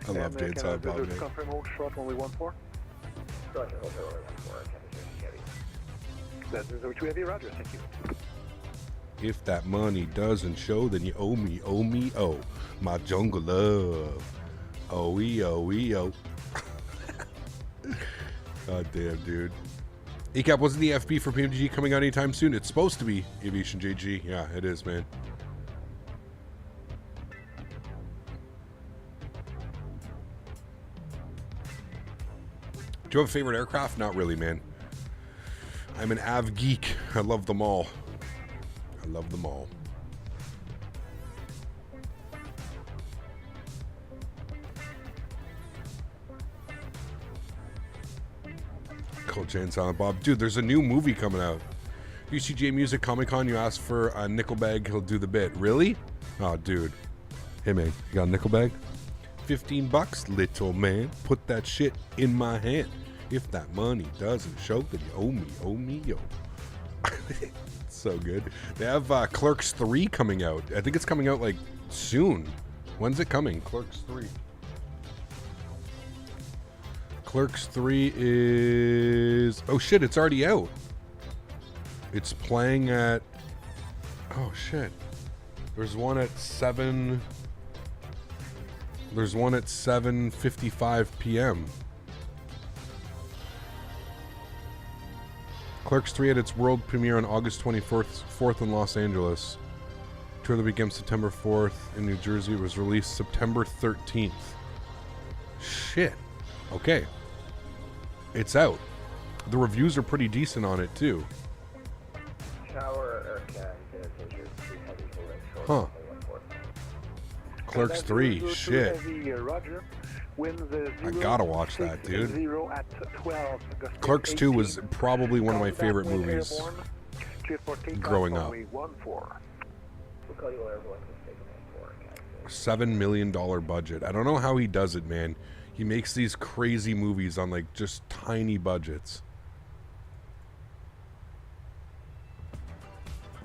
I love Jane Silent Bob. Man. Confirm hold short runway 14. Roger, hold runway 14, Heavy. That's 002 Heavy, roger, thank you. If that money doesn't show, then you owe me, oh. My jungle love. Oh-wee-oh-wee-oh. God damn, dude. ECAP, wasn't the FB for PMDG coming out anytime soon? It's supposed to be, Aviation JG. Yeah, it is, man. Do you have a favorite aircraft? Not really, man. I'm an av geek. I love them all. I love them all. Cool, Jane Silent Bob. Dude, there's a new movie coming out. UCJ Music Comic Con, you ask for a nickel bag, he'll do the bit. Really? Oh, dude. Hey, man, you got a nickel bag? $15, little man. Put that shit in my hand. If that money doesn't show, then you owe me, yo. So good. They have Clerks 3 coming out. I think it's coming out, like, soon. When's it coming? Clerks 3. Clerks 3 is... Oh, shit, it's already out. It's playing at... Oh, shit. There's one at 7... There's one at 7:55 p.m. Clerks 3 had its world premiere on August 24th in Los Angeles. Tour that began September 4th in New Jersey. It was released September 13th. Shit. Okay. It's out. The reviews are pretty decent on it, too. Shower or can taser too heavy for leg short. Huh. Clerks 3, shit. Roger. I gotta watch that, dude. Clerks 2 was probably one of my favorite movies growing up. $7 million budget. I don't know how he does it, man. He makes these crazy movies on like just tiny budgets.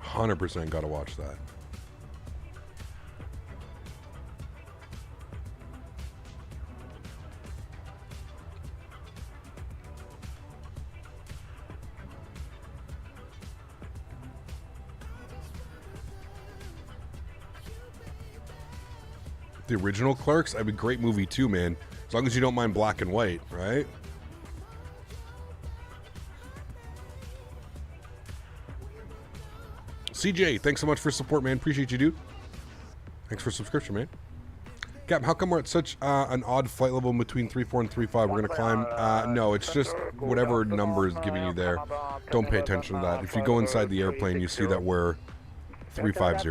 100% gotta watch that. The original Clerks, that'd be a great movie too, man. As long as you don't mind black and white, right? CJ, thanks so much for support, man. Appreciate you, dude. Thanks for subscription, man. Cap, how come we're at such an odd flight level between 3.4 and 3.5? We're going to climb. No, it's just whatever number is giving you there. Don't pay attention to that. If you go inside the airplane, you see that we're 350.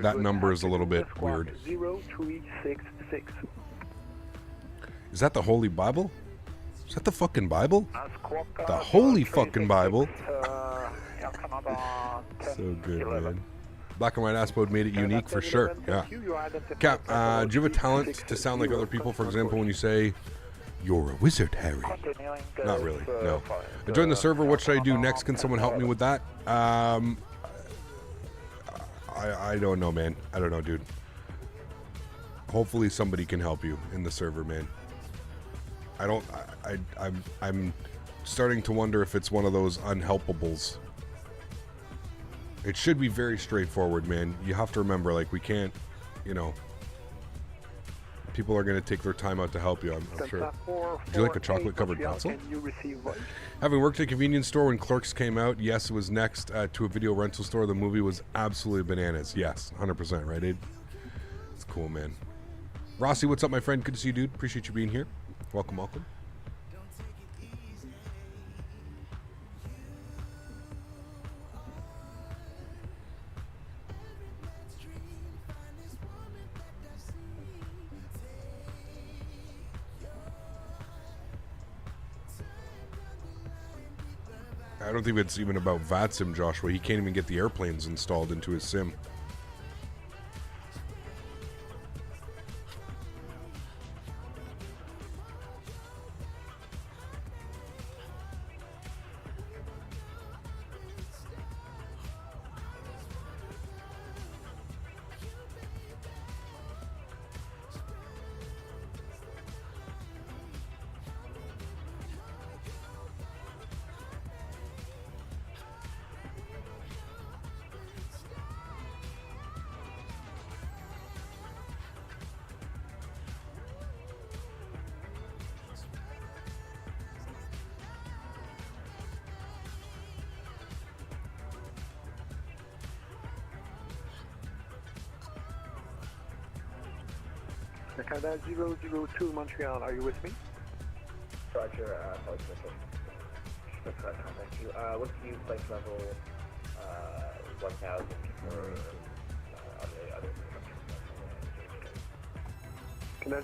That number is a little bit weird. Is that the Holy Bible? Is that the fucking Bible? The Holy fucking Bible. So good, man. Black and white ass mode made it unique for sure. Yeah. Cap, do you have a talent to sound like other people? For example, when you say, "You're a wizard, Harry." Not really, no. I joined the server. What should I do next? Can someone help me with that? I don't know, man. I don't know, dude. Hopefully somebody can help you in the server, man. I'm starting to wonder if it's one of those unhelpables. It should be very straightforward, man. You have to remember, like, we can't, you know, people are going to take their time out to help you, I'm sure. Would you like a chocolate-covered pretzel? Having worked at a convenience store when Clerks came out, yes, it was next to a video rental store. The movie was absolutely bananas. Yes, 100%, right, Aid? It's cool, man. Rossi, what's up, my friend? Good to see you, dude. Appreciate you being here. Welcome, welcome. I don't think it's even about VATSIM, Joshua. He can't even get the airplanes installed into his sim. Canada 002 Montreal, are you with me? Roger, probably just contact you. What's the flight level 1000 for other Canada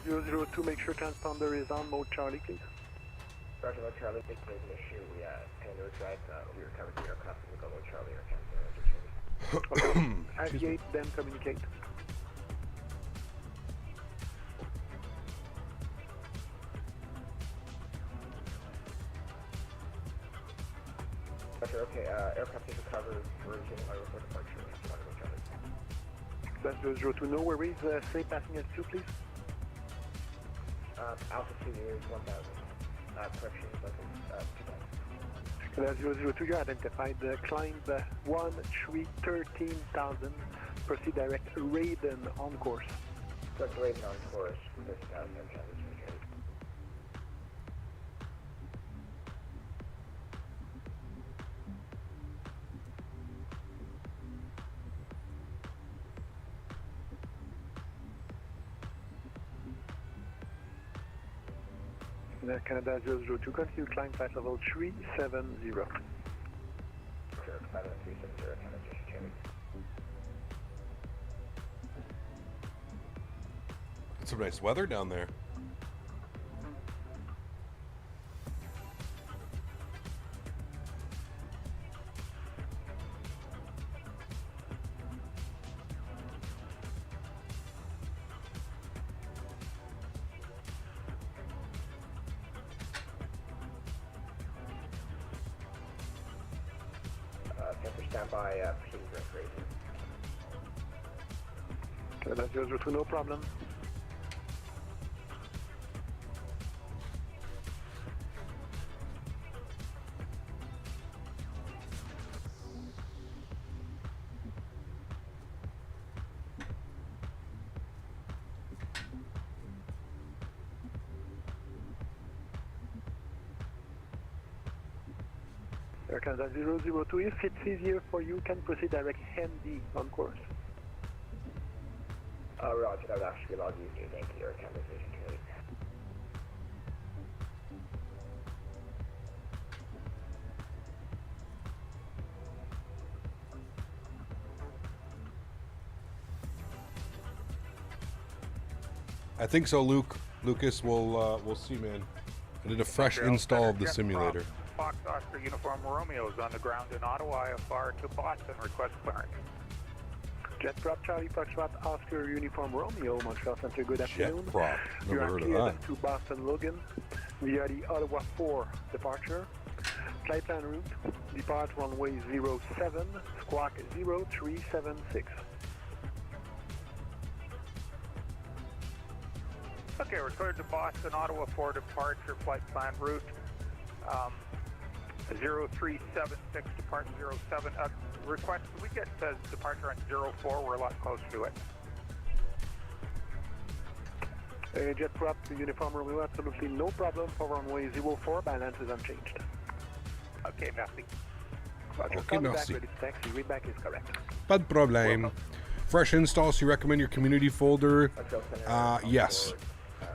002, make sure transponder is on mode Charlie, please. Roger, mode Charlie, if there's an issue, we Panda drive, we recovered the aircraft and we go mode Charlie, Aviate, then communicate. Roger, okay, aircraft is recovered, we're receiving my report departure, That's 002, no worries, say passing at 2, please. Altitude is 1000, correction level 2000. Canada 002, you identified climb 13,000, proceed direct Graydon on course. So Graydon on course, 30,000 Canada 002. Canada 002, continue climb flight level 370. Sure, 50370, Canada 002. It's some nice weather down there. Stand by, proceeding direct Graydon. Canada 002, no problem. Air Canada 002, if it's easier for you, can proceed direct Handy on course. Roger, that would actually be a lot easier, thank you, Air Canada 002. I think so, Luke. Lucas, we'll see, man. I did a fresh install of the simulator. Fox Oscar Uniform Romeo is on the ground in Ottawa, IFR to Boston, request clearance. Jet prop Charlie Foxtrot Oscar Uniform Romeo, Montreal Center, good afternoon. Jet prop, never You are heard of cleared that. to Boston Logan via the Ottawa 4 departure. Flight plan route, depart runway 07, squawk 0376. Okay, we're cleared to Boston, Ottawa 4 departure, flight plan route 0376, depart 07. Request, we get departure on 04, we're a lot closer to it. Jet prop to Uniform Romeo, absolutely no problem for runway 04, balance is unchanged. Okay, merci. Roger, Okay, call me merci. back, ready to taxi, readback is correct. Pas de problème. Fresh install, so you recommend your community folder? Yes.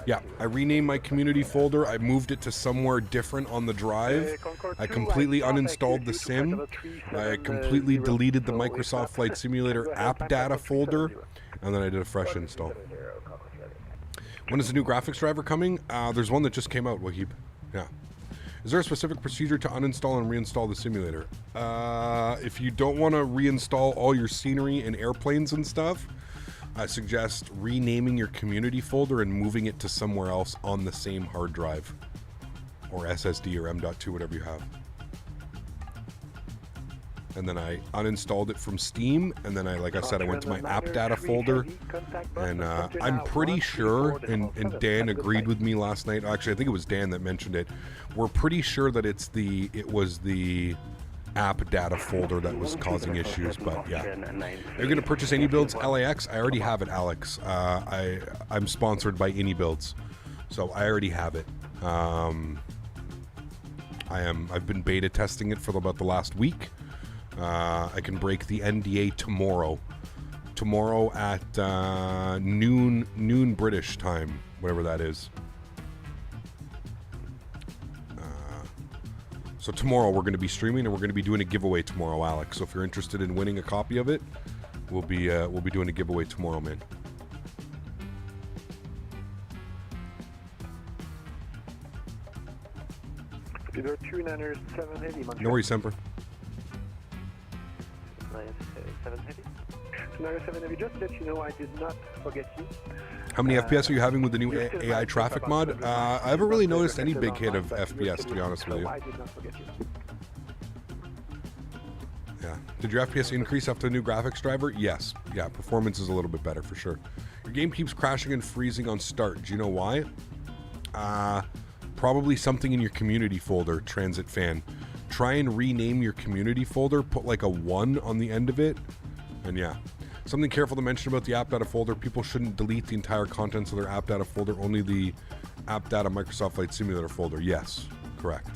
Yeah, I renamed my community folder. I moved it to somewhere different on the drive. I completely uninstalled the sim. I completely deleted the Microsoft Flight Simulator app data folder, and then I did a fresh install. When is the new graphics driver coming? There's one that just came out, Wahib. Yeah. Is there a specific procedure to uninstall and reinstall the simulator? If you don't want to reinstall all your scenery and airplanes and stuff, I suggest renaming your community folder and moving it to somewhere else on the same hard drive or SSD or M.2, whatever you have. And then I uninstalled it from Steam, and then like I said, I went to my app data folder, and I'm pretty sure, and Dan agreed with me last night. Actually, I think it was Dan that mentioned it. We're pretty sure that it was the app data folder that was causing issues, but yeah. Are you going to purchase Any Builds LAX? I already have it, Alex. I'm sponsored by Any Builds, so I already have it. I've been beta testing it for about the last week. I can break the NDA tomorrow. Tomorrow at noon British time, whatever that is. So tomorrow we're going to be streaming and we're going to be doing a giveaway tomorrow, Alex. So if you're interested in winning a copy of it, we'll be doing a giveaway tomorrow, man. Either 297 heavy, Montreal. No worries, Semper. 97 heavy. 297 heavy, just to let you know, I did not forget you. How many FPS are you having with the new AI traffic mod? I haven't really noticed any big hit of FPS, to be honest with you. I did not forget you. Yeah. Did your FPS increase after the new graphics driver? Yes. Yeah, performance is a little bit better for sure. Your game keeps crashing and freezing on start. Do you know why? Probably something in your community folder, Transit Fan. Try and rename your community folder, put like a 1 on the end of it, and yeah. Something careful to mention about the app data folder, people shouldn't delete the entire contents of their app data folder, only the app data Microsoft Flight Simulator folder. Yes, correct.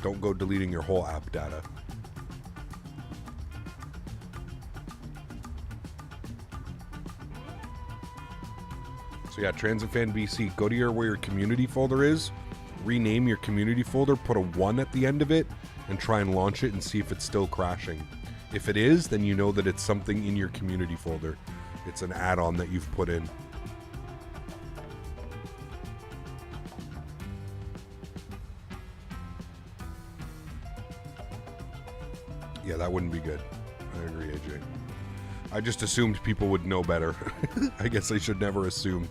Don't go deleting your whole app data. So yeah, Transit Fan BC, go to where your community folder is, rename your community folder, put a 1 at the end of it, and try and launch it and see if it's still crashing. If it is, then you know that it's something in your community folder. It's an add-on that you've put in. Yeah, that wouldn't be good. I agree, AJ. I just assumed people would know better. I guess I should never assume.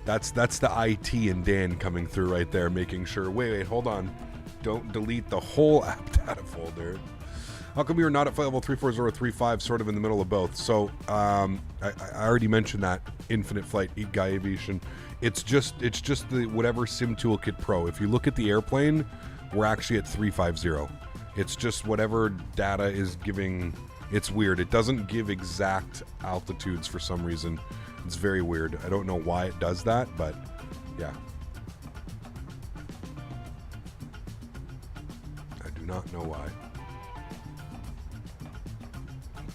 That's the IT and Dan coming through right there, making sure, wait, hold on. Don't delete the whole app data folder. How come you're not at flight level 34035, sort of in the middle of both? So, I already mentioned that Infinite Flight, Guy Aviation. It's just the whatever Sim Toolkit Pro. If you look at the airplane, we're actually at 350. It's just whatever data is giving. It's weird. It doesn't give exact altitudes for some reason. It's very weird. I don't know why it does that, but yeah. I do not know why.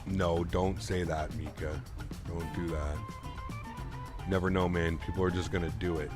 No, don't say that, Mika. Don't do that. You never know, man. People are just gonna do it.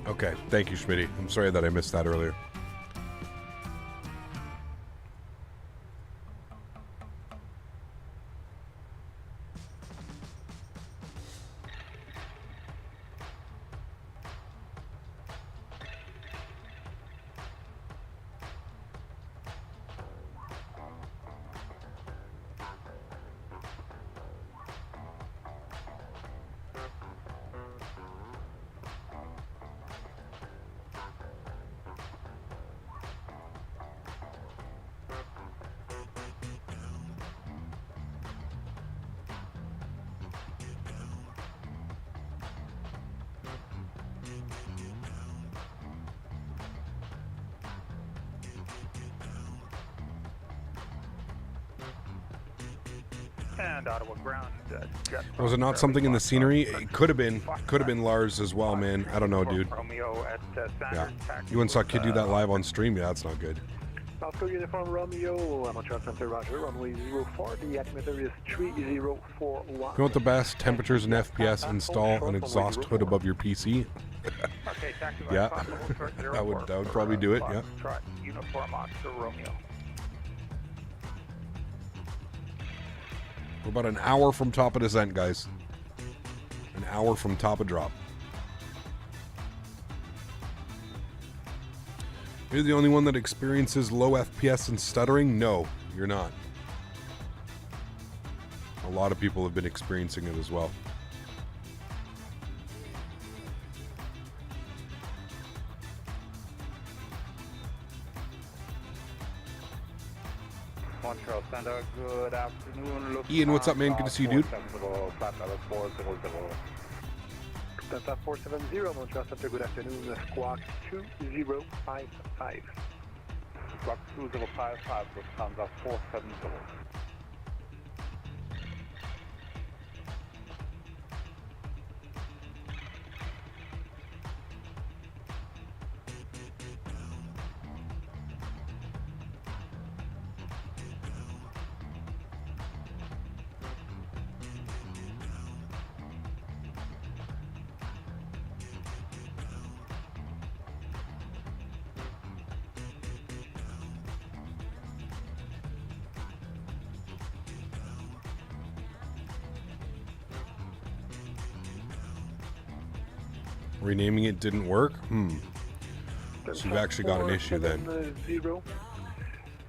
Okay, thank you, Smitty. I'm sorry that I missed that earlier. And Ottawa ground. Was it not something in the scenery? It could have been Lars as well, man. I don't know, dude. Romeo at Yeah. You once saw Kid do that live on stream? Yeah, that's not good. Moscow Uniform Romeo, Montreal Center, Roger, runway 04, the altimeter is 3041. You want the best temperatures and FPS? Install an exhaust hood above your PC. Okay, taxi Yeah, possible, short that would 04 probably do it, yeah. Foxtrot, Uniform Oscar Romeo. We're about an hour from top of descent, guys. An hour from top of drop. You're the only one that experiences low FPS and stuttering? No, you're not. A lot of people have been experiencing it as well. Montreal Center, good afternoon. Ian, what's up, man? Good to see you, dude. Delta 470, Montreal Center, good afternoon. Squawk 2055. Squawk 2055, Lufthansa 470. Renaming it didn't work? So you've actually got an issue then.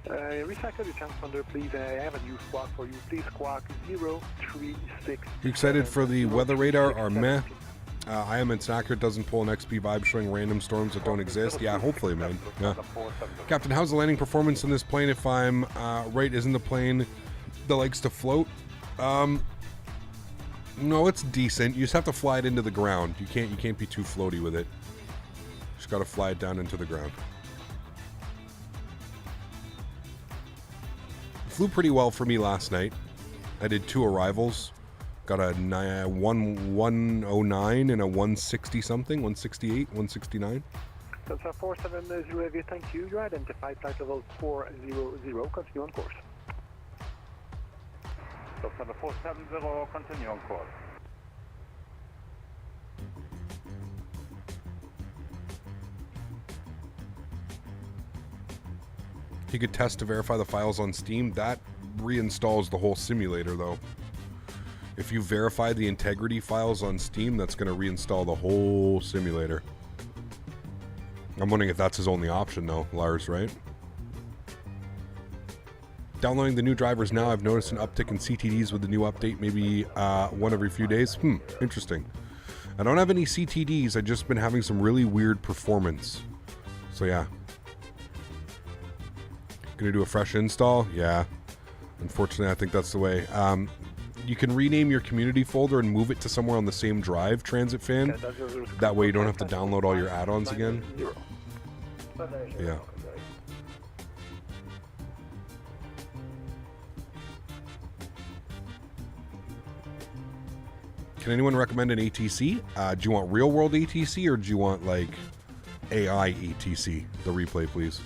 Recycle your transponder, please. I have a new squawk for you. Please squawk 036. You excited for the weather radar or meh? I am inaccurate, doesn't pull an XP vibe showing random storms that don't exist. Yeah, hopefully, man. Yeah. Captain, how's the landing performance in this plane? If I'm right, isn't the plane that likes to float? No, it's decent. You just have to fly it into the ground. You can't be too floaty with it. Just got to fly it down into the ground. It flew pretty well for me last night. I did 2 arrivals. Got a 109 and a 160 something, 168, 169. Delta 470, thank you. You identified flight level 400. Continue on course. Delta 470, continue on course. You could test to verify the files on Steam. That reinstalls the whole simulator, though. If you verify the integrity files on Steam, that's going to reinstall the whole simulator. I'm wondering if that's his only option, though, Lars, right? Downloading the new drivers now, I've noticed an uptick in CTDs with the new update, maybe one every few days. Interesting. I don't have any CTDs, I've just been having some really weird performance. So yeah. Gonna do a fresh install? Yeah. Unfortunately, I think that's the way. You can rename your community folder and move it to somewhere on the same drive, Transit Fan. That way you don't have to download all your add-ons again. Yeah. Can anyone recommend an ATC? Do you want real-world ATC or do you want, like, AI ATC? The replay, please.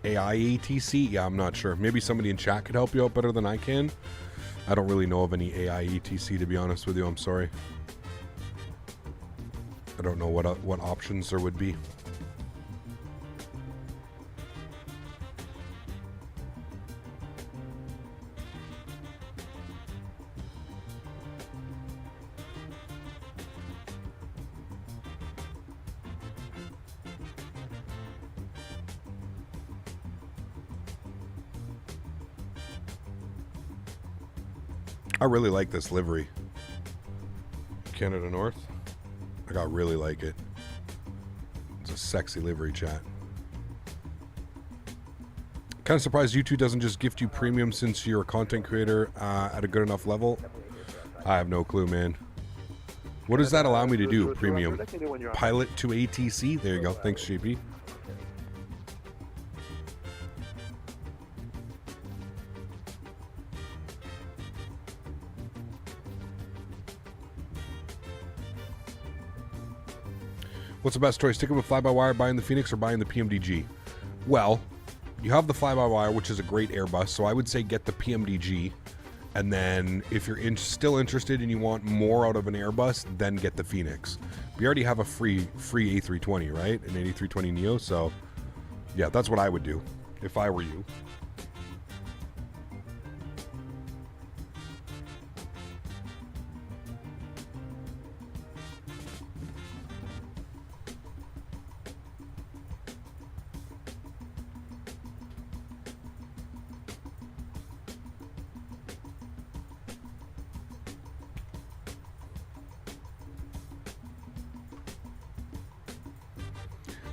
AI ATC? Yeah, I'm not sure. Maybe somebody in chat could help you out better than I can. I don't really know of any AI ATC, to be honest with you. I'm sorry. I don't know what options there would be. I really like this livery. Canada North. I really like it. It's a sexy livery, chat. Kind of surprised YouTube doesn't just gift you premium since you're a content creator at a good enough level. I have no clue, man. What does that allow me to do, premium? Pilot to ATC? There you go. Thanks, JP. What's the best choice? Sticking with fly-by-wire, buying the Phoenix, or buying the PMDG? Well, you have the fly-by-wire, which is a great Airbus, so I would say get the PMDG. And then if you're still interested and you want more out of an Airbus, then get the Phoenix. We already have a free A320, right? An A320neo, so yeah, that's what I would do if I were you.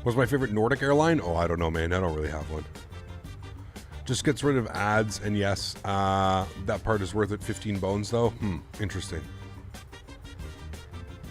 What's my favorite Nordic airline? Oh, I don't know, man. I don't really have one. Just gets rid of ads, and yes, that part is worth it. 15 bones, though. Interesting.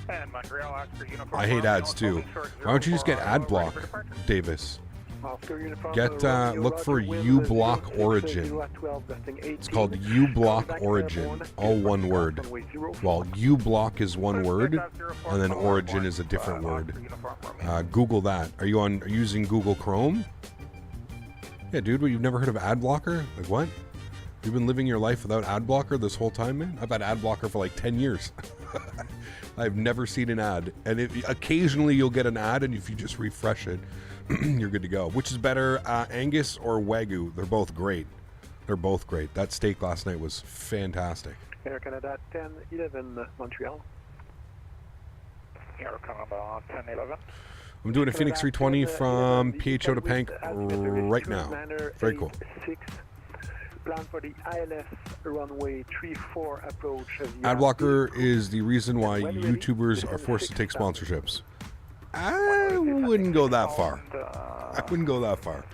And Montreal, Oscar, Uniform I hate Romeo, ads too. holding short Why don't you just get 04, ad ready block, for departure. Davis? Oscar Uniform Get Romeo, look for Roger, Will, uBlock 06, Origin. 12, vesting 18. It's called uBlock Contact Origin, airborne, all one word. runway 04. Well, uBlock is one word, Takeoff 04, and then follow Origin one, is a different word. Oscar Uniform Romeo. Google that. Are you using Google Chrome? Yeah, dude. What, you've never heard of ad blocker? Like what? You've been living your life without ad blocker this whole time, man? I've had ad blocker for like 10 years. I've never seen an ad. And occasionally you'll get an ad, and if you just refresh it, you're good to go. Which is better, Angus or Wagyu? They're both great. They're both great. That steak last night was fantastic. Air Canada 1011 Montreal. Air Canada 1011. I'm doing a Phoenix 320 from PHO to Pank right now. Very cool. Plan for the ILS runway 34 approach. Adblocker is the reason why YouTubers are forced to take sponsorships. I wouldn't go that far. I wouldn't go that far.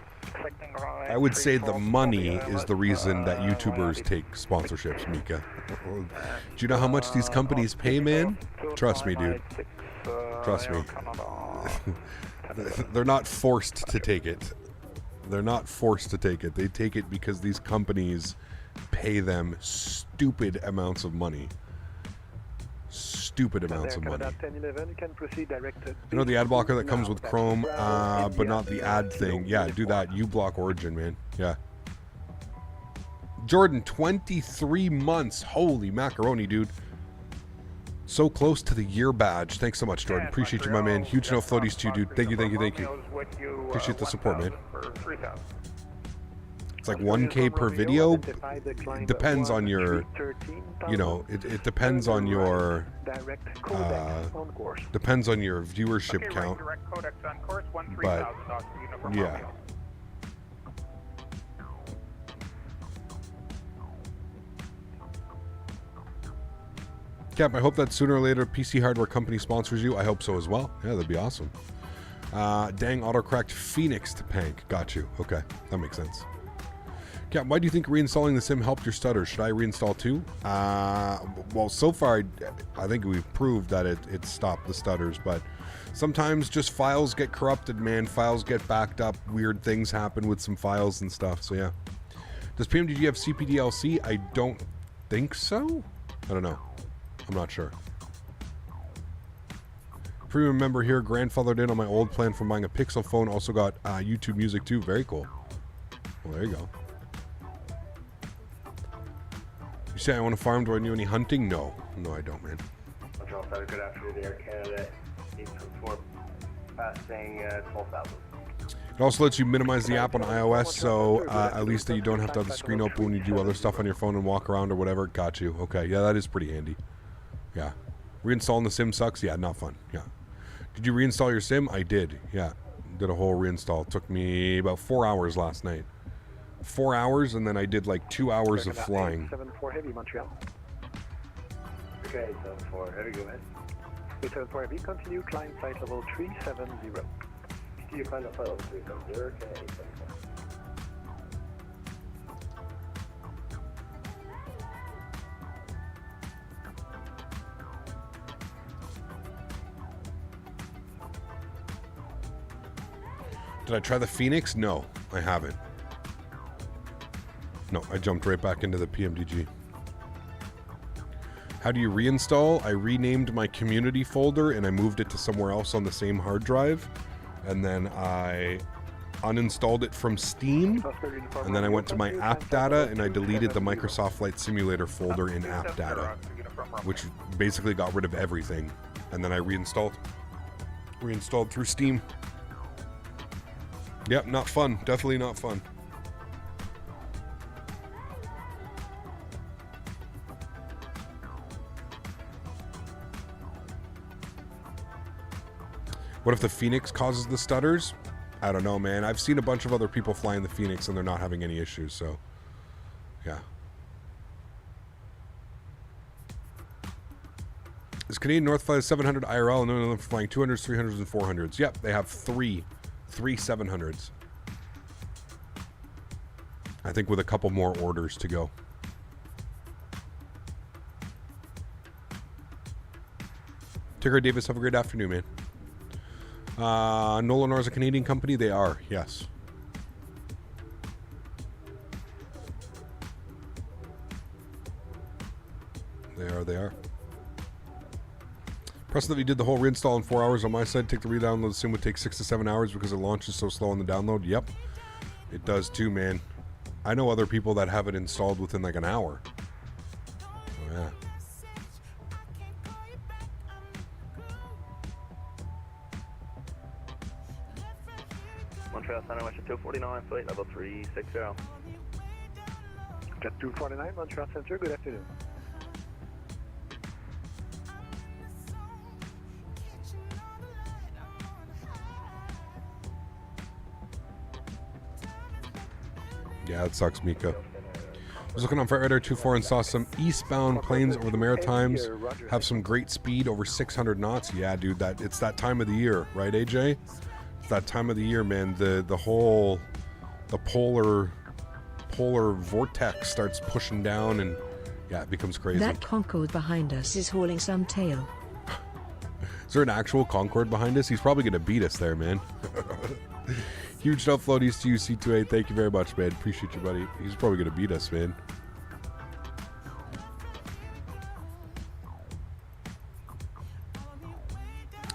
I would say the money is the reason that YouTubers take sponsorships, Mika. Do you know how much these companies pay, man? Trust me, dude. Trust me. They're not forced to take it. They're not forced to take it. They take it because these companies pay them stupid amounts of money. Stupid amounts of money. You know the ad blocker that comes with Chrome, but not the ad thing. Yeah, do that. uBlock Origin, man. Yeah. Jordan, 23 months. Holy macaroni, dude. So close to the year badge. Thanks so much, Jordan. Appreciate you, my man. Huge no floaties to you, dude. Thank you, thank you, thank you. Appreciate the support, man. It's like 1K per video. It depends on your, you know, it depends on your, depends on your viewership count. But, yeah. Cap, I hope that sooner or later a PC hardware company sponsors you. I hope so as well. Yeah, that'd be awesome. Dang, auto-cracked Phoenix to Pank. Got you. Okay, that makes sense. Cap, why do you think reinstalling the sim helped your stutter? Should I reinstall too? Well, so far, I think we've proved that it stopped the stutters, but sometimes just files get corrupted, man. Files get backed up. Weird things happen with some files and stuff, so yeah. Does PMDG have CPDLC? I don't think so. I don't know. I'm not sure. Premium member here, grandfathered in on my old plan from buying a Pixel phone. Also got YouTube Music too. Very cool. Well, there you go. You say I want to farm. Do I do any hunting? No. No, I don't, man. Good afternoon, Air Canada. 824 passing 12,000. It also lets you minimize the app on iOS, so at least that you don't have to have the screen open when you do other stuff on your phone and walk around or whatever. Got you. Okay, yeah, that is pretty handy. Yeah. Reinstalling the sim sucks? Yeah, not fun. Yeah. Did you reinstall your sim? I did. Yeah. Did a whole reinstall. Took me about 4 hours last night. 4 hours, and then I did like 2 hours of flying. 74 Heavy, Montreal. Okay, 74 Heavy, go ahead. 74 Heavy, continue, climb flight level 370. Continue, climb flight level 370, okay, 874. Did I try the Phoenix? No, I haven't. No, I jumped right back into the PMDG. How do you reinstall? I renamed my community folder and I moved it to somewhere else on the same hard drive. And then I uninstalled it from Steam. And then I went to my app data and I deleted the Microsoft Flight Simulator folder in app data, which basically got rid of everything. And then I reinstalled through Steam. Yep, not fun. Definitely not fun. What if the Phoenix causes the stutters? I don't know, man. I've seen a bunch of other people flying the Phoenix and they're not having any issues, so yeah. Is Canadian North flies 700 IRL and none of them flying 200s, 300s, and 400s? Yep, they have 3 3 700s. I think with a couple more orders to go. Tigger Davis, have a great afternoon, man. Nolanor is a Canadian company. They are, yes. They are. Preston, that we did the whole reinstall in 4 hours on my side. Take the re-download. Soon would take 6 to 7 hours because it launches so slow on the download. Yep, it does too, man. I know other people that have it installed within like an hour. Oh, yeah. Montreal Center, Western 249, flight level 360. Jet 249, Montreal Center, good afternoon. Yeah, it sucks, Mika. I was looking on Flight Radar 24 and saw some eastbound planes over the Maritimes have some great speed, over 600 knots. Yeah, dude, it's that time of the year, right, AJ? It's that time of the year, man. The polar vortex starts pushing down, and yeah, it becomes crazy. That Concorde behind us is hauling some tail. Is there an actual Concorde behind us? He's probably going to beat us there, man. Huge upload East to you, C28. Thank you very much, man. Appreciate you, buddy. He's probably going to beat us, man.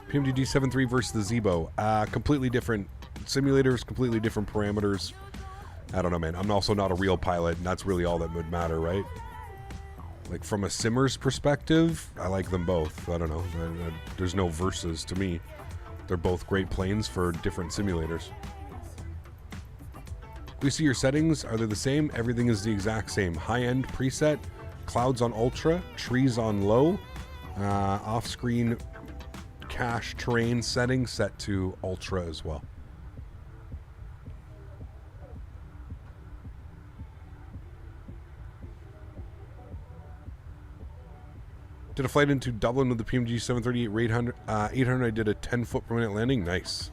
PMDG 7.3 versus the Zebo. Completely different simulators, completely different parameters. I don't know, man. I'm also not a real pilot, and that's really all that would matter, right? Like, from a simmer's perspective, I like them both. I don't know. There's no versus to me. They're both great planes for different simulators. We see your settings. Are they the same? Everything is the exact same. High-end preset, clouds on ultra, trees on low, off-screen cache terrain setting set to ultra as well. Did a flight into Dublin with the PMG 738 800. I did a 10-foot per minute landing. Nice.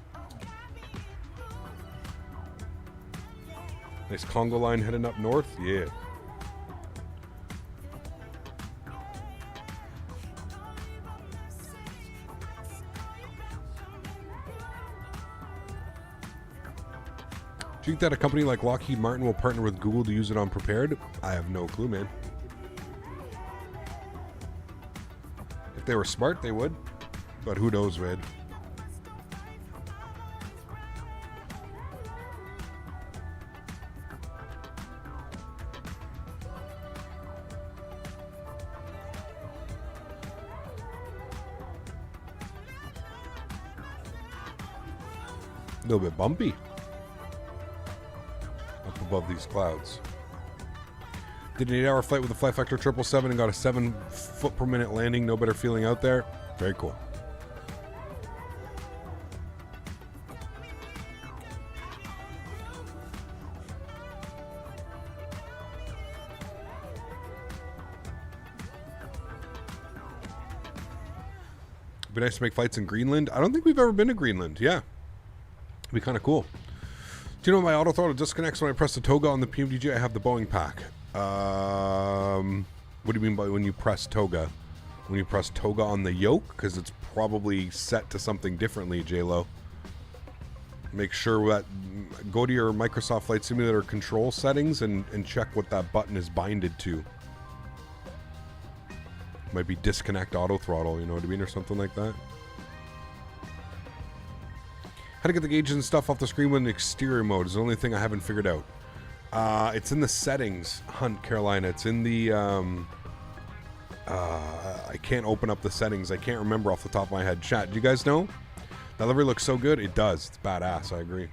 Nice Congo line heading up north. Yeah. Do you think that a company like Lockheed Martin will partner with Google to use it on Prepared? I have no clue, man. If they were smart, they would. But who knows, man? A little bit bumpy up above these clouds. Did an 8-hour flight with a Flight Factor 777 and got a 7-foot per minute landing. No better feeling out there. Very cool. It'd be nice to make flights in Greenland. I don't think we've ever been to Greenland. Yeah. It'd be kind of cool. Do you know my auto throttle disconnects when I press the toga on the PMDG? I have the Boeing pack. What do you mean by when you press toga? When you press toga on the yoke? Because it's probably set to something differently, J-Lo. Make sure that... Go to your Microsoft Flight Simulator control settings and check what that button is binded to. Might be disconnect auto throttle, you know what I mean? Or something like that. How to get the gauges and stuff off the screen when in exterior mode is the only thing I haven't figured out. It's in the settings, Hunt, Carolina. It's in the... I can't open up the settings. I can't remember off the top of my head. Chat, do you guys know? That livery looks so good. It does. It's badass. I agree.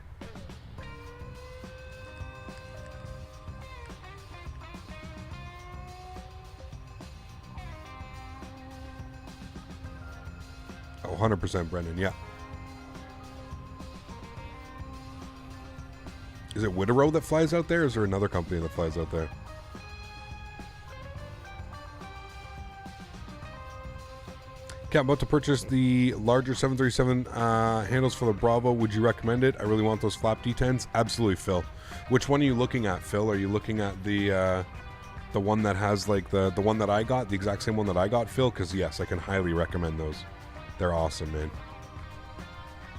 Oh, 100% Brendan. Yeah. Is it Wittero that flies out there, or is there another company that flies out there? Okay, I'm about to purchase the larger 737 handles for the Bravo. Would you recommend it? I really want those flap D10s. Absolutely, Phil. Which one are you looking at, Phil? Are you looking at the one that has like the one that I got, the exact same one that I got, Phil? Because yes, I can highly recommend those. They're awesome, man.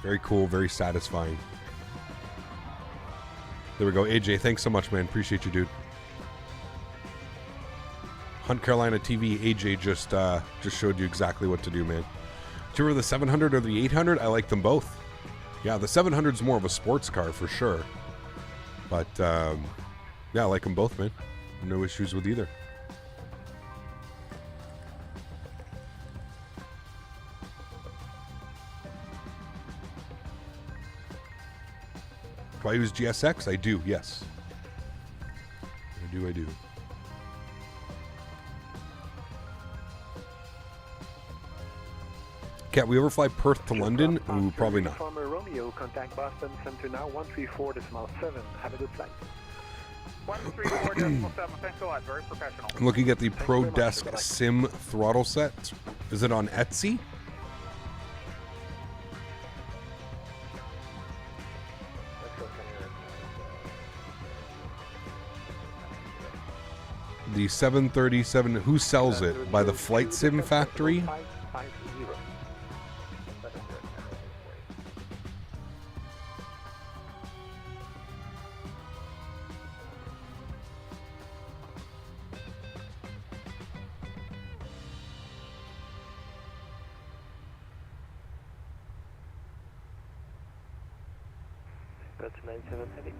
Very cool, very satisfying. There we go. AJ, thanks so much, man. Appreciate you, dude. Hunt Carolina TV, AJ just showed you exactly what to do, man. Do you remember the 700 or the 800? I like them both. Yeah, the 700 is more of a sports car for sure. But, yeah, I like them both, man. No issues with either. Do I use GSX? I do, yes. I do. Can't we ever fly Perth to London? Ooh, probably not. From Romeo, contact Boston Center now, 134.7. Have a good flight. 134.7, thanks a lot, very professional. I'm looking at the Pro Desk Sim throttle set. Is it on Etsy? The 737, who sells it? By the Flight Sim Factory? That's 97 heading.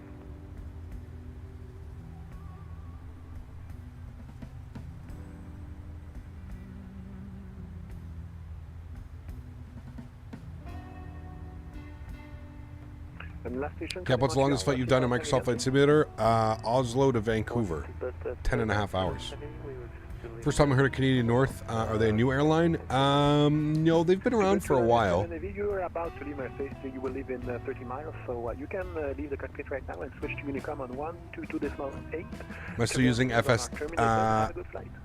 Yeah, what's the longest flight you've done in Microsoft Flight Simulator? Oslo to Vancouver. 10.5 hours. First time I heard of Canadian North. Are they a new airline? No, they've been around for a while. You're about to leave Marseille, so you will leave in 30 miles, so you can leave the cockpit right now and switch to Unicom on 122.8. Am I still using FS?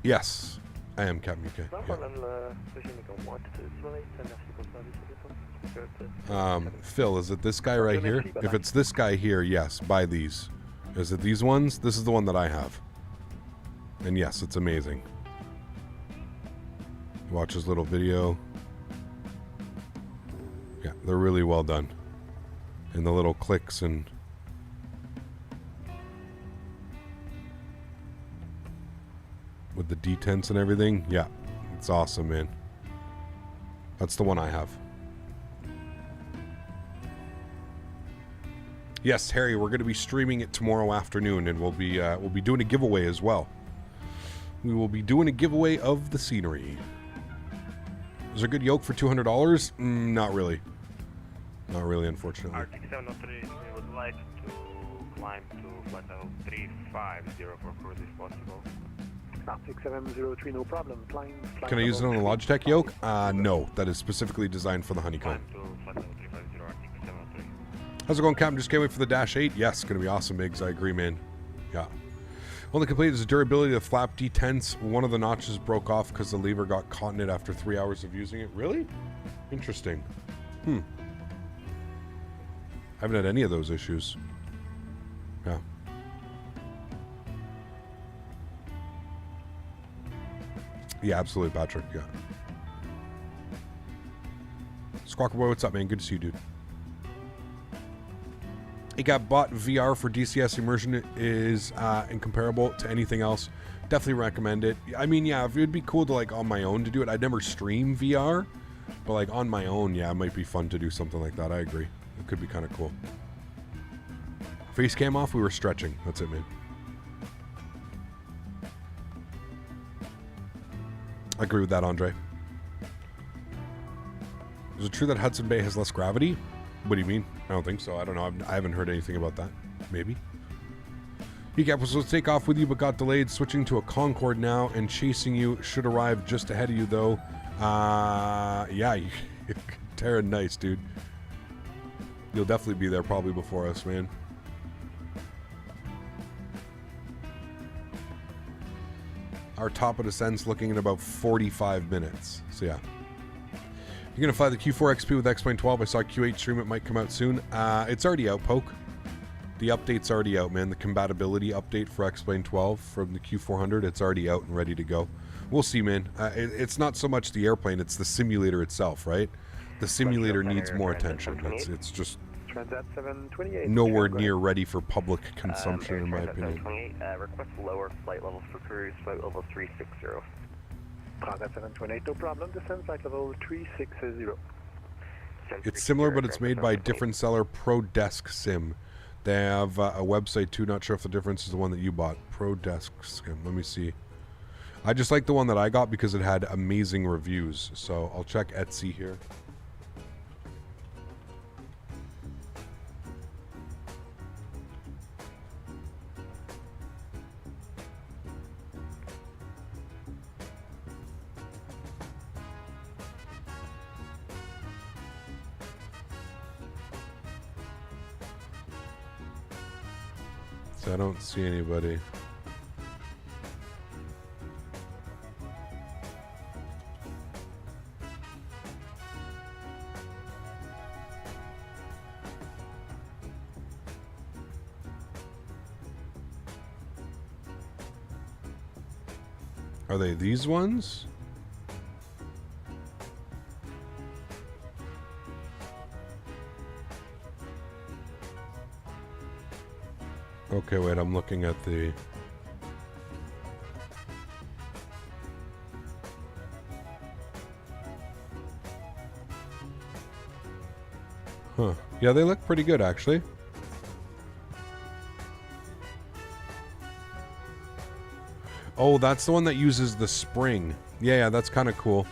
Yes, I am, Captain UK. Phil, is it this guy right here? If it's this guy here, yes, buy these. Is it these ones? This is the one that I have. And yes, it's amazing. Watch his little video. Yeah, they're really well done. And the little clicks and... with the detents and everything. Yeah, it's awesome, man. That's the one I have. Yes, Harry, we're going to be streaming it tomorrow afternoon, and we'll be doing a giveaway as well. We will be doing a giveaway of the scenery. Is there a good yoke for $200? Not really. Not really, unfortunately. Artic 703, we would like to climb to flight level 350 for cruise if possible. Artic 703, no problem. Can I use it on the Logitech yoke? No, that is specifically designed for the honeycomb. Climb to flight level 350, Artic 703. How's it going, Captain? Just can't wait for the Dash 8. Yes, going to be awesome, Migs. I agree, man. Yeah. Only complaint is the durability of the flap D10s. One of the notches broke off because the lever got caught in it after 3 hours of using it. Really? Interesting. I haven't had any of those issues. Yeah. Yeah, absolutely, Patrick. Yeah. Squawker Boy, what's up, man? Good to see you, dude. It got bought VR for DCS immersion is incomparable to anything else. Definitely recommend it. I mean, yeah, it would be cool to like on my own to do it. I'd never stream VR, but like on my own, yeah, it might be fun to do something like that. I agree. It could be kind of cool. Face cam off, we were stretching. That's it, man. I agree with that, Andre. Is it true that Hudson Bay has less gravity? What do you mean? I don't think so. I don't know. I haven't heard anything about that. Maybe. ECAP was supposed to take off with you but got delayed. Switching to a Concorde now and chasing you. Should arrive just ahead of you though. Yeah. Terran, nice, dude. You'll definitely be there probably before us, man. Our top of descent's looking at about 45 minutes. So yeah. You're going to fly the Q4 XP with X-Plane 12. I saw Q8 stream. It might come out soon. It's already out, Poke. The update's already out, man. The compatibility update for X-Plane 12 from the Q400, it's already out and ready to go. We'll see, man. It's not so much the airplane, it's the simulator itself, right? The simulator needs more attention. It's just Transat 728. nowhere near ready for public consumption, in my opinion. 728, request lower flight level for cruise, flight level 360. Transat 728, no problem. Descend flight level 360. It's similar, but it's made by a different seller, ProDesk Sim. They have a website too. Not sure if the difference is the one that you bought. ProDesk Sim. Let me see. I just like the one that I got because it had amazing reviews. So I'll check Etsy here. I don't see anybody. Are they these ones? Okay, wait, I'm looking at the... Huh. Yeah, they look pretty good, actually. Oh, that's the one that uses the spring. Yeah, that's kind of cool.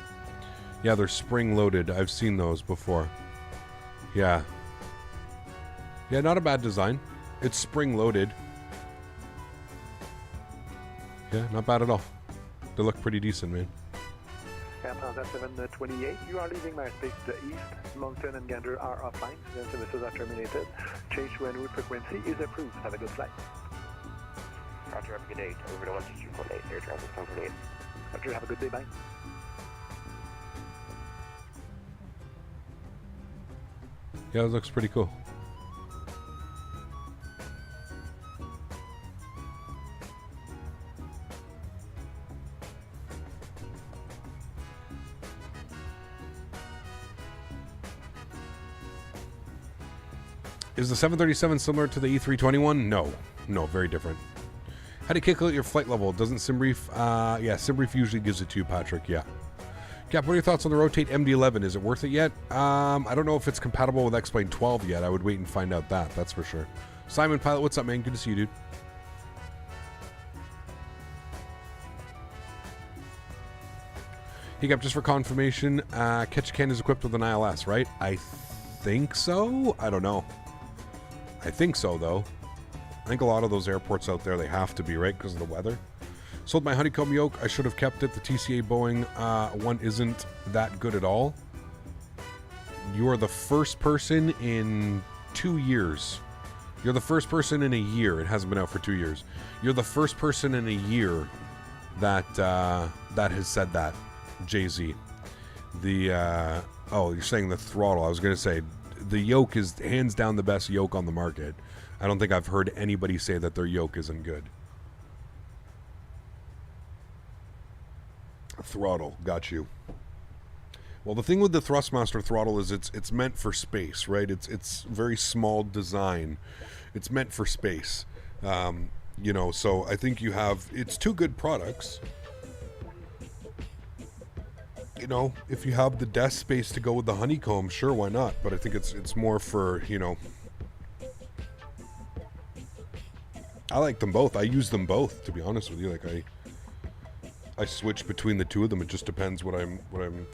Yeah, they're spring-loaded. I've seen those before. Yeah. Yeah, not a bad design. It's spring-loaded. Yeah, not bad at all. They look pretty decent, man. Transat 728, you are leaving my space to the east. Mountain and Gander are offline. The services are terminated. Change to en route frequency is approved. Have a good flight. Roger, have a good day. Over to 12248, Air Transit 728. Roger, have a good day, bye. Yeah, it looks pretty cool. Is the 737 similar to the E321? No. No, very different. How do you calculate your flight level? Doesn't SimBrief? Yeah, SimBrief usually gives it to you, Patrick. Yeah. Cap, what are your thoughts on the Rotate MD-11? Is it worth it yet? I don't know if it's compatible with X-Plane 12 yet. I would wait and find out that. That's for sure. Simon Pilot, what's up, man? Good to see you, dude. Hey, Cap, just for confirmation, Ketchikan is equipped with an ILS, right? I think so. I don't know. I think so, though. I think a lot of those airports out there, they have to be, right? Because of the weather. Sold my honeycomb yoke. I should have kept it. The TCA Boeing one isn't that good at all. You are the first person in 2 years. You're the first person in a year. It hasn't been out for 2 years. You're the first person in a year that that has said that, Jay-Z. The, oh, you're saying the throttle. I was going to say, the yoke is hands down the best yoke on the market. I don't think I've heard anybody say that their yoke isn't good. Throttle, got you. Well, the thing with the Thrustmaster throttle is it's meant for space, right? It's very small design. It's meant for space. You know, so I think you have, it's two good products. You know, if you have the desk space to go with the honeycomb, sure, why not? But I think it's more for, you know, I like them both. I use them both, to be honest with you. Like I switch between the two of them. It just depends what I'm,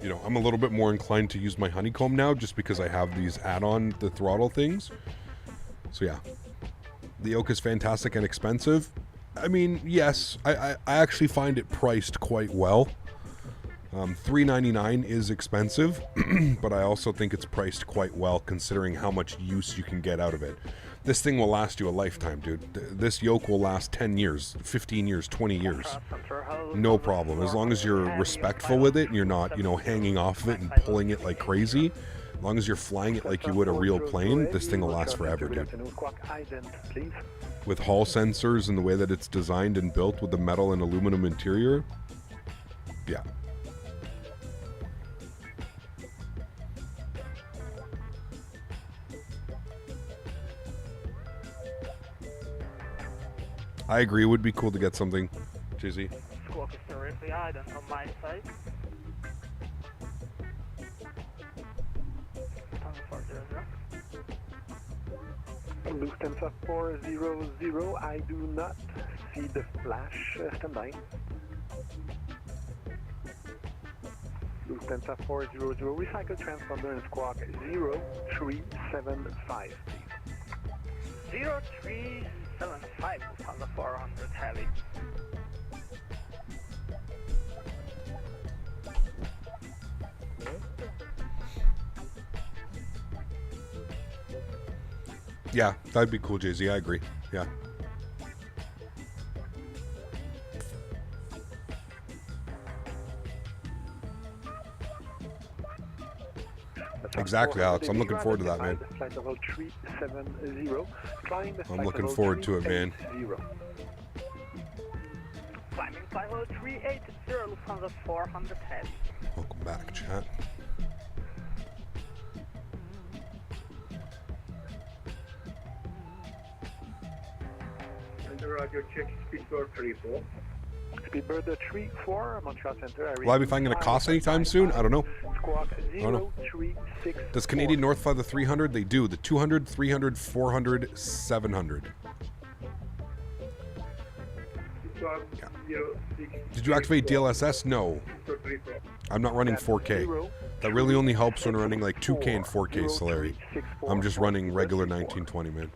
you know, I'm a little bit more inclined to use my honeycomb now just because I have these add-on, the throttle things. So yeah, the yoke is fantastic and expensive. I mean, yes, I actually find it priced quite well. $399 is expensive, but I also think it's priced quite well considering how much use you can get out of it. This thing will last you a lifetime, dude. This yoke will last 10 years, 15 years, 20 years. No problem. As long as you're respectful with it and you're not, you know, hanging off of it and pulling it like crazy. As long as you're flying it like you would a real plane, this thing will last forever, dude. With Hall sensors and the way that it's designed and built with the metal and aluminum interior, yeah. I agree. It would be cool to get something, Jizzy. Squawk is directly ident on my side. Lufthansa 400, I do not see the flash. Stand by. Lufthansa 400, recycle transponder and squawk 0375, please. 0375 Lufthansa 400 heavy. Yeah, that'd be cool, Jay-Z. I agree. Yeah. Exactly, Alex. I'm looking forward to that, man. Flight level 370. I'm looking forward to it, man. Climbing flight level 380 Lufthansa 400 heavy. Welcome back, chat. Roger, check Speedbird 34. Speedbird 34, Montreal Center. Will I be flying in a Cost anytime soon? I don't know. Squawk I don't know. 0364. Does Canadian North fly the 300? They do. The 200, 300, 400, 700. Yeah. Did you activate DLSS? No. I'm not running 4K. That really only helps when running like 2K and 4K, Sólríkt. I'm just running regular 1920, man.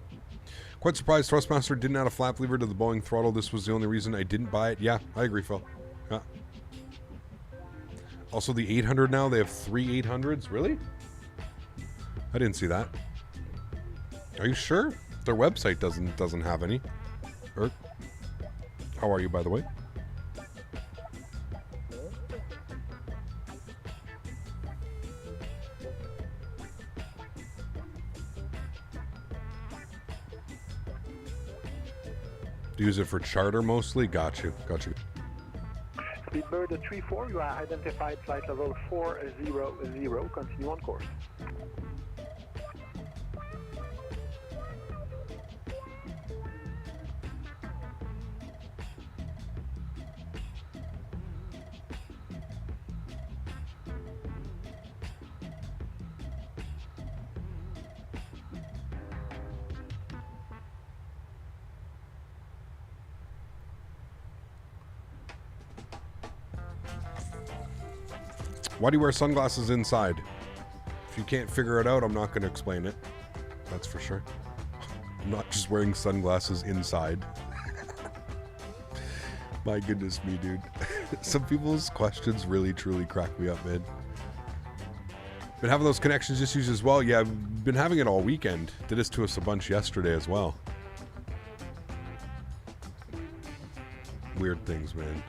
Quite surprised Thrustmaster didn't add a flap lever to the Boeing throttle. This was the only reason I didn't buy it. Yeah, I agree, Phil. Yeah. Also, the 800 now, they have 3 800s. Really? I didn't see that. Are you sure? Their website doesn't have any. How are you, by the way? Use it for charter mostly? Got you. Got you. Speedbird 34, you are identified flight level 400. Continue on course. Why do you wear sunglasses inside? If you can't figure it out, I'm not going to explain it. That's for sure. I'm not just wearing sunglasses inside. My goodness me, dude. Some people's questions really, truly crack me up, man. Been having those connections issues as well. Yeah, I've been having it all weekend. Did this to us a bunch yesterday as well. Weird things, man.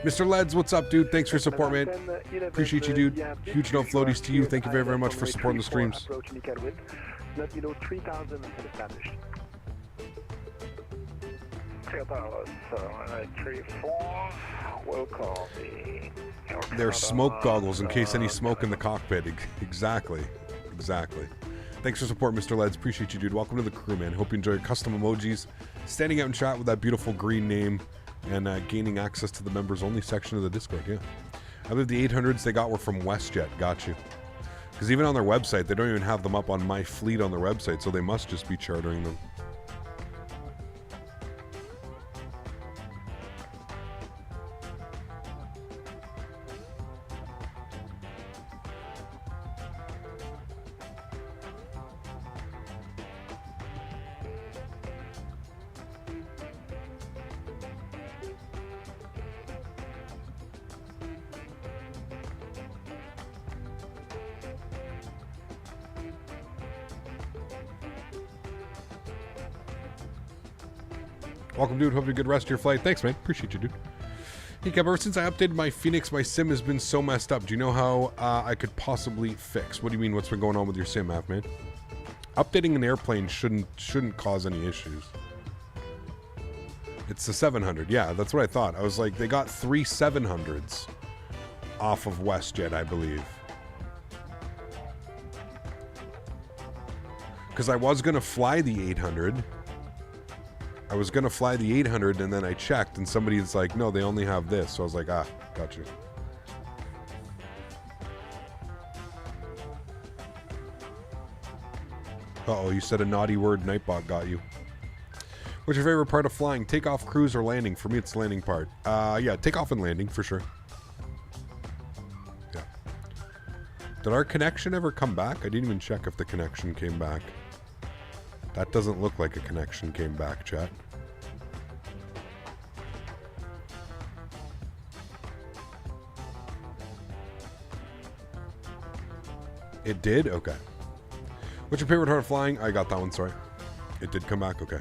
Mr. Leds, what's up, dude? Thanks for your support, man. Appreciate you, dude. Huge note floaties to you. Thank you very, very much for supporting the streams. Not below 3,000 established. We'll call the... They're smoke goggles in case any smoke in the cockpit. Exactly. Exactly. Thanks for support, Mr. Leds. Appreciate you, dude. Welcome to the crew, man. Hope you enjoy your custom emojis. Standing out in chat with that beautiful green name. And gaining access to the members-only section of the Discord, yeah. I believe the 800s they got were from WestJet. Got you. Because even on their website, they don't even have them up on My Fleet on their website, so they must just be chartering them. Welcome, dude. Hope you had a good rest of your flight. Thanks, man. Appreciate you, dude. Hey, Kev, ever since I updated my Phoenix, my sim has been so messed up. Do you know how I could possibly fix? What do you mean? What's been going on with your sim app, man? Updating an airplane shouldn't cause any issues. It's the 700. Yeah, that's what I thought. I was like, they got 3 700s off of WestJet, I believe. Because I was going to fly the 800. I was going to fly the 800, and then I checked, and somebody's like, no, they only have this. So I was like, ah, got you. Uh-oh, you said a naughty word. Nightbot got you. What's your favorite part of flying? Takeoff, cruise, or landing? For me, it's the landing part. Yeah, takeoff and landing, for sure. Yeah. Did our connection ever come back? I didn't even check if the connection came back. That doesn't look like a connection came back, chat. It did? Okay. What's your favorite part of flying? I got that one, sorry. It did come back? Okay.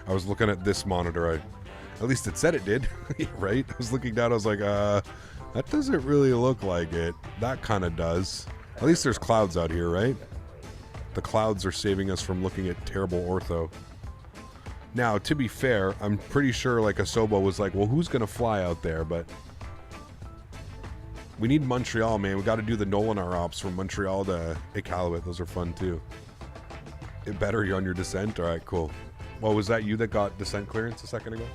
I was looking at this monitor. At least it said it did, right? I was looking down, I was like, that doesn't really look like it. That kind of does. At least there's clouds out here, right? The clouds are saving us from looking at terrible ortho. Now, to be fair, I'm pretty sure like Asobo was like, well, who's going to fly out there? But we need Montreal, man. We got to do the Nolinar ops from Montreal to Iqaluit. Those are fun, too. It better you're on your descent? All right, cool. Well, was that you that got descent clearance a second ago?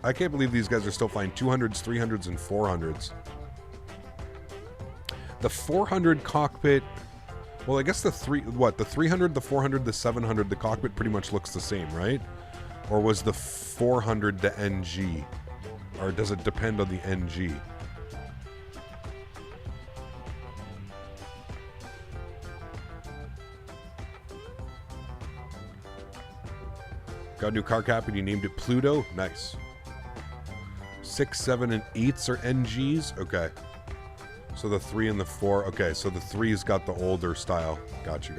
I can't believe these guys are still flying 200s, 300s, and 400s. The 400 cockpit... Well, I guess the 300, the 400, the 700, the cockpit pretty much looks the same, right? Or was the 400 the NG? Or does it depend on the NG? Got a new car cap and you named it Pluto? Nice. 6, 7, and 8s are NGs? Okay. So the 3 and the 4. Okay, so the 3's got the older style. Gotcha.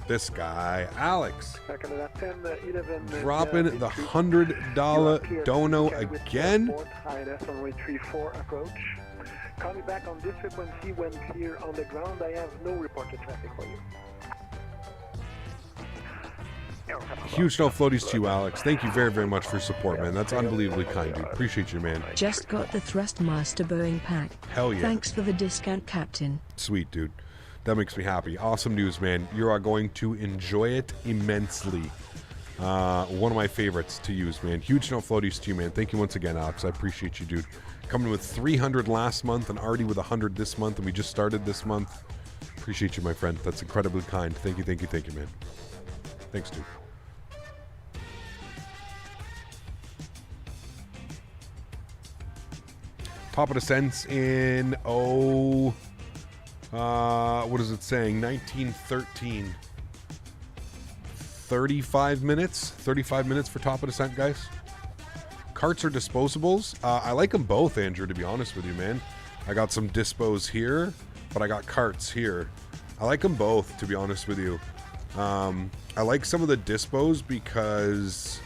This guy, Alex. Dropping the $100 dono again. Runway 34 approach. Call me back on this frequency when clear on the ground. I have no reported traffic for you. Huge no floaties to you, Alex. Thank you very, very much for support, man. That's unbelievably kind, dude. Appreciate you, man. Just got the Thrustmaster Boeing pack. Hell yeah. Thanks for the discount, Captain. Sweet, dude. That makes me happy. Awesome news, man. You are going to enjoy it immensely. One of my favorites to use, man. Huge no floaties to you, man. Thank you once again, Alex. I appreciate you, dude. Coming with 300 last month and already with 100 this month, and we just started this month. Appreciate you, my friend. That's incredibly kind. Thank you, man. Thanks, dude. Top of descents in, what is it saying? 1913. 35 minutes? 35 minutes for top of descent, guys. Carts or disposables? I like them both, Andrew, to be honest with you, man. I got some dispos here, but I got carts here. I like them both, to be honest with you. I like some of the dispos because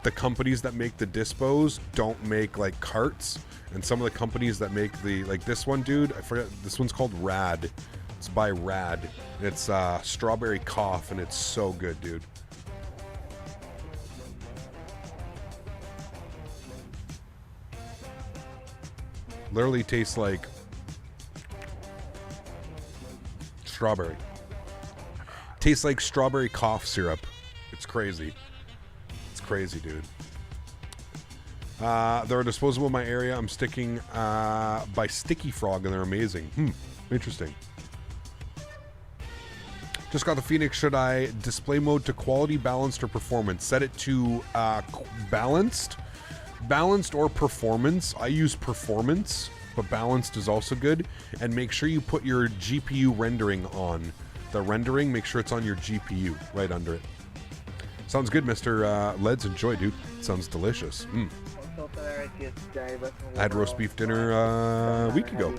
the companies that make the dispos don't make, like, carts. And some of the companies that make the, like this one, dude, I forget, this one's called Rad. It's by Rad. It's strawberry cough, and it's so good, dude. Literally tastes like strawberry. Tastes like strawberry cough syrup. It's crazy. It's crazy, dude. They're disposable in my area. I'm sticking by Sticky Frog, and they're amazing. Interesting. Just got the Phoenix. Should I display mode to quality, balanced, or performance? Set it to balanced or performance. I use performance, but balanced is also good. And make sure you put your GPU rendering on. The rendering, make sure it's on your GPU, right under it. Sounds good, Mr. Leds. Enjoy, dude. Sounds delicious. I had roast beef dinner a week ago.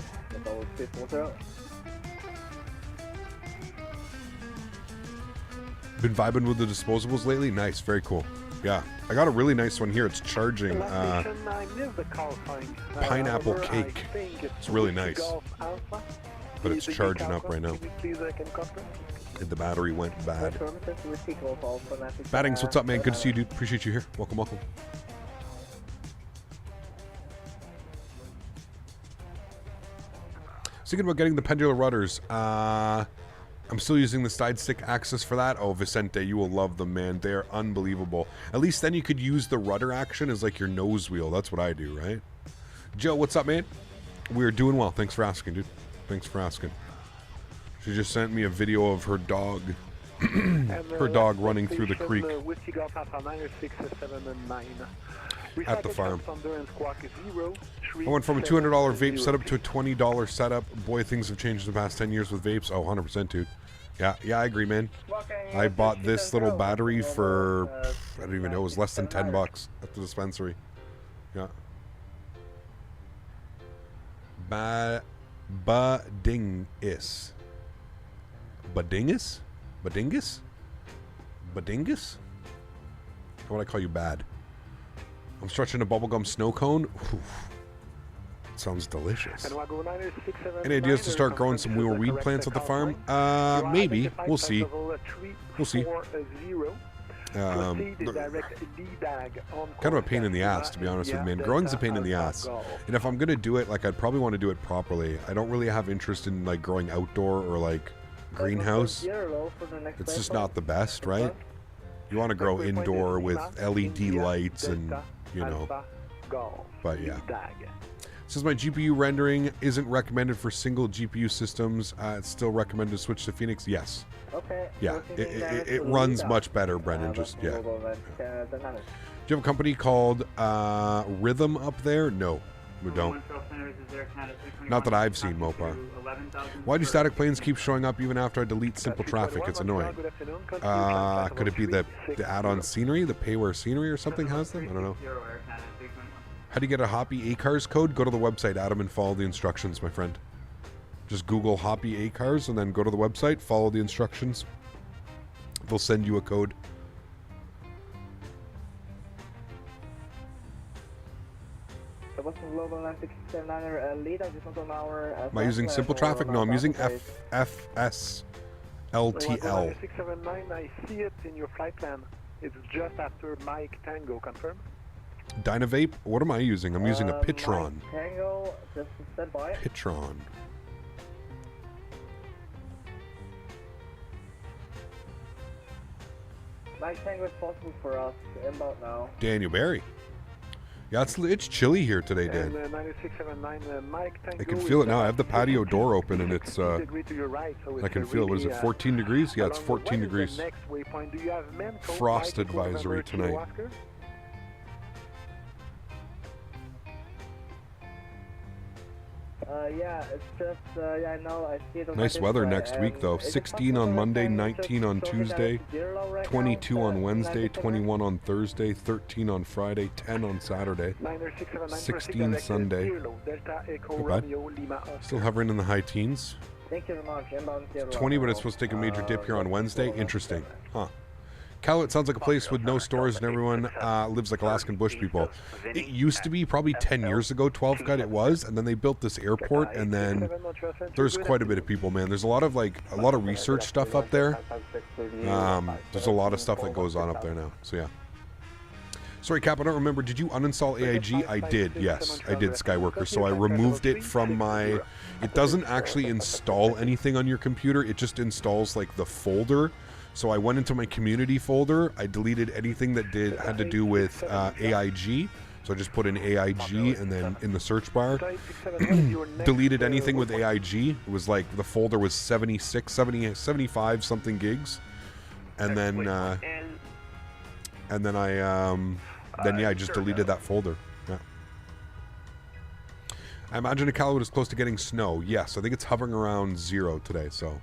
Been vibing with the disposables lately? Nice, very cool. Yeah, I got a really nice one here. It's charging. Pineapple cake. It's really nice. But it's charging up right now. The battery went bad. Battings, what's up, man? Good to see you, dude. Appreciate you here. Welcome, welcome. Thinking about getting the pendular rudders. I'm still using the side stick axis for that. Oh, Vicente, you will love them, man. They're unbelievable. At least then you could use the rudder action as like your nose wheel. That's what I do, right? Joe, what's up, man? We're doing well. Thanks for asking, dude. Thanks for asking. She just sent me a video of her dog. Her dog running through the creek. At the farm. I went from a $200 vape setup to a $20 setup. Boy, things have changed in the past 10 years with vapes. Oh, 100%, dude. Yeah, I agree, man. I bought this little battery for, I don't even know, it was less than $10 at the dispensary. Yeah. Badingis. Badingus? Badingus? Badingus? How would I call you bad? I'm stretching a bubblegum snow cone. Oof. Sounds delicious. Any ideas to start growing some more weed plants at the farm? Maybe. We'll see. We'll see. Kind of a pain in the ass, to be honest with you, man. Growing's a pain in the ass. And if I'm going to do it, like, I'd probably want to do it properly. I don't really have interest in, like, growing outdoor or, like, greenhouse. It's just not the best, right? You want to grow indoor with LED lights and, you know. But, yeah. Says my GPU rendering isn't recommended for single GPU systems. It's still recommended to switch to Phoenix. Yes. Okay. Yeah, it runs much better, Brendan. Just, yeah. Do you have a company called Rhythm up there? No, we don't. Not that I've seen, Mopar. Why do static planes keep showing up even after I delete simple traffic? It's annoying. Could it be the add-on scenery, the payware scenery or something has them? I don't know. How do you get a Hoppy A-Cars code? Go to the website, Adam, and follow the instructions, my friend. Just Google Hoppy A-Cars and then go to the website, follow the instructions. They'll send you a code. Am I using simple traffic? No, I'm using FS LTL. 679, I see it in your flight plan. It's just after Mike Tango, confirm? Dynavape? What am I using? I'm using a Pitron. Tango, just stand by. Pitron. Mike Tango is possible for us. Inbound now. Daniel Barry. Yeah, it's chilly here today, Dan. 9679, Mike Tango. I can feel it now. I have the patio door open and it's I can feel it. What is it, 14 degrees? Yeah, it's 14 degrees. Frost advisory tonight. Yeah, it's just, yeah, I know, I see it. Nice weather next week, though. 16 on Monday, 19 on Tuesday, 22 on Wednesday, 21 on Thursday, 13 on Friday, 10 on Saturday, 16 Sunday. Not bad. Still hovering in the high teens. 20, but it's supposed to take a major dip here on Wednesday. Interesting. Huh. Iqaluit sounds like a place with no stores and everyone lives like Alaskan bush people. It used to be probably 10 years ago, 12 cut it was, and then they built this airport, and then there's quite a bit of people, man. There's a lot of research stuff up there. There's a lot of stuff that goes on up there now. So yeah. Sorry, Cap, I don't remember. Did you uninstall AIG? I did, yes. I did, Skyworker. So I removed it from my... It doesn't actually install anything on your computer. It just installs like the folder. So I went into my community folder. I deleted anything that had to do with AIG. So I just put in AIG and then in the search bar, deleted anything with AIG. It was like the folder was 76, 70, 75 something gigs. And then I just deleted that folder. Yeah. I imagine Iqaluit is close to getting snow. Yes, I think it's hovering around 0 today. So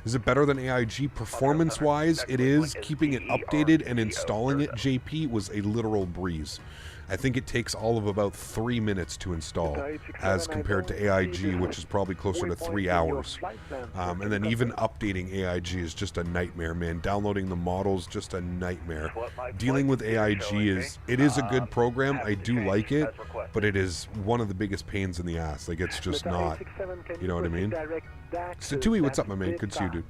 Is it better than AIG? Performance-wise, it is. Keeping it updated and installing it, JP, was a literal breeze. I think it takes all of about 3 minutes to install as compared to AIG, which is probably closer to 3 hours. And then even updating AIG is just a nightmare, man. Downloading the models, just a nightmare. Dealing with AIG it is a good program. I do like it, but it is one of the biggest pains in the ass. Like, it's just not, you know what I mean? Statewi, what's up, my man? Good to see you, dude.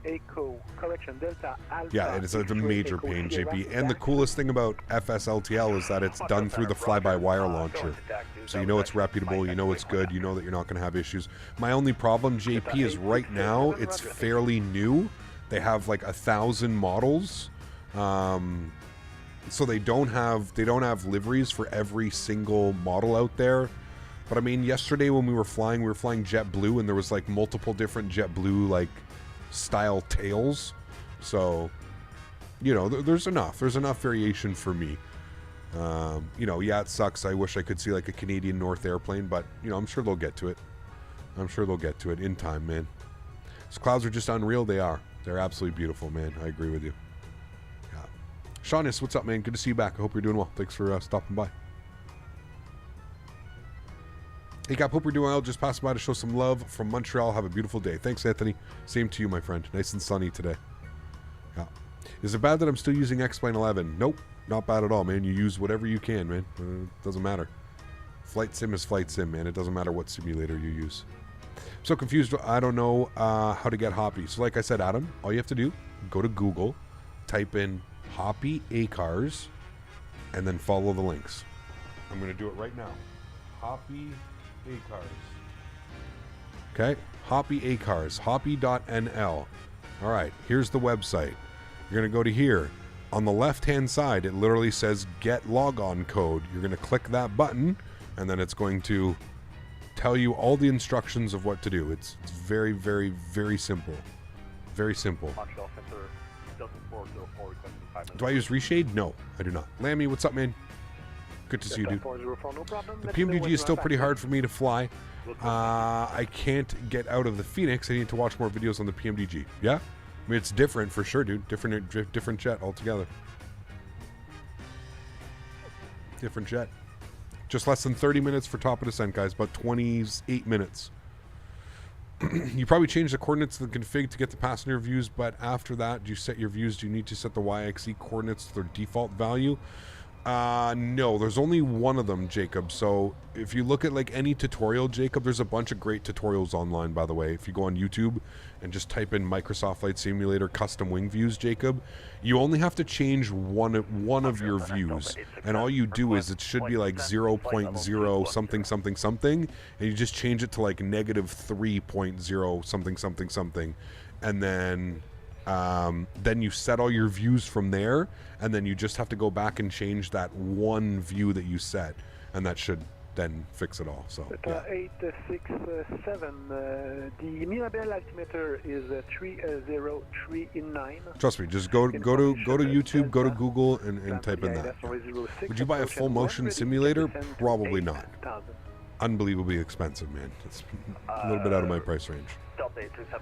Yeah, it's a major pain, JP. And the coolest thing about FSLTL is that it's done through the fly-by-wire launcher. So you know it's reputable, you know it's good, you know that you're not going to have issues. My only problem, JP, is right now it's fairly new. They have like 1,000 models. So they don't have liveries for every single model out there. But I mean, yesterday when we were flying JetBlue, and there was like multiple different JetBlue like style tails. So, you know, there's enough variation for me. You know, yeah, it sucks. I wish I could see like a Canadian North airplane, but you know, I'm sure they'll get to it. I'm sure they'll get to it in time, man. These clouds are just unreal. They are. They're absolutely beautiful, man. I agree with you. Yeah. Shaunis, what's up, man? Good to see you back. I hope you're doing well. Thanks for stopping by. Hey, Cap, hope you're doing well. Just passing by to show some love from Montreal. Have a beautiful day. Thanks, Anthony. Same to you, my friend. Nice and sunny today. Yeah. Is it bad that I'm still using X-Plane 11? Nope. Not bad at all, man. You use whatever you can, man. It doesn't matter. Flight sim is flight sim, man. It doesn't matter what simulator you use. I'm so confused. I don't know how to get Hoppy. So like I said, Adam, all you have to do, go to Google, type in Hoppy A-Cars, and then follow the links. I'm going to do it right now. Hoppy A-Cars. Okay? Hoppy A-Cars. Hoppy.nl. All right. Here's the website. You're going to go to here. On the left-hand side, it literally says Get Logon Code. You're going to click that button, and then it's going to tell you all the instructions of what to do. It's very, very, very simple. Very simple. Do I use Reshade? No, I do not. Lammy, what's up, man? Good to see you, dude. The PMDG is still pretty hard for me to fly. I can't get out of the Phoenix. I need to watch more videos on the PMDG. Yeah? I mean, it's different for sure, dude. Different jet altogether. Different jet. Just less than 30 minutes for top of descent, guys. About 28 minutes. You probably change the coordinates of the config to get the passenger views, but after that, do you set your views? Do you need to set the YXE coordinates to their default value? No, there's only one of them, Jacob. So if you look at like any tutorial, Jacob, there's a bunch of great tutorials online, by the way. If you go on YouTube and just type in Microsoft Flight Simulator custom wing views, Jacob, you only have to change one of your views, and all you do is it should be like 0.0 something something something, and you just change it to like -3.0 something something something, and then you set all your views from there, and then you just have to go back and change that one view that you set, and that should then fix it all. So yeah. 867, the Mirabel altimeter is 3039. Trust me, just go to YouTube, go to Google, and type in that. Yeah. Would you buy a full motion simulator? Probably not. Unbelievably expensive, man. It's a little bit out of my price range.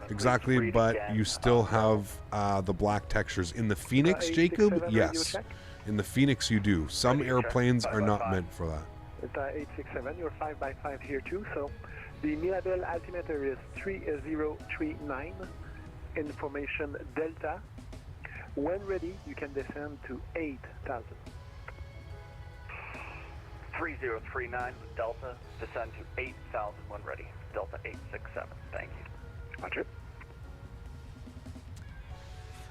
Exactly, but you still have the black textures. In the Phoenix, Jacob, yes. In the Phoenix, you do. Some airplanes are not meant for that. 867, you're 5x5 here too. So the Mirabel altimeter is 3039. Information Delta. When ready, you can descend to 8,000. 3039 Delta, descend to 8,000 when ready. Delta 867, thank you. Roger.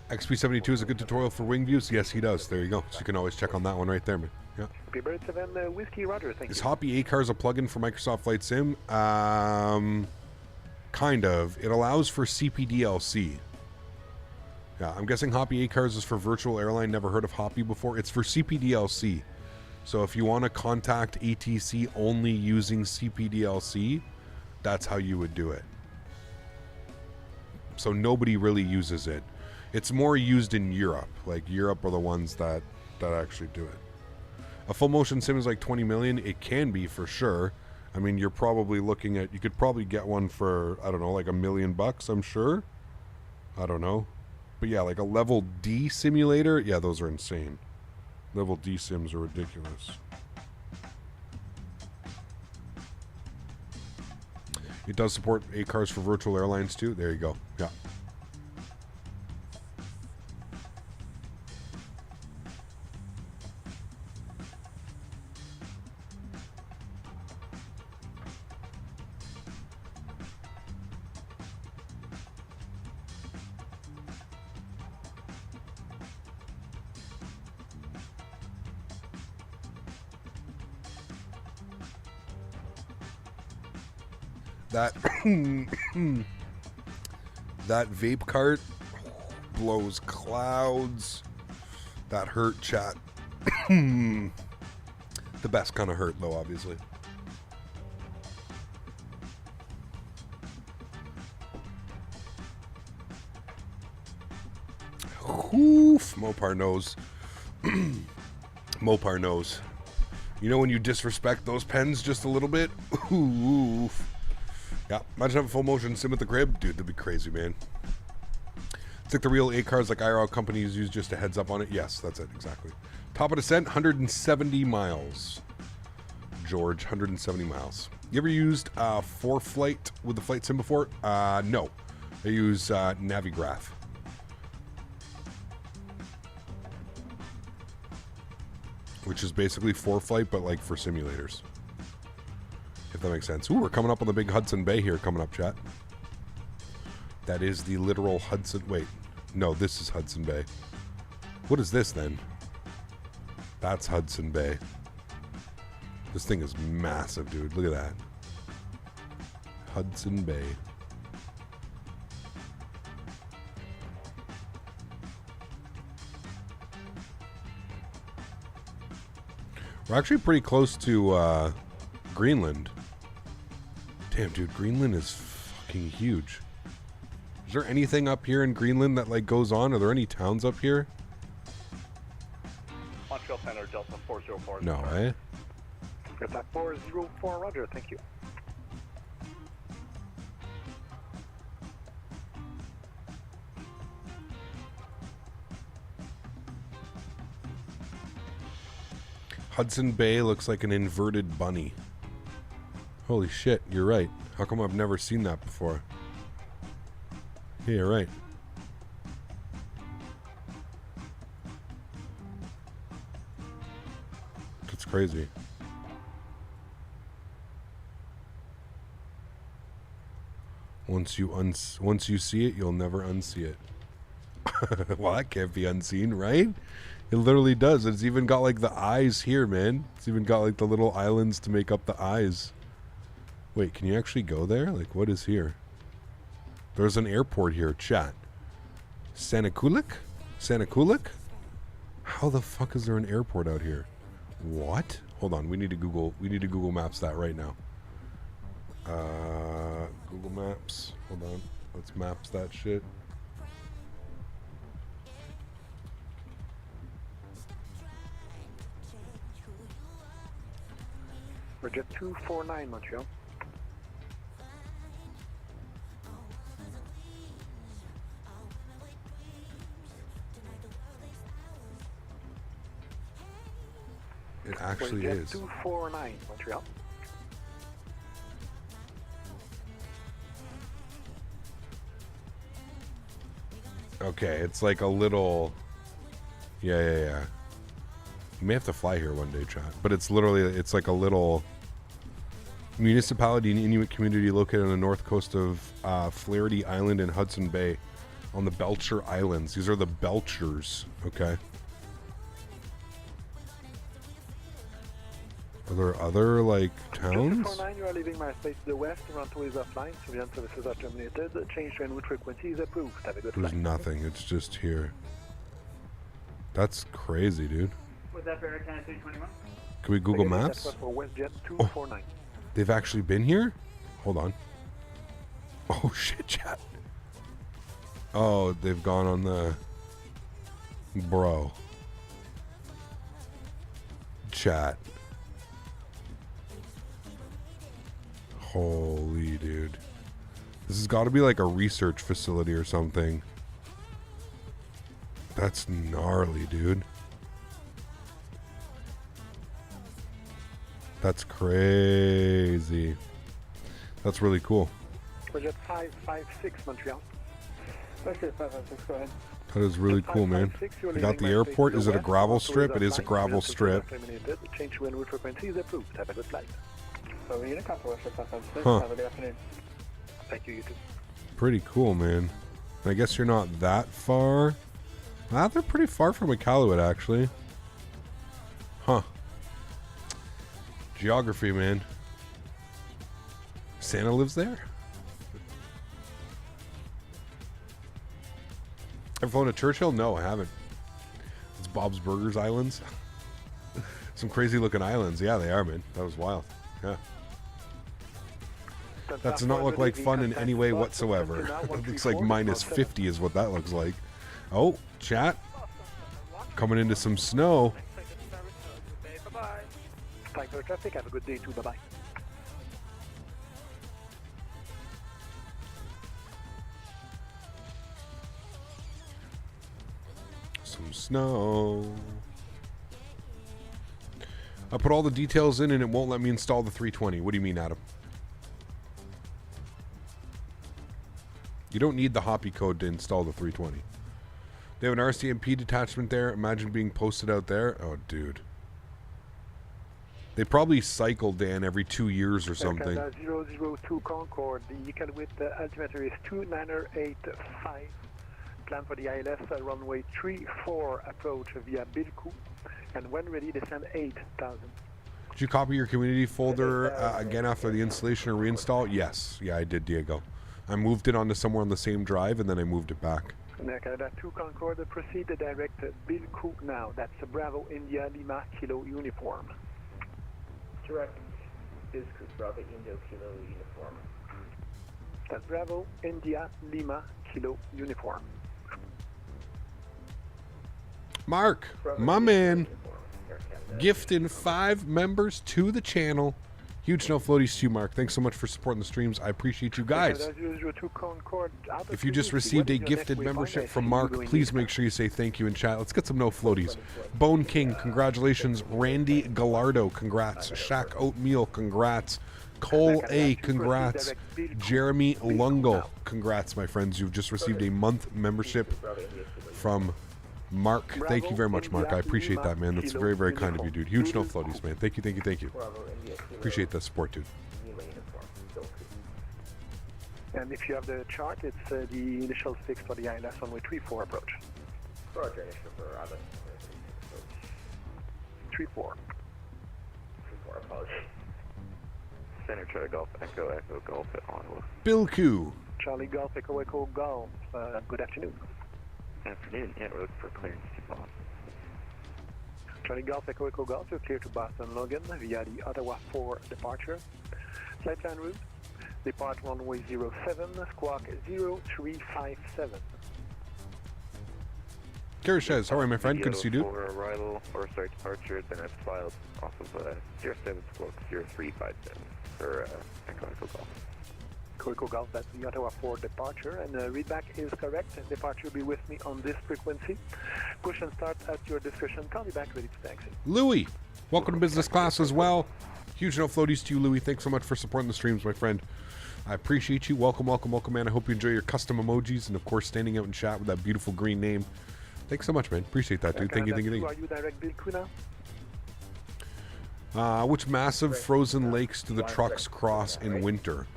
XP72 is a good tutorial for wing views. Yes, he does. There you go. So you can always check on that one right there, man. Yeah. Bird 7 Whiskey, Roger. Thank you. Is Hoppy A-Cars a plugin for Microsoft Flight Sim? Kind of. It allows for CPDLC. Yeah, I'm guessing Hoppy A-Cars is for virtual airline. Never heard of Hoppy before. It's for CPDLC. So if you want to contact ATC only using CPDLC, that's how you would do it. So nobody really uses it. It's more used in Europe. Like Europe are the ones that actually do it. A full motion sim is like 20 million. It can be for sure. I mean, you're probably looking at, you could probably get one for, I don't know, like $1 million, I'm sure. I don't know. But yeah, like a level D simulator, yeah, those are insane. Level D sims are ridiculous. It does support ACARs for virtual airlines too. There you go. Yeah. That that vape cart blows clouds. That hurt, chat. The best kind of hurt, though, obviously. Oof, Mopar knows. Mopar knows. You know when you disrespect those pens just a little bit? Oof. Yeah, imagine having full motion sim at the crib. Dude, that'd be crazy, man. It's like the real ACARs like IRL companies use just a heads up on it. Yes, that's it, exactly. Top of descent, 170 miles. George, 170 miles. You ever used Flite with the Flite sim before? No. I use Navigraph. Which is basically Flite, but like for simulators. If that makes sense. Ooh, we're coming up on the big Hudson Bay here, coming up, chat. That is the literal Hudson... Wait. No, this is Hudson Bay. What is this, then? That's Hudson Bay. This thing is massive, dude. Look at that. Hudson Bay. We're actually pretty close to Greenland. Damn, dude, Greenland is fucking huge. Is there anything up here in Greenland that like goes on? Are there any towns up here? Montreal Center, Delta 404. No, eh? Delta 404, roger, thank you. Hudson Bay looks like an inverted bunny. Holy shit, you're right. How come I've never seen that before? Yeah, you're right. That's crazy. Once you see it, you'll never unsee it. Well, that can't be unseen, right? It literally does. It's even got like the eyes here, man. It's even got like the little islands to make up the eyes. Wait, can you actually go there? Like, what is here? There's an airport here, chat. Sanakulik? Sanakulik? How the fuck is there an airport out here? What? Hold on, we need to Google Maps that right now. Google Maps. Hold on. Let's maps that shit. Roger 249, Montreal. It actually Roger is. 249, Montreal. Okay, it's like a little... Yeah. You may have to fly here one day, chat. But it's literally, it's like a little municipality and Inuit community located on the north coast of Flaherty Island in Hudson Bay on the Belcher Islands. These are the Belchers, okay? Are there other, like, towns? 249, you are leaving my space to the west, runways offline, surveillance services are terminated, change to route frequency is approved. Have a good There's flight. nothing, it's just here. That's crazy, dude. Was that for Air Canada 321? Can we Google Again, Maps? that's for WestJet 249. They've actually been here? Hold on. Oh shit, chat. Oh, they've gone on the... Bro. Chat. Holy dude. This has got to be like a research facility or something. That's gnarly, dude. That's crazy. That's really cool. Project 556 Montreal. Okay, 556, go ahead. That is really cool, man. I got the airport. Is it a gravel strip? It is a gravel strip. Change to en route frequency is approved. Have a good flight. So we need a couple of 556. Huh. Have a good afternoon. Thank you, you too. Pretty cool, man. I guess you're not that far. Ah, they're pretty far from Iqaluit, actually. Huh. Geography, man. Santa lives there? Ever flown to Churchill? No, I haven't. It's Bob's Burgers Islands. Some crazy looking islands. Yeah, they are, man. That was wild. Yeah. That does not look like fun in any way whatsoever. It looks like minus 50 is what that looks like. Oh, chat. Coming into some snow. Bye-bye. Thanks for the traffic. Have a good day too. Bye-bye. Some snow. I put all the details in and it won't let me install the 320. What do you mean, Adam? You don't need the Hoppy code to install the 320. They have an RCMP detachment there. Imagine being posted out there. Oh, dude. They probably cycle, Dan, every 2 years or something. 002 Concorde. The Iqaluit altimeter is 2985. Plan for the ILS runway 34 approach via Bilkou. And when ready, descend 8,000. Did you copy your community folder again after the installation or reinstall? Yes. Yeah, I did, Diego. I moved it onto somewhere on the same drive, and then I moved it back. Canada 2 Concorde, proceed to direct Bilkou now. That's Bravo India Lima Kilo uniform. Direct Bilkou, Bravo India Kilo uniform. That's Bravo India Lima Kilo uniform. Mark, my man, gifting 5 members to the channel. Huge no floaties to you, Mark. Thanks so much for supporting the streams. I appreciate you guys. If you just received a gifted membership from Mark, please make sure you say thank you in chat. Let's get some no floaties. Bone King, congratulations. Randy Gallardo, congrats. Shaq Oatmeal, congrats. Cole A, congrats. Jeremy Lungle, congrats, my friends. You've just received a month membership from Mark. Thank you very much, Mark. I appreciate that, man. That's very, very kind of you, dude. Huge no floaties, man. Thank you, thank you, thank you. Appreciate the support, dude. And if you have the chart, it's the initial fix for the ILS runway 34 approach. Roger, initial for ILS. 34. 34 approach. Center Charlie Golf Echo Echo Golf at Ottawa. Bilkou. Charlie Golf Echo Echo Golf. Good afternoon. Afternoon. Yeah, we're looking for clearance to Boston. Charlie Golf Echo Echo Golf, you're clear to Boston Logan via the Ottawa 4 departure. Flight plan route. Depart runway 07, squawk 0357. Kirishez, how are you, my friend? Good to see you, dude. For arrival, or sorry, departure, then it's filed off of 07 squawk 0357 for Echo Echo Golf. Echo Golf, that's the Ottawa 4 departure, and readback is correct. Departure will be with me on this frequency. Push and start at your discretion. Call me back ready to taxi. Louis, welcome to business class as well. Huge no floaties to you, Louis. Thanks so much for supporting the streams, my friend. I appreciate you. Welcome, welcome, welcome, man. I hope you enjoy your custom emojis and, of course, standing out in chat with that beautiful green name. Thanks so much, man. Appreciate that, dude. Thank you, thank you, thank you. Are you direct Bilkou now? Which massive frozen lakes do the trucks cross in winter?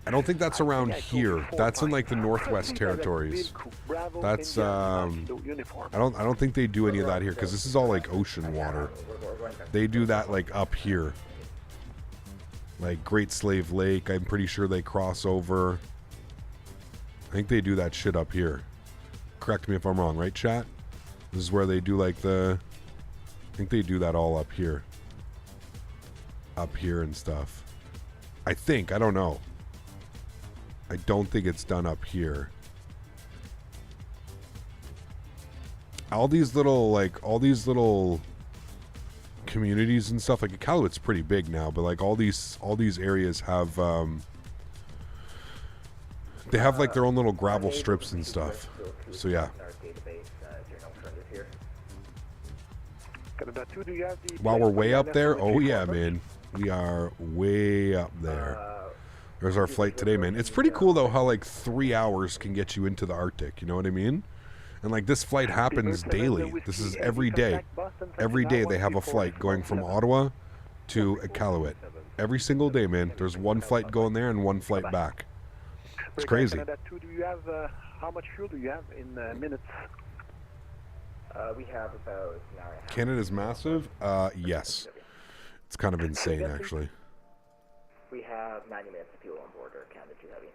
I don't think that's around here. That's in like the Northwest Territories. That's I don't think they do any of that here because this is all like ocean water. They do that like up here. Like Great Slave Lake, I'm pretty sure they cross over. I think they do that shit up here. Correct me if I'm wrong, right, chat? This is where they do like I think they do that all up here. Up here and stuff. I think, I don't know. I don't think it's done up here. All these little communities and stuff, like Iqaluit's pretty big now, but like all these areas have they have like their own little gravel strips and stuff. So yeah. Canada 2, do you have the... While we're way up there, oh yeah, man. We are way up there. There's our flight today, man. It's pretty cool, though, how, like, 3 hours can get you into the Arctic. You know what I mean? And, like, this flight happens daily. This is every day. Every day they have a flight going from Ottawa to Iqaluit. Every single day, man. There's one flight going there and one flight back. It's crazy. Canada 2, do you have... how much fuel do you have in minutes? We have about an hour and a half. Canada's massive? Yes. It's kind of insane, actually. We have 90 minutes of fuel on board or Canada 2 Heavy.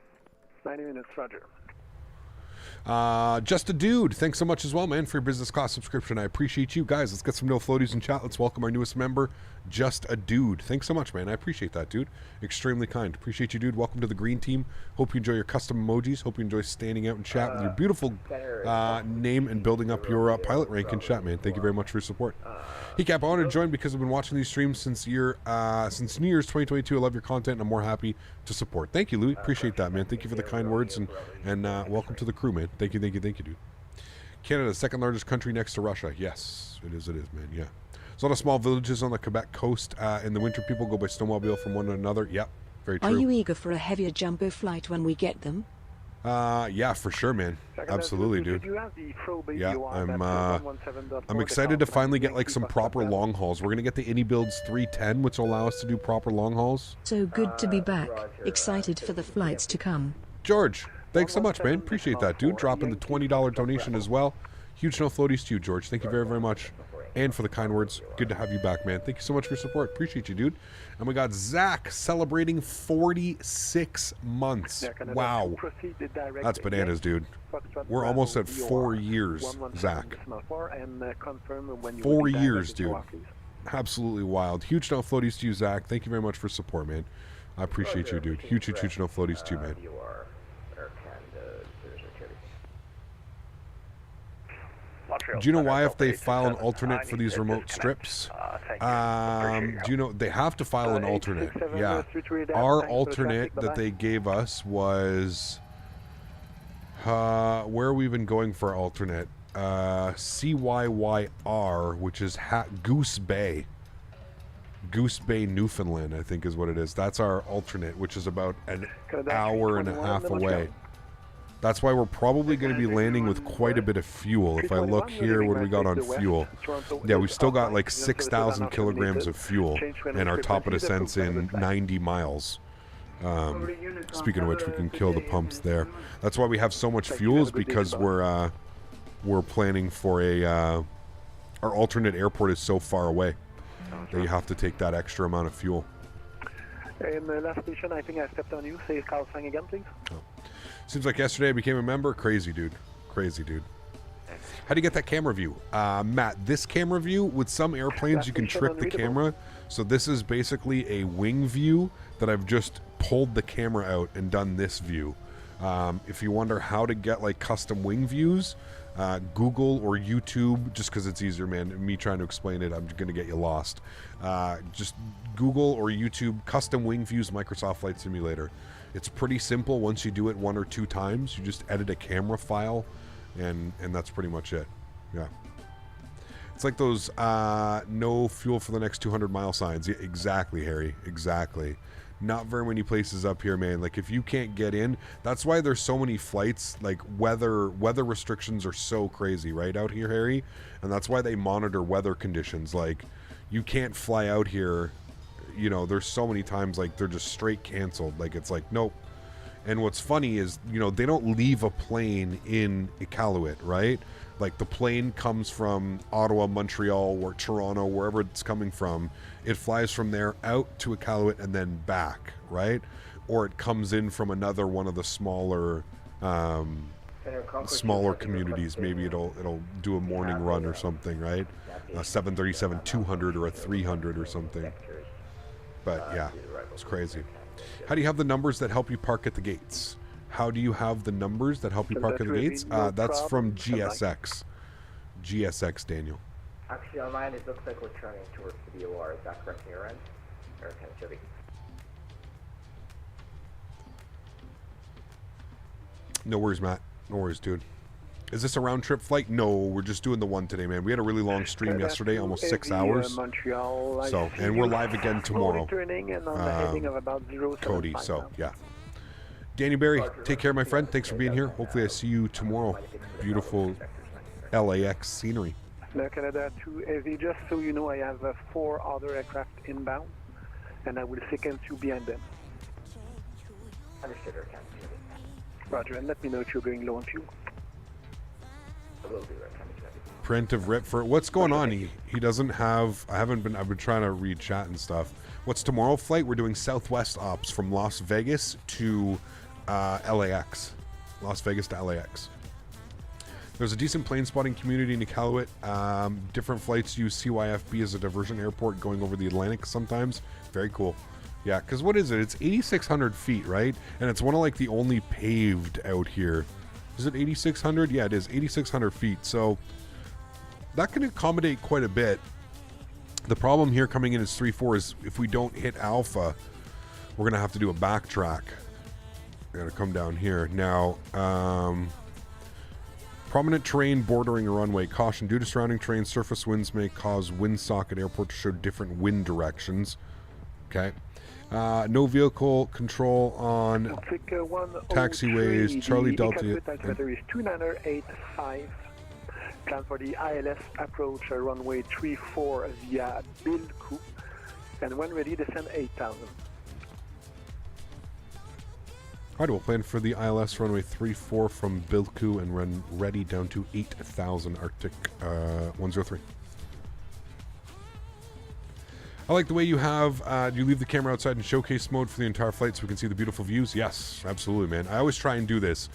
90 minutes, roger. Just a dude. Thanks so much as well, man, for your business class subscription. I appreciate you guys. Let's get some no floaties in chat. Let's welcome our newest member, Just a Dude. Thanks so much, man. I appreciate that, dude. Extremely kind. Appreciate you, dude. Welcome to the green team. Hope you enjoy your custom emojis. Hope you enjoy standing out in chat with your beautiful name and building up your pilot rank in chat, man. Thank you very much for your support. Hecap, I wanted to join because I've been watching these streams since New Year's 2022. I love your content and I'm more happy to support. Thank you, Louis. Appreciate that, man. Thank you for the kind words and welcome to the crew, man. Thank you, dude. Canada, second largest country next to Russia. Yes, it is, man. Yeah. There's a lot of small villages on the Quebec coast. In the winter, people go by snowmobile from one to another. Yep, very true. Are you eager for a heavier jumbo flight when we get them? Yeah, for sure, man. Absolutely, dude. Yeah, I'm excited to finally get like some proper long hauls. We're gonna get the AnyBuilds 310, which will allow us to do proper long hauls. So good to be back. Excited for the flights to come. George, thanks so much, man. Appreciate that, dude. Dropping the $20 donation as well. Huge no floaties to you, George. Thank you very, very much. And for the kind words. Good to have you back, man. Thank you so much for your support. Appreciate you, dude. And we got Zach celebrating 46 months. Wow. That's bananas, dude. We're almost at 4 years, Zach. 4 years, dude. Absolutely wild. Huge no floaties to you, Zach. Thank you very much for support, man. I appreciate you, dude. Huge no floaties too, man. Do you know why if they file an alternate for these remote strips? Do you know they have to file an alternate? Yeah. Our alternate that they gave us was where we've been going for alternate. CYYR, which is Goose Bay. Goose Bay, Newfoundland, I think is what it is. That's our alternate, which is about an hour and a half away. That's why we're probably going to be landing with quite a bit of fuel. If I look here, what do we got on fuel? Yeah, we've still got like 6,000 kilograms of fuel and our top of descent's in 90 miles. Speaking of which, we can kill the pumps there. That's why we have so much fuel, is because we're planning for our alternate airport is so far away that you have to take that extra amount of fuel. In the last station, I think I stepped on you. Say Karl sang again, please. Oh. Seems like yesterday I became a member. Crazy, dude. Crazy, dude. How do you get that camera view? Matt, this camera view, with some airplanes, you can trick the camera. So this is basically a wing view that I've just pulled the camera out and done this view. If you wonder how to get like custom wing views, Google or YouTube, just because it's easier, man. Me trying to explain it, I'm going to get you lost. Just Google or YouTube custom wing views Microsoft Flight Simulator. It's pretty simple. Once you do it 1 or 2 times, you just edit a camera file, and that's pretty much it. Yeah. It's like those no fuel for the next 200 mile signs. Yeah, exactly, Harry. Exactly. Not very many places up here, man. Like, if you can't get in, that's why there's so many flights. Like, weather restrictions are so crazy, right, out here, Harry? And that's why they monitor weather conditions. Like, you can't fly out here. You know, there's so many times, like, they're just straight canceled. Like, it's like, nope. And what's funny is, you know, they don't leave a plane in Iqaluit, right? Like, the plane comes from Ottawa, Montreal, or Toronto, wherever it's coming from. It flies from there out to Iqaluit and then back, right? Or it comes in from another one of the smaller communities. Maybe it'll do a morning run or something, right? A 737-200 or a 300 or something. But yeah, it's crazy. How do you have the numbers that help you park at the gates? How do you have the numbers that help you park at the gates? That's from GSX. GSX, Daniel. Actually, on mine, it looks like we're turning towards the BOR. Is that correct, Erin? Or kind of chilly? No worries, Matt. No worries, dude. Is this a round trip flight? No, we're just doing the one today, man. We had a really long stream yesterday, almost 6 hours. Montreal, So, and we're live again tomorrow. Turning and on the heading of about 075 Cody, so now. yeah. Danny Barry, take care, my friend. Thanks for being here. Hopefully I see you tomorrow. Beautiful LAX scenery. Now, Canada 2 Heavy, just so you know, I have 4 other aircraft inbound, and I will second you behind them. Understood, Captain. Roger, and let me know if you're going low on fuel. I will do that, Captain. Print of Rip for what's going on? He doesn't have. I've been trying to read chat and stuff. What's tomorrow flight? We're doing Southwest ops from Las Vegas to LAX. Las Vegas to LAX. There's a decent plane spotting community in Iqaluit. Different flights use CYFB as a diversion airport going over the Atlantic sometimes. Very cool. Yeah, because what is it? It's 8,600 feet, right? And it's one of like the only paved out here. Is it 8,600? Yeah, it is 8,600 feet. So that can accommodate quite a bit. The problem here coming in as 3-4 is if we don't hit Alpha, we're going to have to do a backtrack. We're going to come down here. Now, prominent terrain bordering a runway. Caution, due to surrounding terrain, surface winds may cause windsock at airport to show different wind directions. Okay. No vehicle control on taxiways. Charlie Delta. Altimeter is 2985. Plan for the ILS approach runway 34 via Bilku. And when ready, descend 8,000. Alright, we'll plan for the ILS runway 34 from Bilku and run ready down to 8,000 Arctic 103. I like the way you have, you leave the camera outside in showcase mode for the entire flight so we can see the beautiful views. Yes, absolutely, man. I always try and do this.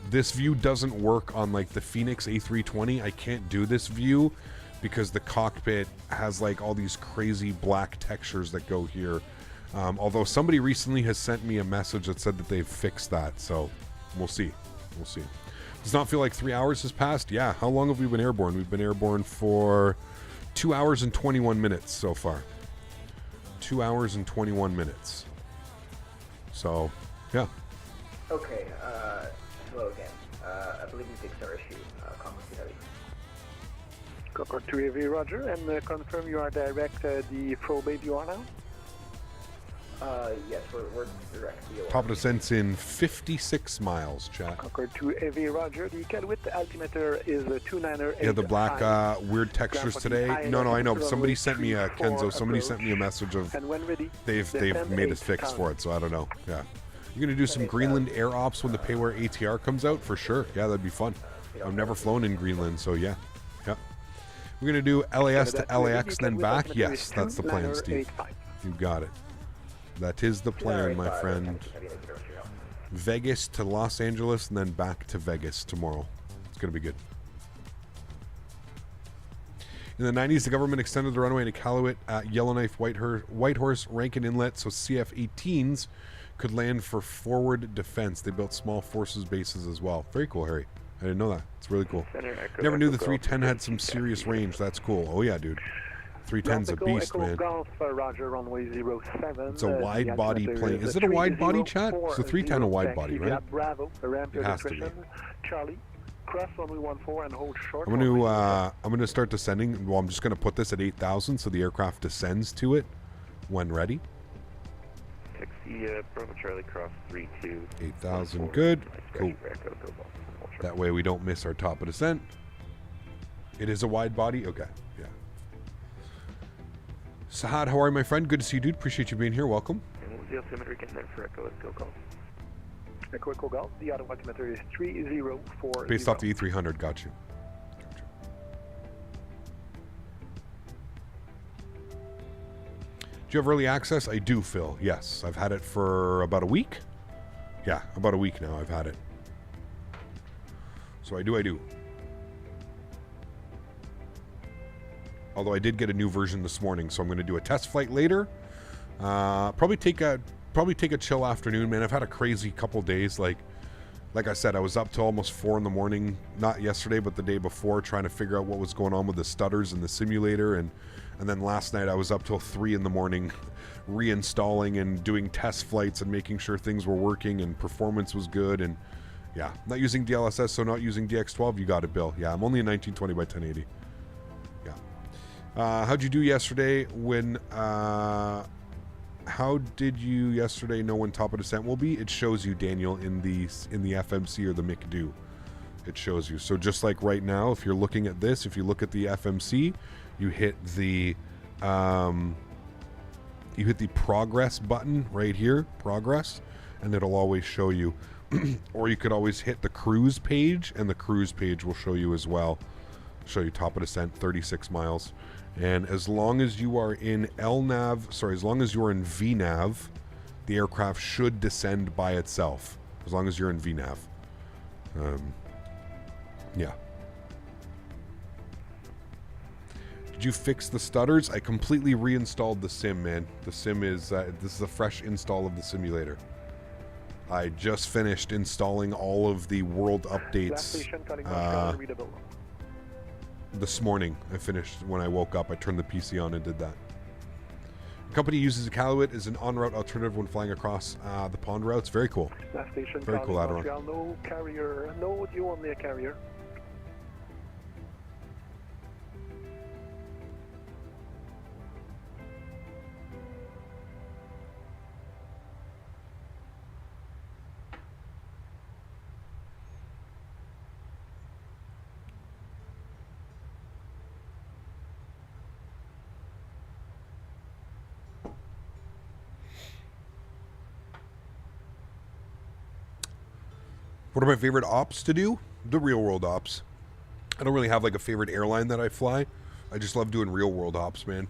This view doesn't work on like the Phoenix A320. I can't do this view because the cockpit has like all these crazy black textures that go here. Although somebody recently has sent me a message that said that they've fixed that. So we'll see. We'll see. Does not feel like 3 hours has passed. Yeah. How long have we been airborne? We've been airborne for 2 hours and 21 minutes so far. 2 hours and 21 minutes. So, yeah. Okay, hello again. I believe we fixed our issue. Congress Heavy. Concord 2 Heavy, Roger, and confirm you are direct the probe you are now? Yes, we're direct. Top of descent's in 56 miles, chat. Concord 2 Heavy, Roger. The Iqaluit altimeter is 298. Yeah, the black weird textures today. No, I know. But somebody sent me a Kenzo. Somebody sent me a message of they've made a fix for it. So I don't know. Yeah, you're gonna do some Greenland air ops when the Payware ATR comes out for sure. Yeah, that'd be fun. I've never flown in Greenland, so yeah. We're gonna do LAS to LAX, then back. Yes, that's the plan, Steve. You got it. That is the plan, my friend. Vegas to Los Angeles and then back to Vegas tomorrow. It's going to be good. In the 90s, the government extended the runway to Iqaluit at Yellowknife, Whitehorse, Rankin Inlet so CF-18s could land for forward defense. They built small forces bases as well. Very cool, Harry. I didn't know that. It's really cool. Never knew the 310 had some serious range. That's cool. Oh, yeah, dude. 310's a beast, man. Roger, runway 07. It's a wide body plane. Is it a wide body, chat? It's a 310 a wide body, right? Bravo, it has to be. Charlie, cross runway 14 and hold short. I'm gonna start descending. Well, I'm just gonna put this at 8,000 so the aircraft descends to it when ready. Taxi, Bravo Charlie, cross 32. 8,000, good. Cool. That way we don't miss our top of descent. It is a wide body? Okay, yeah. Sahad, how are you, my friend? Good to see you, dude. Appreciate you being here. Welcome. And what was the altimeter again there for Echo Golf? Echo Golf. The Ottawa altimeter is 3040. Based off the E300. Got you. Do you have early access? I do, Phil. Yes. I've had it for about a week. Yeah, about a week now I've had it. So I do. Although I did get a new version this morning, so I'm going to do a test flight later. Probably take a chill afternoon, man. I've had a crazy couple days. Like I said, I was up till almost 4 in the morning, not yesterday, but the day before, trying to figure out what was going on with the stutters in the simulator, and then last night I was up till 3 in the morning, reinstalling and doing test flights and making sure things were working and performance was good, and Yeah, not using DLSS, so not using DX12. You got it, Bill. Yeah, I'm only a 1920 by 1080. Yeah. How'd you do yesterday when... how did you yesterday know when top of descent will be? It shows you, Daniel, in the FMC or the McDo. It shows you. So just like right now, if you're looking at this, if you look at the FMC, you hit the progress button right here, progress, and it'll always show you. Or you could always hit the cruise page, and the cruise page will show you as well. Show you top of descent, 36 miles. And as long as you are in as long as you're in VNAV, the aircraft should descend by itself. As long as you're in VNAV. Yeah. Did you fix the stutters? I completely reinstalled the sim, man. The sim is, this is a fresh install of the simulator. I just finished installing all of the world updates this morning. I finished when I woke up. I turned the PC on and did that. The company uses Iqaluit as an en-route alternative when flying across the pond routes. Very cool. Very cool, Adron. No carrier, no audio on the carrier. What are my favorite ops to do? The real world ops. I don't really have like a favorite airline that I fly. I just love doing real world ops, man.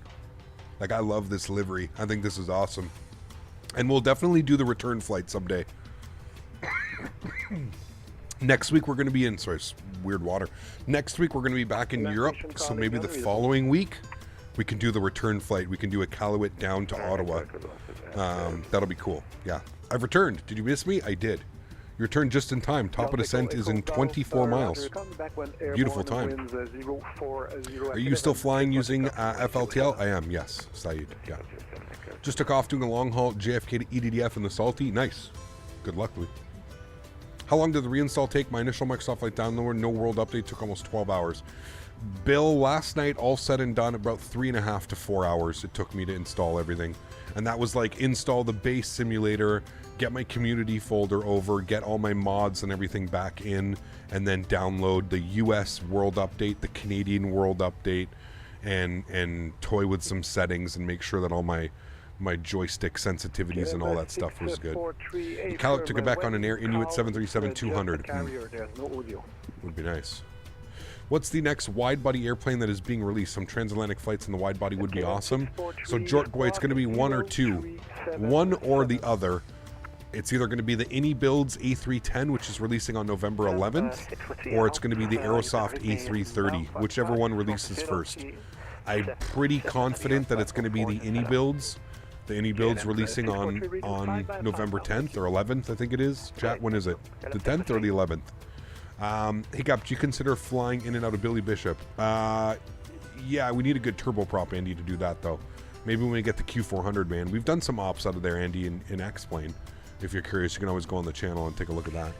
Like, I love this livery. I think this is awesome. And we'll definitely do the return flight someday. Next week we're going to be in, sorry, weird water. Next week we're going to be back in Europe. So maybe the following week we can do the return flight. We can do Iqaluit down to Ottawa. That'll be cool. Yeah. I've returned. Did you miss me? I did. You returned just in time. Top of descent is in 24 miles. Beautiful time. Are you still flying using FLTL? I am, yes. Saeed, yeah. Just took off doing a long haul JFK to EDDF in the Salty. Nice. Good luck, Lee. How long did the reinstall take? My initial Microsoft Flight download, no world update, took almost 12 hours. Bill, last night, all said and done, about 3.5 to 4 hours it took me to install everything. And that was like install the base simulator, get my community folder over, get all my mods and everything back in, and then download the US world update, the Canadian world update, and toy with some settings and make sure that all my joystick sensitivities and all that stuff was good. Karl took it back on an Air Inuit 737-200. Would be nice. What's the next wide-body airplane that is being released? Some transatlantic flights in the wide-body would be awesome. So, Jortgoy, it's going to be one or two. One or the other. It's either going to be the AnyBuilds A310, which is releasing on November 11th, or it's going to be the Aerosoft A330, whichever one releases first. I'm pretty confident that it's going to be the AnyBuilds. The AnyBuilds releasing on November 10th or 11th, I think it is. Chat, when is it? The 10th or the 11th? Hiccup, do you consider flying in and out of Billy Bishop? Yeah, we need a good turboprop, Andy, to do that, though. Maybe when we get the Q400, man. We've done some ops out of there, Andy, in X-Plane. If you're curious, you can always go on the channel and take a look at that.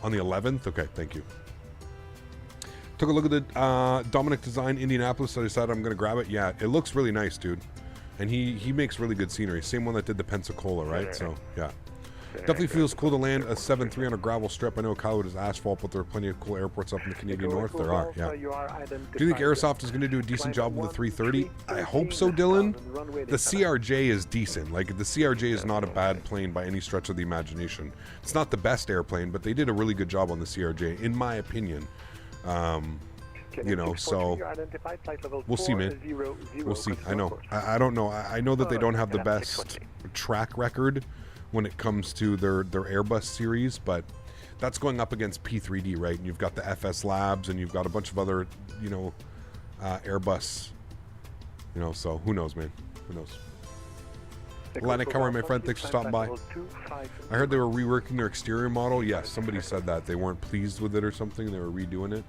On the 11th? Okay, thank you. Took a look at the Dominic Design Indianapolis, so I decided I'm going to grab it. Yeah, it looks really nice, dude. And he makes really good scenery. Same one that did the Pensacola, right? So, yeah. Definitely feels cool to land a 7.3 on a gravel strip. I know Iqaluit is asphalt, but there are plenty of cool airports up in the Canadian North. There are, yeah. Do you think Aerosoft is going to do a decent job with the 330? I hope so, Dylan. The CRJ is decent. Like, the CRJ is not a bad plane by any stretch of the imagination. It's not the best airplane, but they did a really good job on the CRJ, in my opinion. You know, so we'll see, man. We'll see. I know. I don't know. I know that they don't have the best track record when it comes to their Airbus series, but that's going up against P3D, right? And you've got the FS Labs, and you've got a bunch of other, you know, Airbus, you know, so who knows, man? Who knows? Atlantic Camera, my friend, thanks for stopping by. I heard they were reworking their exterior model. Yes, somebody said that. They weren't pleased with it or something. They were redoing it.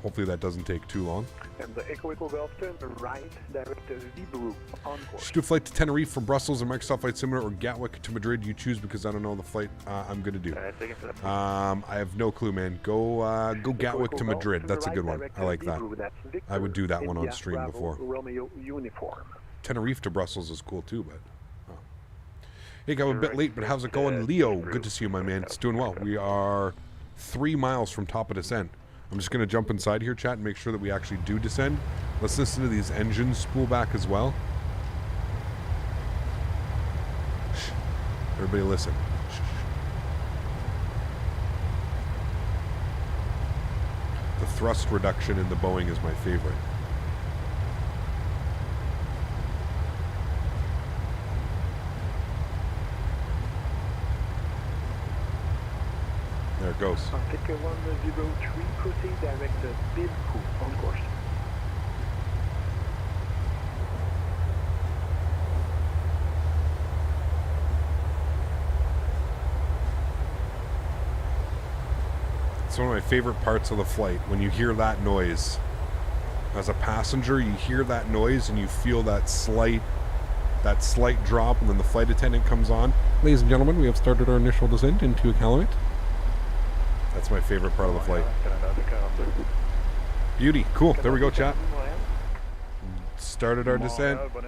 hopefully that doesn't take too long. And the Echo Golf turn right, direct to Vibru on course. Should do a flight to Tenerife from Brussels or Microsoft Flight Simulator or Gatwick to Madrid. You choose because I don't know the flight I'm going to do. I have no clue, man. Go Gatwick to Madrid. That's a good one. I like that. I would do that one on stream before. Romeo uniform. Tenerife to Brussels is cool too, but... Hey, I'm a bit late, but how's it going? Leo, good to see you, my man. It's doing well. We are 3 miles from top of descent. I'm just going to jump inside here, chat, and make sure that we actually do descend. Let's listen to these engines spool back as well. Shh. Everybody listen. Shh. The thrust reduction in the Boeing is my favorite. There it goes. Artic 103, proceed direct to Bilku on course. It's one of my favorite parts of the flight, when you hear that noise. As a passenger, you hear that noise and you feel that slight drop, and then the flight attendant comes on. Ladies and gentlemen, we have started our initial descent into Iqaluit. That's my favorite part of the flight. Beauty. Cool. There we go, chat. Started our descent. Did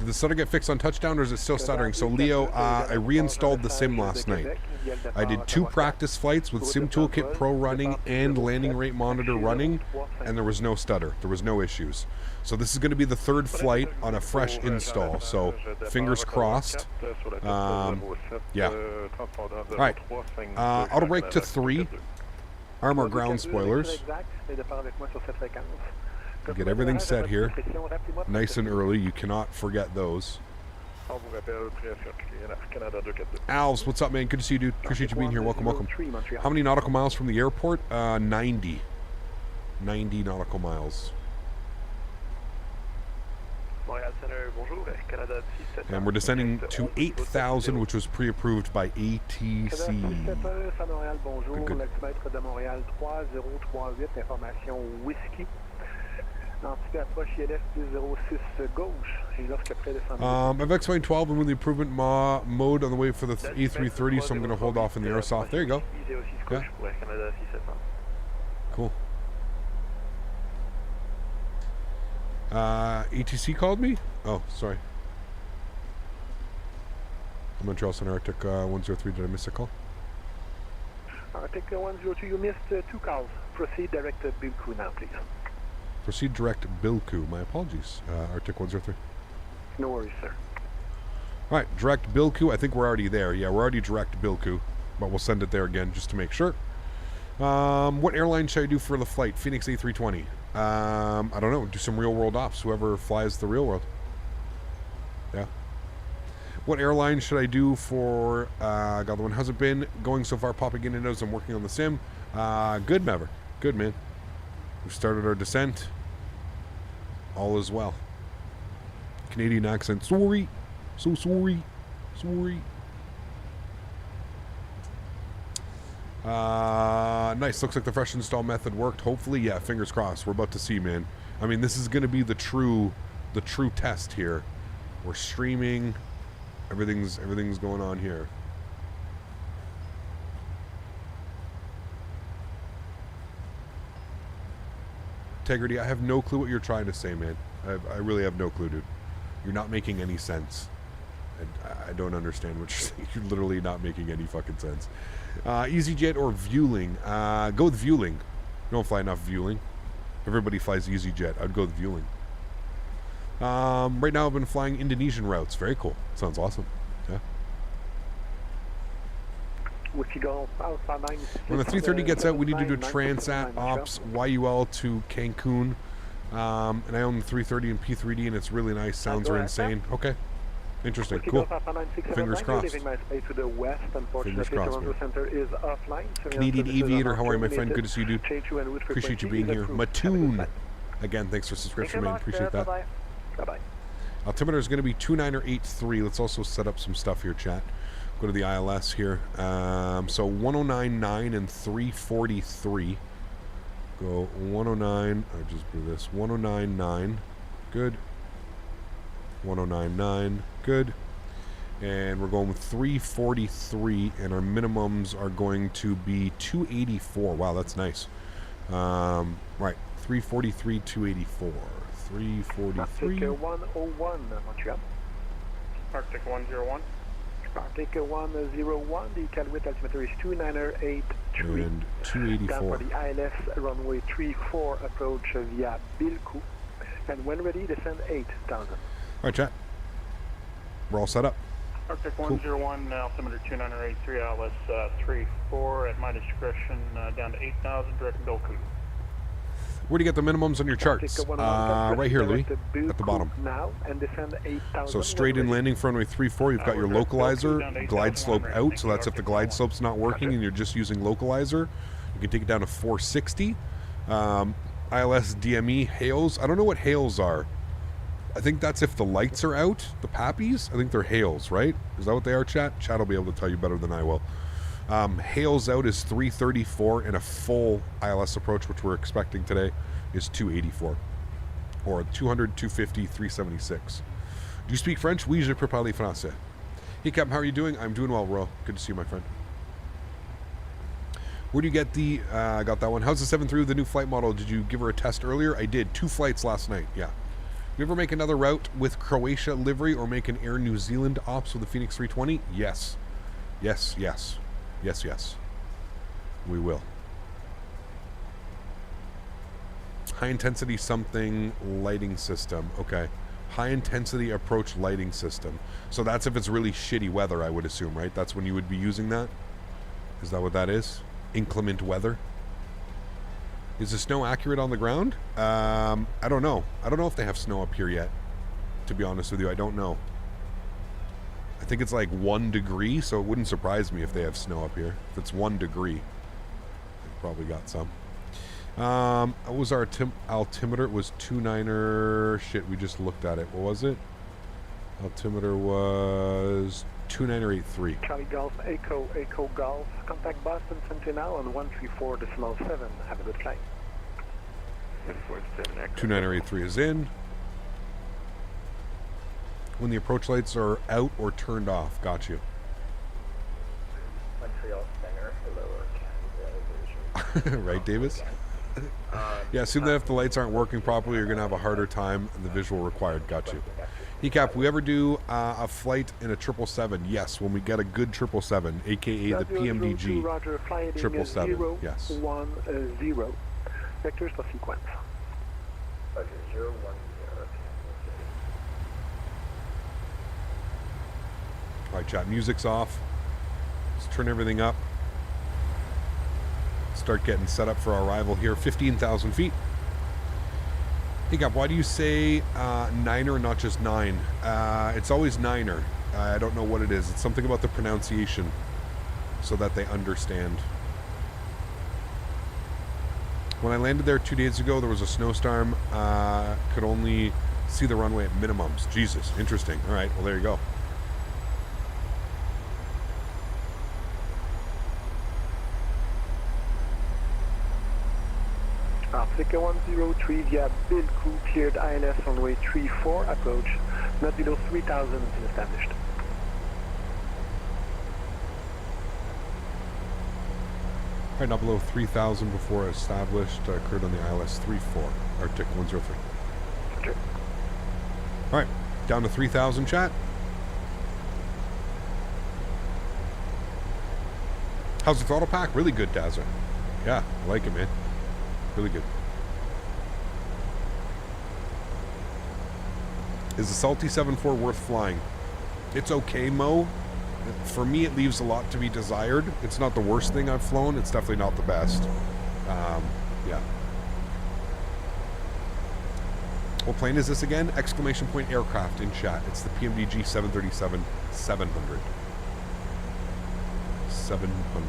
the stutter get fixed on touchdown, or is it still stuttering? So, Leo, I reinstalled the sim last night. I did 2 practice flights with Sim Toolkit Pro running and landing rate monitor running, and there was no stutter. There was no issues. So this is going to be the 3rd flight on a fresh install. So fingers crossed. Yeah. All right. Auto brake to 3. Armor ground spoilers. Get everything set here. Nice and early. You cannot forget those. Alves, what's up, man? Good to see you, dude. Appreciate you being here. Welcome, welcome. How many nautical miles from the airport? 90. 90 nautical miles. And we're descending to 8,000, which was pre-approved by ATC. Good. I've X-Wing 12 and with the improvement mode on the way for the A330, so I'm going to hold off in the airsoft. There you go. Yeah. Cool. ATC called me? Oh, sorry. Montreal Center Artic 103, did I miss a call? Artic 102, you missed 2 calls. Proceed direct to Bilku now, please. Proceed direct Bilku. My apologies, Artic 103. No worries, sir. Alright, direct Bilku. I think we're already there. Yeah, we're already direct Bilku, but we'll send it there again just to make sure. What airline should I do for the flight? Phoenix A320. I don't know. Do some real world ops. Whoever flies the real world. Yeah. What airline should I do for God, the one hasn't been going so far, popping in and out as I'm working on the sim. Good, Maverick. Good, man. We've started our descent. All is well. Canadian accent. Sorry. So sorry. Sorry. Nice. Looks like the fresh install method worked. Hopefully, yeah. Fingers crossed. We're about to see, man. I mean, this is going to be the true test here. We're streaming. Everything's going on here. Integrity. I have no clue what you're trying to say, man. I really have no clue, dude. You're not making any sense. I don't understand what you're saying. You're literally not making any fucking sense. EasyJet or Vueling? Go with Vueling. You don't fly enough Vueling. Everybody flies EasyJet. I'd go with Vueling. Right now I've been flying Indonesian routes. Very cool. Sounds awesome. Yeah. When the 330 gets out, we need to do Transat Ops YUL to Cancun. And I own the 330 and P3D, and it's really nice. Sounds are insane. Okay. Interesting. Cool. Fingers crossed. Fingers crossed, man. Canadian Aviator, how are you, my friend? Good to see you, dude. Appreciate you being here. Mattoon. Again, thanks for subscription, man. Appreciate that. Bye-bye. Altimeter is going to be 29 or 83. Let's also set up some stuff here, chat. Go to the ILS here. So 109.9 and 343. Go 109. I just do this. 109.9. Good. 109.9. Good. And we're going with 343, and our minimums are going to be 284. Wow, that's nice. Right, 343, 284. 343. Artic 101, Montreal. Arctic 101. Artic 101, the Iqaluit altimeter is 2983. And 284. Down for the ILS runway 34 approach via Bilkou. And when ready, descend 8,000. All right, chat. We're all set up. Arctic 101, altimeter 2983, ILS 34 at my discretion, down to 8,000, direct Bilkou. Where do you get the minimums on your charts? Right here, Louis, at the bottom. Now and descend 8,000. So straight in landing for runway 34, you've got your localizer, glide slope out, so that's if the glide slope's not working and you're just using localizer. You can take it down to 460. ILS DME hails. I don't know what hails are. I think that's if the lights are out, the pappies. I think they're hails, right? Is that what they are, chat? Chat will be able to tell you better than I will. Hails out is 334, and a full ILS approach, which we're expecting today, is 284. Or 200, 250, 376. Do you speak French? Oui, je peux parler français. Hey, Captain, how are you doing? I'm doing well, Ro. Good to see you, my friend. Where do you get the... I got that one. How's the 7-3 with the new flight model? Did you give her a test earlier? I did. 2 flights last night, yeah. You ever make another route with Croatia livery or make an Air New Zealand ops with the Phoenix 320? Yes. Yes, yes. Yes, yes. We will. High intensity something lighting system. Okay. High intensity approach lighting system. So that's if it's really shitty weather, I would assume, right? That's when you would be using that? Is that what that is? Inclement weather? Is the snow accurate on the ground? I don't know. I don't know if they have snow up here yet. To be honest with you, I don't know. I think it's like 1 degree, so it wouldn't surprise me if they have snow up here. If it's 1 degree, they've probably got some. What was our altimeter? It was 29er. Shit, we just looked at it. What was it? Altimeter was 2983. Charlie Golf, Echo Golf. Contact Boston Sentinel on 134.7. Have a good flight. 2983 is in. When the approach lights are out or turned off. Got you. Montreal Center, hello, Right, Davis? Yeah, assume that if the lights aren't working properly, you're going to have a harder time and the visual required. Got you. Cap, we ever do a flight in a 777? Yes, when we get a good 777, aka the PMDG. Roger, 777, yes. 010. Vectors for sequence. Roger, 010. Alright, chat, music's off. Let's turn everything up. Start getting set up for our arrival here. 15,000 feet. Hey, Cap, why do you say niner and not just 9? It's always niner. I don't know what it is. It's something about the pronunciation so that they understand. When I landed there 2 days ago, there was a snowstorm. Could only see the runway at minimums. Jesus, interesting. All right, well, there you go. Artic 103 via Bilkou, cleared ILS runway 34 approach, not below 3,000 is established. Right, not below 3,000 before established, occurred on the ILS 34, Artic 103. Okay. All right, down to 3,000, chat. How's the throttle pack? Really good, Dazza. Yeah, I like it, man. Really good. Is the Salty 7.4 worth flying? It's okay, Mo. For me, it leaves a lot to be desired. It's not the worst thing I've flown. It's definitely not the best. Yeah. What plane is this again? Exclamation point aircraft in chat. It's the PMDG 737 700. 700.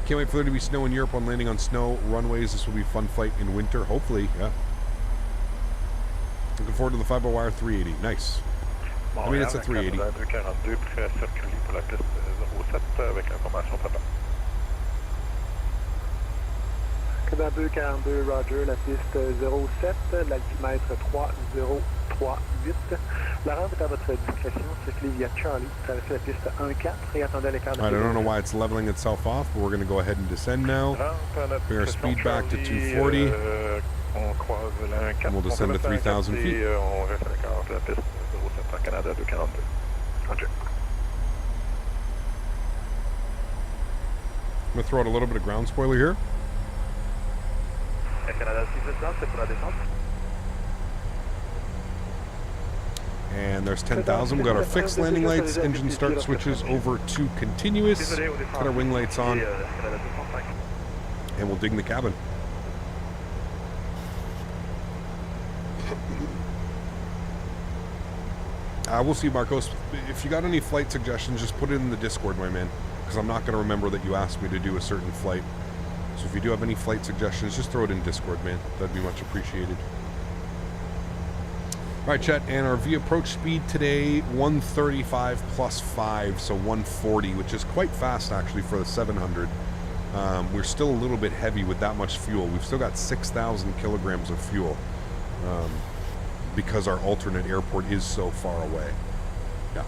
Can't wait for there to be snow in Europe on landing on snow runways. This will be a fun flight in winter. Hopefully, yeah. forward to the fiber-wire 380. Nice. I mean, it's a 380. Canada 242, prêt à circuler pour la piste 07 avec information préparée. Canada 242, Roger, la piste 07, l'altimètre 3038. La rampe est à votre discrétion, circulez via Charlie, traversez la piste 14 et attendez à l'écart de... I don't know why it's leveling itself off, but we're going to go ahead and descend now. Bring our speed back to 240. On croise la 4. And we'll descend to 3,000 feet. On reste à l'écart de la piste 07 en Canada 242. Roger. I'm going to throw out a little bit of ground spoiler here. Canada 6 c'est pour la descente. And there's 10,000. We've got our fixed landing lights, engine start switches over to continuous. Got our wing lights on. And we'll dig in the cabin. We'll see, Marcos. If you got any flight suggestions, just put it in the Discord, my man. Because I'm not going to remember that you asked me to do a certain flight. So if you do have any flight suggestions, just throw it in Discord, man. That'd be much appreciated. All right, chat, and our V approach speed today, 135 plus 5, so 140, which is quite fast, actually, for the 700. We're still a little bit heavy with that much fuel. We've still got 6,000 kilograms of fuel because our alternate airport is so far away. Yeah.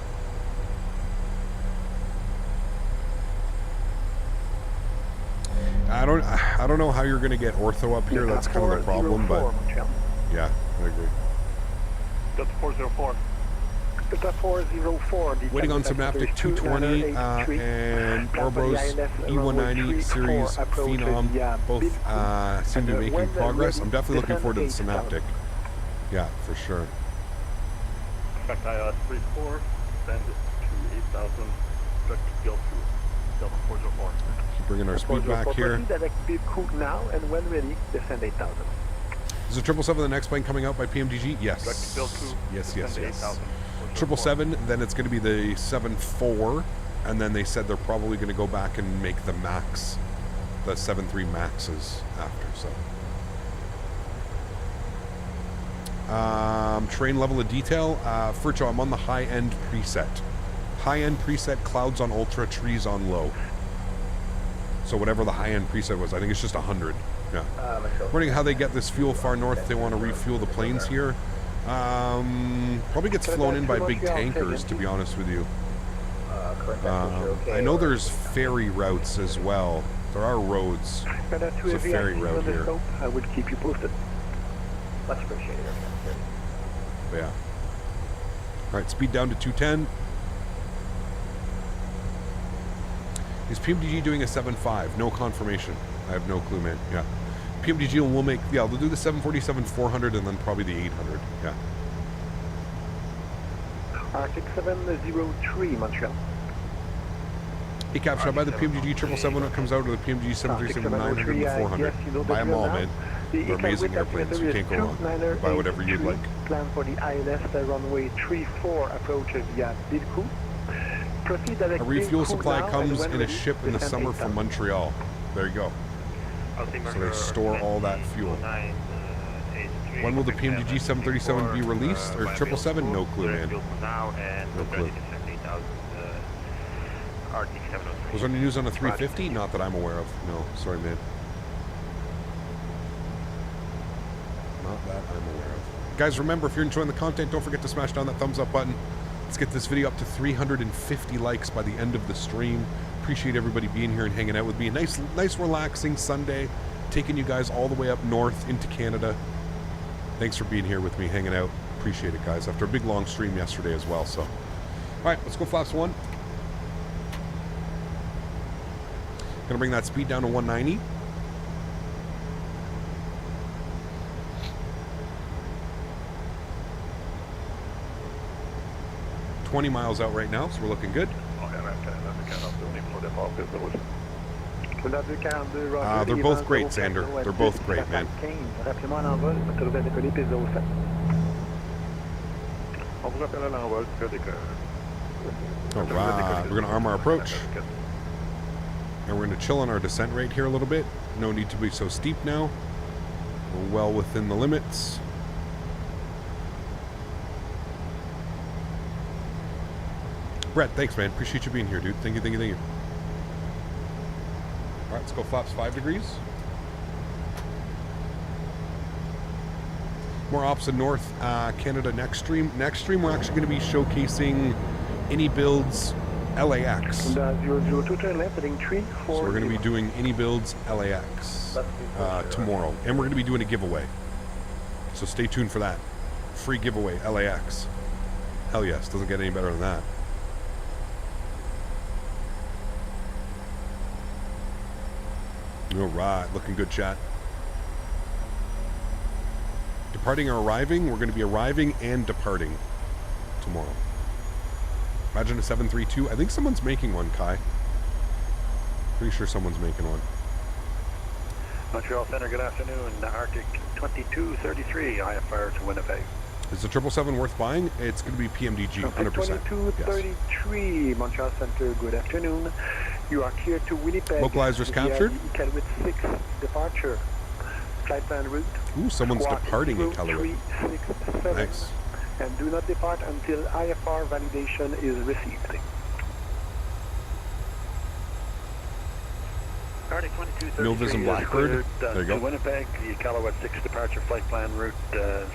I don't know how you're going to get ortho up here. That's kind of the problem, but yeah, I agree. Delta 404. Delta 404. Waiting on Synaptic 220 and Orbos E190 series Phenom. Both seem to be making progress. I'm definitely looking forward to the Synaptic. Yeah, for sure. Perfect ILS 34, send it to 8,000, direct to Delta 404. Keep bringing our speed back here. Now, and when ready, descend 8,000. Is the 777 the next plane coming out by PMDG? Yes. Yes. 777, then it's going to be the 74, and then they said they're probably going to go back and make the Max, the 73 Maxes after, so. Terrain level of detail. Furcho, I'm on the high-end preset. High-end preset, clouds on ultra, trees on low. So whatever the high-end preset was, I think it's just 100. Yeah. Wondering how they get this fuel far north. If they want to refuel the planes here. Probably gets flown in by big tankers, to be honest with you. I know there's ferry routes as well. There are roads. There's a ferry route here. I would keep you posted. Much appreciated. Yeah. Alright, speed down to 210. Is PMDG doing a 7.5? No confirmation. I have no clue, man. Yeah. PMDG will make, yeah, they'll do the 747-400 and then probably the 800. Yeah. Artic 703, Montreal. Hey, Cap, should I buy the PMDG 777 when it comes out, or the PMDG 737-900 and the 400? Buy them all, man. They're amazing airplanes. You can't go wrong. Buy whatever you'd like. Plan for the ILS runway 34 approach via Bilcou. A refuel supply comes in a ship in the summer from Montreal. There you go. So they store all that fuel. When will the PMDG 737 be released? Or 777? No clue, man. No clue. Was there any news on a 350? Not that I'm aware of. No, sorry, man. Not that I'm aware of. Guys, remember, if you're enjoying the content, don't forget to smash down that thumbs up button. Let's get this video up to 350 likes by the end of the stream. Appreciate everybody being here and hanging out with me. A nice relaxing Sunday, taking you guys all the way up north into Canada. Thanks for being here with me, hanging out. Appreciate it, guys. After a big long stream yesterday as well. So, all right, let's go flaps 1. Gonna bring that speed down to 190. $20 miles out right now, so we're looking good. They're both great, Xander. They're both great, man. Alright, we're going to arm our approach. And we're going to chill on our descent rate here a little bit. No need to be so steep now. We're well within the limits. Brett, thanks, man. Appreciate you being here, dude. Thank you, thank you, thank you. All right, let's go flaps 5 degrees. More ops in North Canada next stream. Next stream, we're actually going to be showcasing AnyBuilds LAX. And 002 turn left, heading 340. So we're going to be doing AnyBuilds LAX tomorrow. And we're going to be doing a giveaway. So stay tuned for that. Free giveaway, LAX. Hell yes, doesn't get any better than that. All right, looking good, chat. Departing or arriving, we're going to be arriving and departing tomorrow. Imagine a 732. I think someone's making one, Kai. Pretty sure someone's making one. Montreal Center, good afternoon. Artic 2233, IFR to Winnipeg. Is the 777 worth buying? It's going to be PMDG, 100%. 2233, yes. Montreal Center, good afternoon. You are cleared to Winnipeg. Localizers captured. Iqaluit 6 departure. Flight plan route. Ooh, someone's Squawk departing Iqaluit. 0367. Nice. And do not depart until IFR validation is received. Artic 2233 Milvis and Blackbird. There you go. Winnipeg, the Iqaluit 6 departure flight plan route,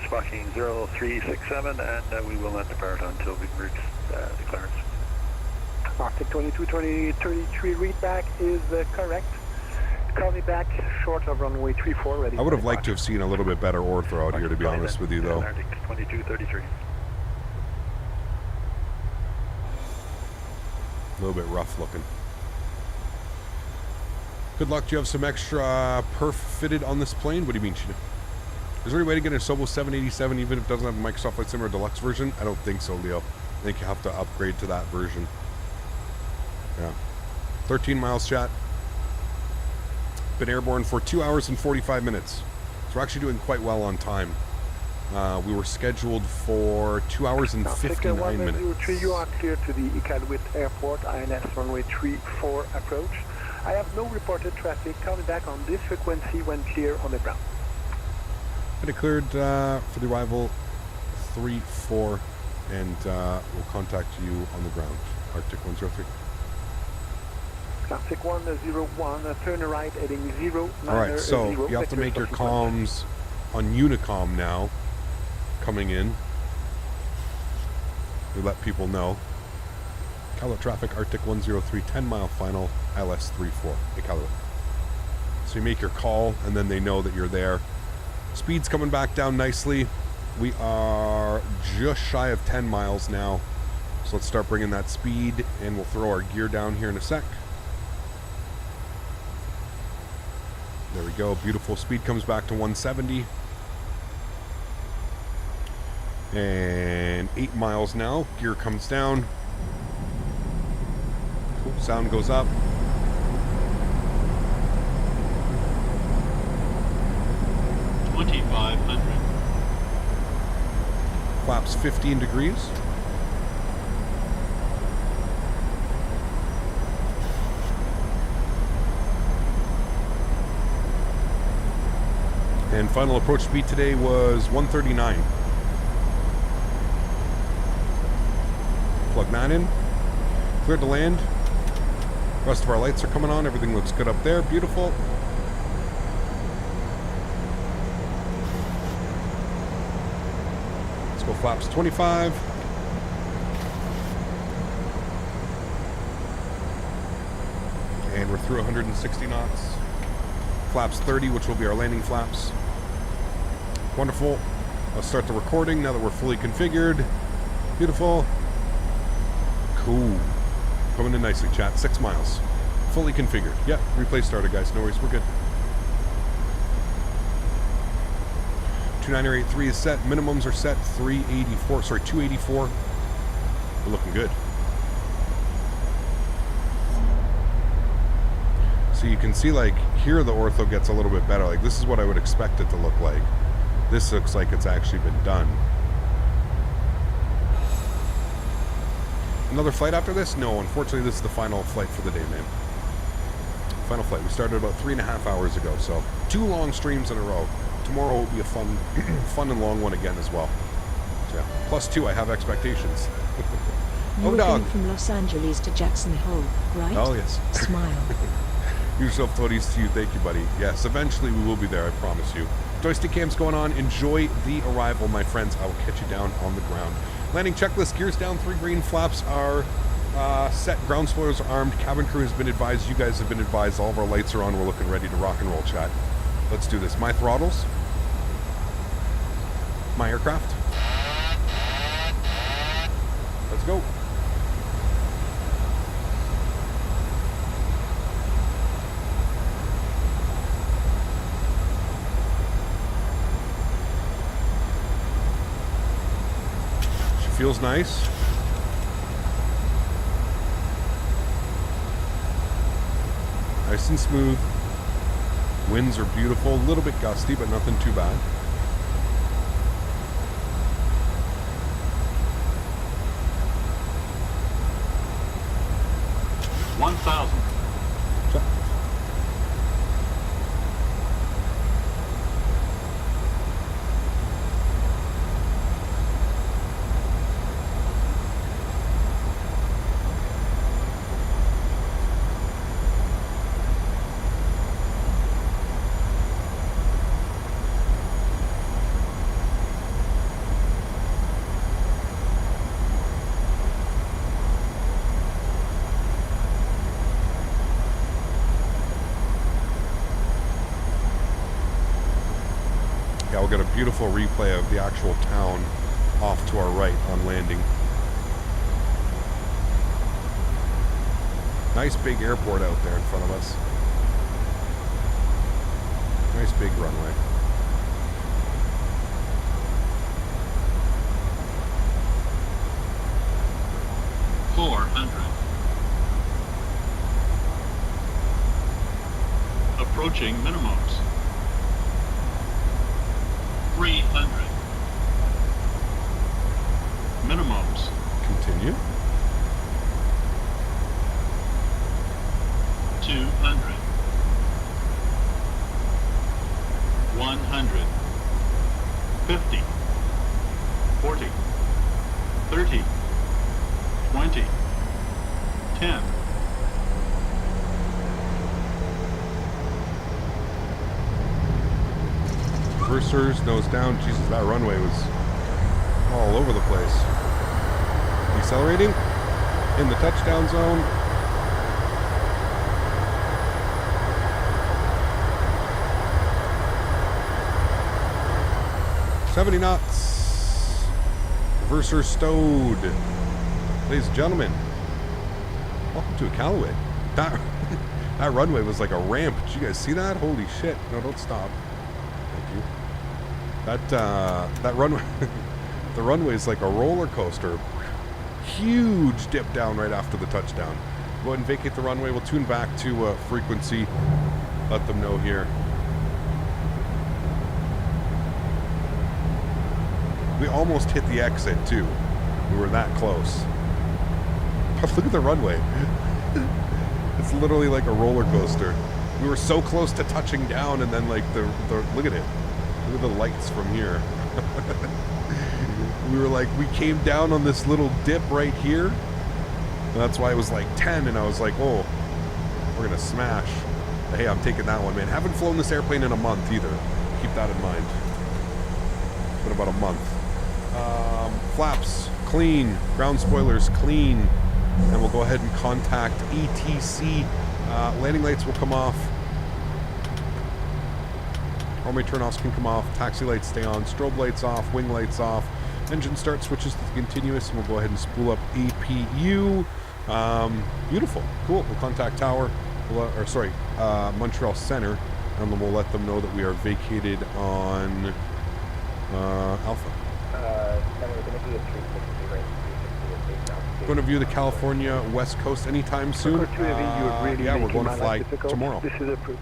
squawking 0367, and we will not depart until we reach the clearance. Artic 2233 read back is correct. Call me back short of runway 34 ready. I would have liked to have seen a little bit better ortho out here, to be honest with you, though. Artic 2233. A little bit rough looking. Good luck. Do you have some extra perf fitted on this plane? What do you mean, Sheena? Is there any way to get a Sobo 787 even if it doesn't have a Microsoft Flight Simulator Deluxe version? I don't think so, Leo. I think you have to upgrade to that version. Yeah. 13 miles, chat. Been airborne for 2 hours and 45 minutes. So we're actually doing quite well on time. We were scheduled for 2 hours and 59 minutes. You are clear to the Iqaluit Airport, INS runway 34 approach. I have no reported traffic. Coming back on this frequency when clear on the ground. Got it cleared for the arrival 3-4, and we'll contact you on the ground. Arctic 103. Classic 101, turn right heading 0. Alright, so you have to make your comms on Unicom now, coming in. We let people know. Iqaluit traffic, Arctic 103, 10 mile final, LS34, Iqaluit. So you make your call, and then they know that you're there. Speed's coming back down nicely. We are just shy of 10 miles now. So let's start bringing that speed, and we'll throw our gear down here in a sec. There we go, beautiful. Speed comes back to 170. And 8 miles now. Gear comes down. Cool. Sound goes up. Flaps 15 degrees. And final approach speed today was 139. Plug that in. Cleared to land. Rest of our lights are coming on. Everything looks good up there. Beautiful. Let's go flaps 25. And we're through 160 knots. Flaps 30, which will be our landing flaps. Wonderful. Let's start the recording now that we're fully configured. Beautiful. Cool. Coming in nicely, chat. 6 miles. Fully configured. Yep, replay started, guys. No worries, we're good. 29883 is set. Minimums are set. 384. Sorry, 284. We're looking good. So you can see, like, here the ortho gets a little bit better. Like, this is what I would expect it to look like. This looks like it's actually been done. Another flight after this? No, unfortunately, this is the final flight for the day, man. Final flight. We started about 3.5 hours ago, so 2 long streams in a row. Tomorrow will be a fun and long one again as well. So, yeah. +2, I have expectations. You were dog. going from Los Angeles to Jackson Hole, right? Oh, yes. Smile. Yourself, Toddy's to you. Thank you, buddy. Yes, eventually we will be there, I promise you. Joystick cam's going on. Enjoy the arrival, my friends. I will catch you down on the ground. Landing checklist. Gears down. 3 green flaps are set. Ground spoilers are armed. Cabin crew has been advised. You guys have been advised. All of our lights are on. We're looking ready to rock and roll, chat. Let's do this. My throttles. My aircraft. Let's go. Feels nice. Nice and smooth. Winds are beautiful. A little bit gusty, but nothing too bad. We'll get a beautiful replay of the actual town off to our right on landing. Nice big airport out there in front of us. Nice big runway. Approaching minimums. 300. Minimums. Continue. 200. 100. 50. 40. 30. 20. 10. Reversers, nose down. Jesus, that runway was all over the place. Decelerating in the touchdown zone. $70 knots. Reverser stowed. Ladies and gentlemen, welcome to Iqaluit. That runway was like a ramp. Did you guys see that? Holy shit. No, don't stop. Thank you. That runway, the runway is like a roller coaster. Huge dip down right after the touchdown. Go ahead and vacate the runway. We'll tune back to frequency. Let them know here. We almost hit the exit too. We were that close. But look at the runway. It's literally like a roller coaster. We were so close to touching down, and then like the look at it. Look at the lights from here. We came down on this little dip right here. And that's why it was like 10, and I was like, oh, we're gonna smash. But hey, I'm taking that one, man. Haven't flown this airplane in a month either. Keep that in mind. It's been about a month. Flaps clean, ground spoilers clean, and we'll go ahead and contact ATC. Landing lights will come off. Runway turnoffs can come off. Taxi lights stay on. Strobe lights off. Wing lights off. Engine start switches to the continuous, and we'll go ahead and spool up APU. Beautiful, cool. We'll contact Tower, Montreal Center, and then we'll let them know that we are vacated on Alpha. Going to view the California West Coast anytime soon? Yeah, we're going to fly tomorrow. This is approved.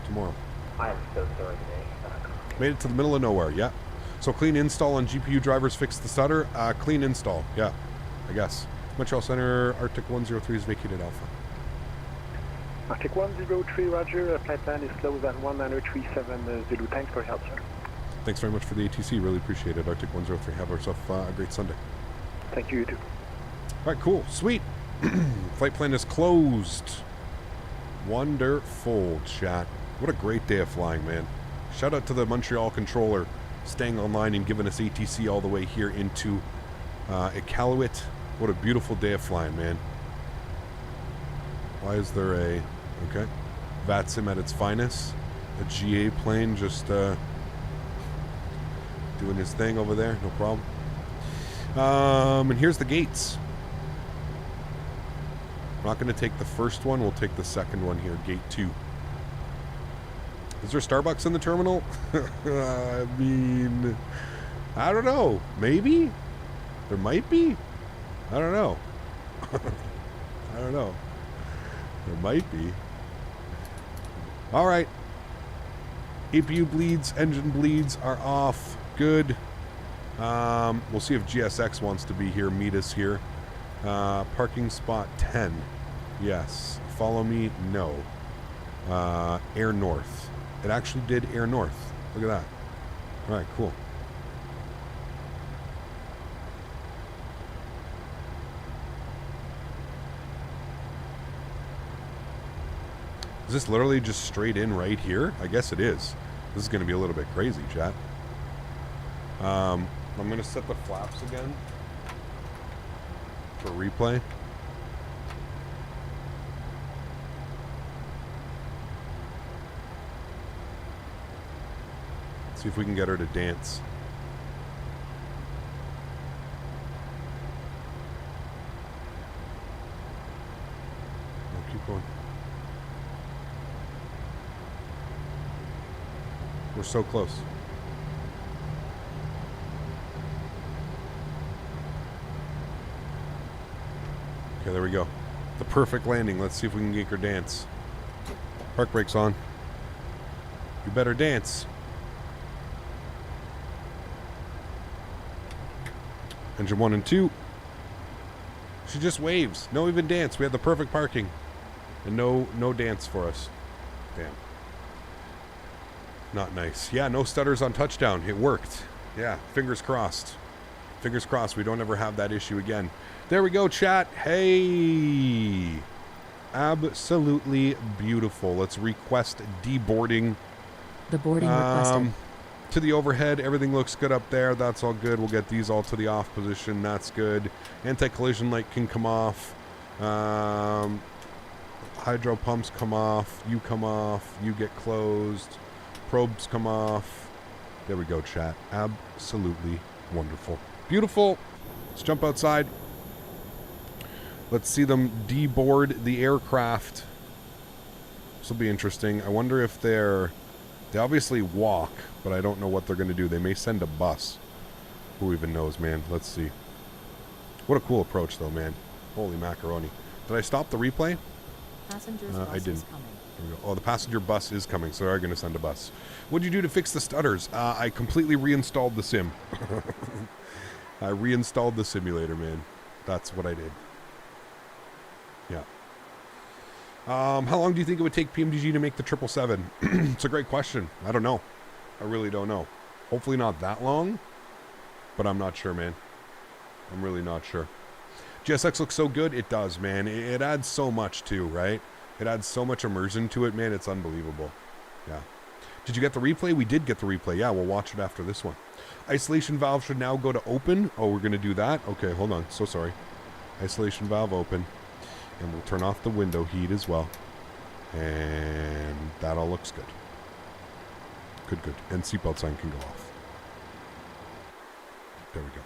Tomorrow. I am so sorry, Denis. Made it to the middle of nowhere, yeah. So clean install on GPU drivers, fix the stutter. Clean install, yeah, I guess. Montreal Center, Artic 103 is vacated Alpha. Artic 103, roger. Flight plan is closed at 1937 Zulu. Thanks for your help, sir. Thanks very much for the ATC, really appreciate it. Artic 103, have yourself a great Sunday. Thank you, you too. All right, cool. Sweet. Flight plan is closed. Wonderful, chat. What a great day of flying, man. Shout out to the Montreal controller staying online and giving us ATC all the way here into Iqaluit. What a beautiful day of flying, man. Why is there a... Okay. VATSIM at its finest. A GA plane just doing his thing over there. No problem. And here's the gates. I'm not going to take the first one. We'll take the second one here. Gate 2. Is there Starbucks in the terminal? I mean, I don't know. Maybe? There might be? I don't know. I don't know. There might be. Alright. APU bleeds, engine bleeds are off. Good. We'll see if GSX wants to be here, meet us here. Parking spot 10. Yes. Follow me? No. Air north. It actually did air north. Look at that. Alright, cool. Is this literally just straight in right here? I guess it is. This is going to be a little bit crazy, chat. I'm going to set the flaps again for replay. See if we can get her to dance. Oh, keep going. We're so close. Okay, there we go. The perfect landing. Let's see if we can get her dance. Park brakes on. You better dance. Engine 1 and 2. She just waves. No even dance. We had the perfect parking. And no dance for us. Damn. Not nice. Yeah, no stutters on touchdown. It worked. Yeah, fingers crossed. Fingers crossed we don't ever have that issue again. There we go, chat. Hey. Absolutely beautiful. Let's request deboarding. The boarding requested. To the overhead. Everything looks good up there. That's all good. We'll get these all to the off position. That's good. Anti-collision light can come off. Hydro pumps come off. You come off. You get closed. Probes come off. There we go, chat. Absolutely wonderful. Beautiful. Let's jump outside. Let's see them deboard the aircraft. This will be interesting. I wonder if they obviously walk, but I don't know what they're going to do. They may send a bus. Who even knows, man? Let's see. What a cool approach, though, man. Holy macaroni. Did I stop the replay? Passenger's bus I didn't. is coming. Oh, the passenger bus is coming, so they're going to send a bus. What did you do to fix the stutters? I completely reinstalled the sim. I reinstalled the simulator, man. That's what I did. Yeah. How long do you think it would take PMDG to make the 777? It's a great question. I don't know. I really don't know. Hopefully not that long, but I'm not sure, man. I'm really not sure. GSX looks so good. It does, man. It adds so much, too, right? It adds so much immersion to it, man. It's unbelievable. Yeah. Did you get the replay? We did get the replay. Yeah, we'll watch it after this one. Isolation valve should now go to open. Oh, we're going to do that? Okay, hold on. So sorry. Isolation valve open. And we'll turn off the window heat as well. And that all looks good. Good, good. And seatbelt sign can go off. There we go.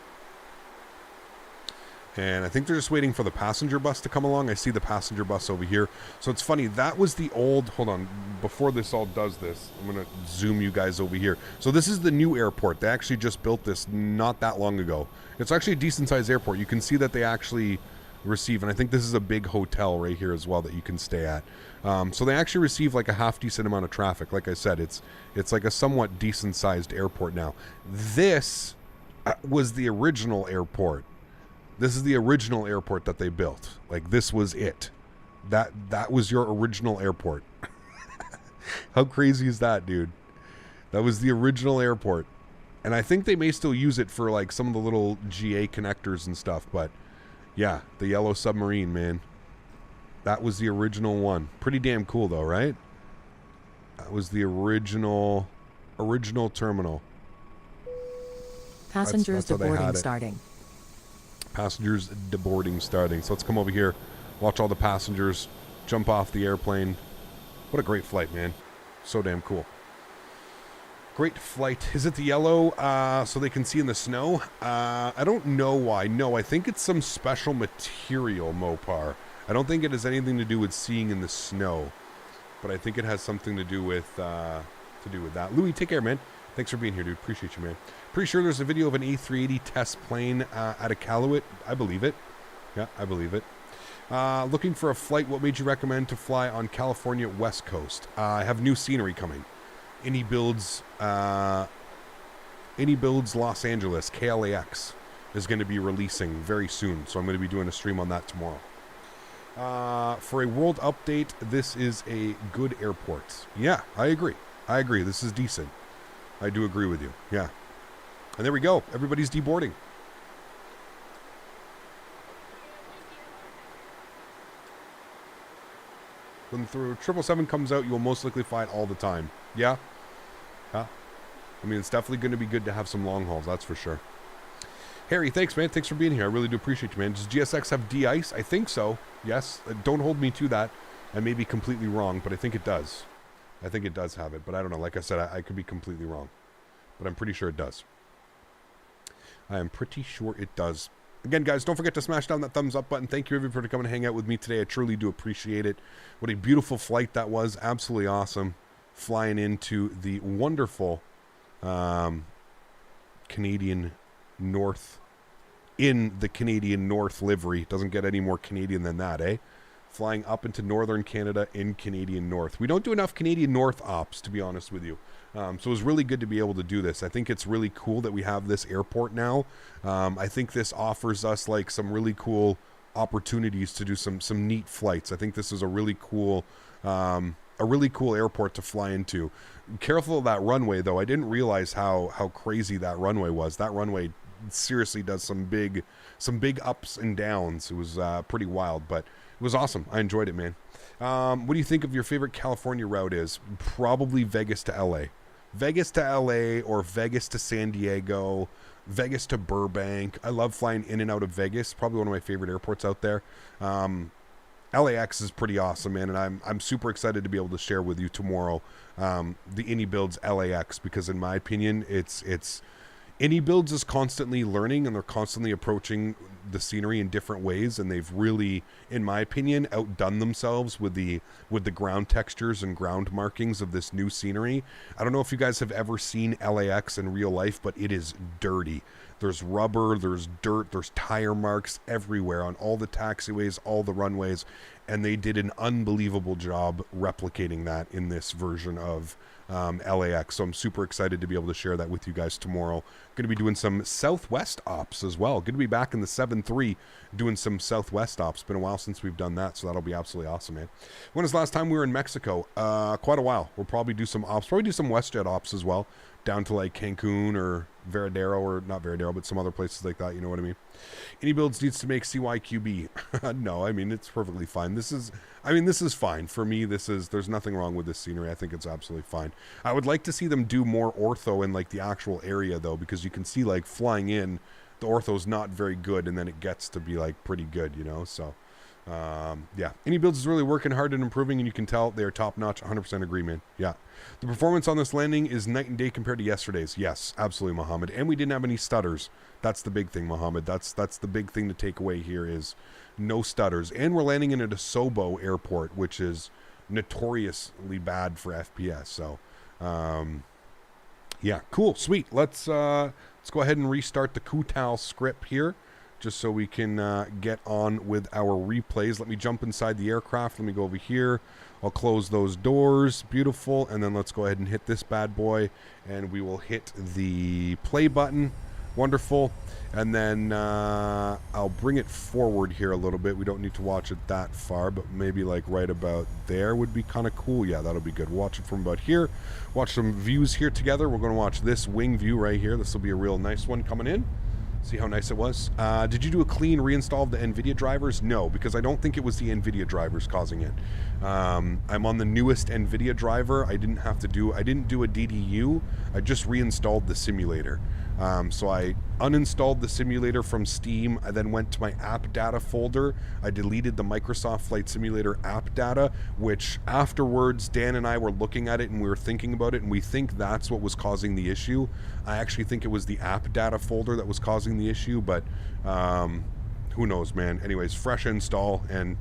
And I think they're just waiting for the passenger bus to come along. I see the passenger bus over here. So it's funny. That was the old... Hold on. Before this all does this, I'm going to zoom you guys over here. So this is the new airport. They actually just built this not that long ago. It's actually a decent-sized airport. You can see that they actually receive... And I think this is a big hotel right here as well that you can stay at. So they actually receive like a half-decent amount of traffic. Like I said, it's like a somewhat decent-sized airport now. This was the original airport. This is the original airport that they built. Like, this was it. That was your original airport. How crazy is that, dude? That was the original airport. And I think they may still use it for, like, some of the little GA connectors and stuff. But, Yeah, the yellow submarine, man. That was the original one. Pretty damn cool, though, right? That was the original terminal. Passengers that's how they had deboarding it. starting. Passengers deboarding starting. So let's come over here, watch all the passengers jump off the airplane. What a great flight, man. So damn cool. Great flight. Is it the yellow so they can see in the snow? I don't know why. No, I think it's some special material, Mopar. I don't think it has anything to do with seeing in the snow, but I think it has something to do with that. Louis, take care, man. Thanks for being here, dude. Appreciate you, man. Pretty sure there's a video of an A380 test plane at Iqaluit. I believe it. Yeah, I believe it. Looking for a flight. What made you recommend to fly on California West Coast? I have new scenery coming. Any builds Los Angeles, KLAX, is going to be releasing very soon, so I'm going to be doing a stream on that tomorrow. For a world update, this is a good airport. Yeah, I agree. This is decent. I do agree with you. Yeah. And there we go. Everybody's deboarding. When the 777 comes out, you will most likely fly it all the time. Yeah? Yeah. I mean, it's definitely going to be good to have some long hauls, that's for sure. Harry, thanks, man. Thanks for being here. I really do appreciate you, man. Does GSX have de-ice? I think so. Yes. Don't hold me to that. I may be completely wrong, but I think it does. I think it does have it, but I don't know. Like I said, I could be completely wrong. But I'm pretty sure it does. I am pretty sure it does. Again, guys, don't forget to smash down that thumbs up button. Thank you, everybody, for coming and hang out with me today. I truly do appreciate it. What a beautiful flight that was. Absolutely awesome. Flying into the wonderful Canadian North, in the Canadian North livery. Doesn't get any more Canadian than that, eh? Flying up into northern Canada in Canadian North. We don't do enough Canadian North ops, to be honest with you. So it was really good to be able to do this. I think it's really cool that we have this airport now. I think this offers us like some really cool opportunities to do some neat flights. I think this is a really cool airport to fly into. Careful of that runway, though. I didn't realize how crazy that runway was. That runway seriously does some big ups and downs. It was pretty wild, but it was awesome. I enjoyed it, man. What do you think of your favorite California route is? Probably Vegas to LA. Vegas to LA or Vegas to San Diego, Vegas to Burbank. I love flying in and out of Vegas. Probably one of my favorite airports out there. LAX is pretty awesome, man, and I'm super excited to be able to share with you tomorrow the AnyBuilds LAX, because in my opinion, it's AnyBuilds is constantly learning, and they're constantly approaching the scenery in different ways, and they've really, in my opinion, outdone themselves with the ground textures and ground markings of this new scenery. I don't know if you guys have ever seen LAX in real life, but it is dirty. There's rubber, there's dirt, there's tire marks everywhere on all the taxiways, all the runways, and they did an unbelievable job replicating that in this version of LAX. So I'm super excited to be able to share that with you guys tomorrow. Going to be doing some Southwest ops as well. Going to be back in the 7-3 doing some Southwest ops. Been a while since we've done that, so that'll be absolutely awesome, man. When was the last time we were in Mexico? Quite a while. We'll probably do some ops. Probably do some WestJet ops as well, down to like Cancun or Veradero, or not Veradero, but some other places like that. You know what I mean? AnyBuilds needs to make CYQB. No, I mean, it's perfectly fine. This is fine. For me, there's nothing wrong with this scenery. I think it's absolutely fine. I would like to see them do more ortho in like the actual area though, because you can see like flying in, the ortho's not very good, and then it gets to be like pretty good, you know? So, yeah. AnyBuilds is really working hard and improving, and you can tell they're top notch. 100% agree, man. Yeah. The performance on this landing is night and day compared to yesterday's. Yes, absolutely, Mohammed. And we didn't have any stutters. That's the big thing, Mohammed. That's the big thing to take away here is no stutters. And we're landing in at a Sobo airport, which is notoriously bad for FPS. So, yeah, cool, sweet. Let's go ahead and restart the Kutal script here, just so we can get on with our replays. Let me jump inside the aircraft. Let me go over here. I'll close those doors. Beautiful. And then let's go ahead and hit this bad boy, and we will hit the play button. Wonderful. And then I'll bring it forward here a little bit. We don't need to watch it that far, but maybe like right about there would be kind of cool. Yeah, that'll be good. We'll watch it from about here. Watch some views here together. We're going to watch this wing view right here. This will be a real nice one coming in. See how nice it was? Did you do a clean reinstall of the NVIDIA drivers? No, because I don't think it was the NVIDIA drivers causing it. I'm on the newest NVIDIA driver. I didn't do a DDU. I just reinstalled the simulator. So I uninstalled the simulator from Steam. I then went to my app data folder. I deleted the Microsoft Flight Simulator app data, which afterwards Dan and I were looking at it and we were thinking about it, and we think that's what was causing the issue. I actually think it was the app data folder that was causing the issue, but who knows, man. Anyways, fresh install and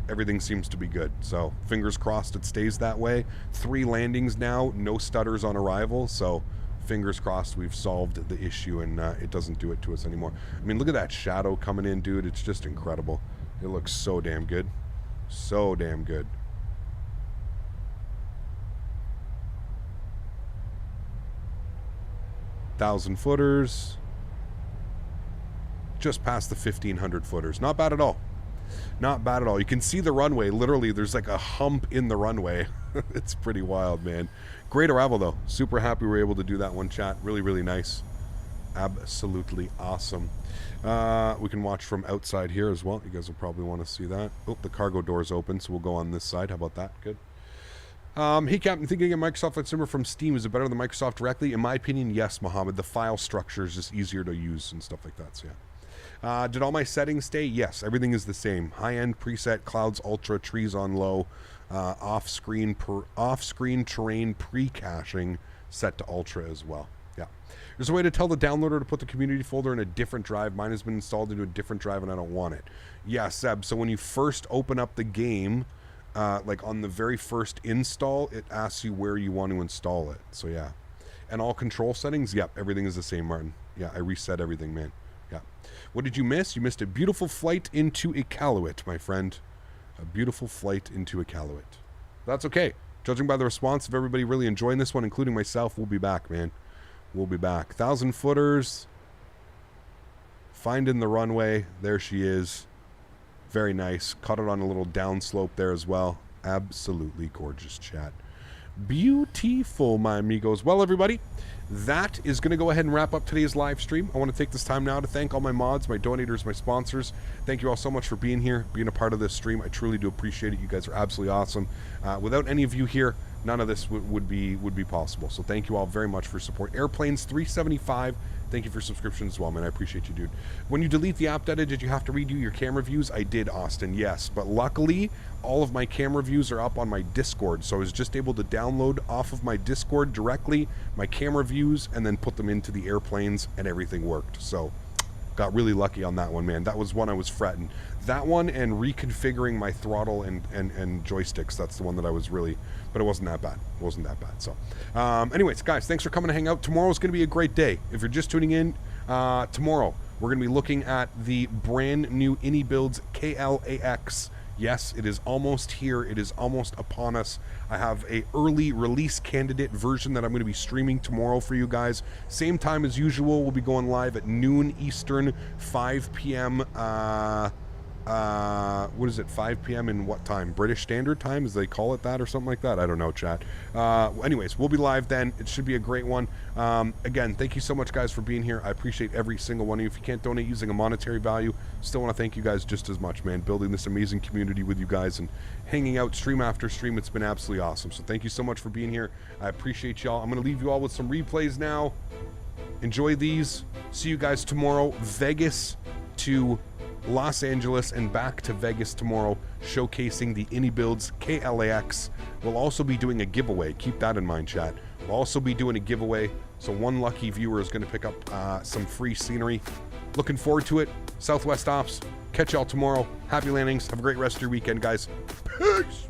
everything seems to be good. So fingers crossed it stays that way. 3 landings now, no stutters on arrival, so fingers crossed we've solved the issue and it doesn't do it to us anymore. I mean, look at that shadow coming in, dude. It's just incredible. It looks so damn good. So damn good. Thousand footers. Just past the 1,500 footers. Not bad at all. Not bad at all. You can see the runway. Literally, there's like a hump in the runway. It's pretty wild, man. Great arrival, though. Super happy we were able to do that one, chat. Really, really nice. Absolutely awesome. We can watch from outside here as well. You guys will probably want to see that. Oh, the cargo door's open, so we'll go on this side. How about that? Good. Hey, Captain, thinking of Microsoft Flight Simulator from Steam, is it better than Microsoft directly? In my opinion, yes, Mohammed. The file structure is just easier to use and stuff like that, so yeah. Did all my settings stay? Yes, everything is the same. High-end preset, clouds ultra, trees on low, off-screen terrain pre-caching set to ultra as well. Yeah. There's a way to tell the downloader to put the community folder in a different drive. Mine has been installed into a different drive and I don't want it. Yeah, Seb, so when you first open up the game, like on the very first install, it asks you where you want to install it. So yeah. And all control settings, yep, everything is the same, Martin. Yeah, I reset everything, man. Yeah. What did you miss? You missed a beautiful flight into Iqaluit, my friend. A beautiful flight into Iqaluit. That's okay. Judging by the response of everybody really enjoying this one, including myself, we'll be back, man. We'll be back. 1,000 footers. Finding the runway. There she is. Very nice. Caught it on a little downslope there as well. Absolutely gorgeous, chat. Beautiful, my amigos. Well, everybody, that is going to go ahead and wrap up today's live stream. I want to take this time now to thank all my mods, my donators, my sponsors. Thank you all so much for being here, being a part of this stream. I truly do appreciate it. You guys are absolutely awesome. Without any of you here, none of this would be possible. So thank you all very much for support. Airplanes 375. Thank you for subscription as well, man. I appreciate you, dude. When you delete the app data, did you have to redo your camera views? I did, Austin, yes. But luckily, all of my camera views are up on my Discord. So I was just able to download off of my Discord directly my camera views and then put them into the airplanes and everything worked. So got really lucky on that one, man. That was one I was fretting. That one and reconfiguring my throttle and joysticks. That's the one that I was really, but it wasn't that bad. It wasn't that bad. So anyways, guys, thanks for coming to hang out. Tomorrow's going to be a great day. If you're just tuning in, tomorrow we're going to be looking at the brand new InnyBuilds KLAX. Yes, it is almost here. It is almost upon us. I have a early release candidate version that I'm going to be streaming tomorrow for you guys. Same time as usual. We'll be going live at noon Eastern, 5 p.m. What is it, 5 p.m. in what time? British Standard Time, as they call it that or something like that? I don't know, chat. Anyways, we'll be live then. It should be a great one. Again, thank you so much, guys, for being here. I appreciate every single one of you. If you can't donate using a monetary value, still want to thank you guys just as much, man. Building this amazing community with you guys and hanging out stream after stream. It's been absolutely awesome. So thank you so much for being here. I appreciate y'all. I'm going to leave you all with some replays now. Enjoy these. See you guys tomorrow. Vegas to Los Angeles and back to Vegas tomorrow, showcasing the InnyBuilds KLAX. We'll also be doing a giveaway. Keep that in mind, chat. We'll also be doing a giveaway, so one lucky viewer is going to pick up some free scenery. Looking forward to it. Southwest Ops. Catch y'all tomorrow. Happy landings. Have a great rest of your weekend, guys. Peace!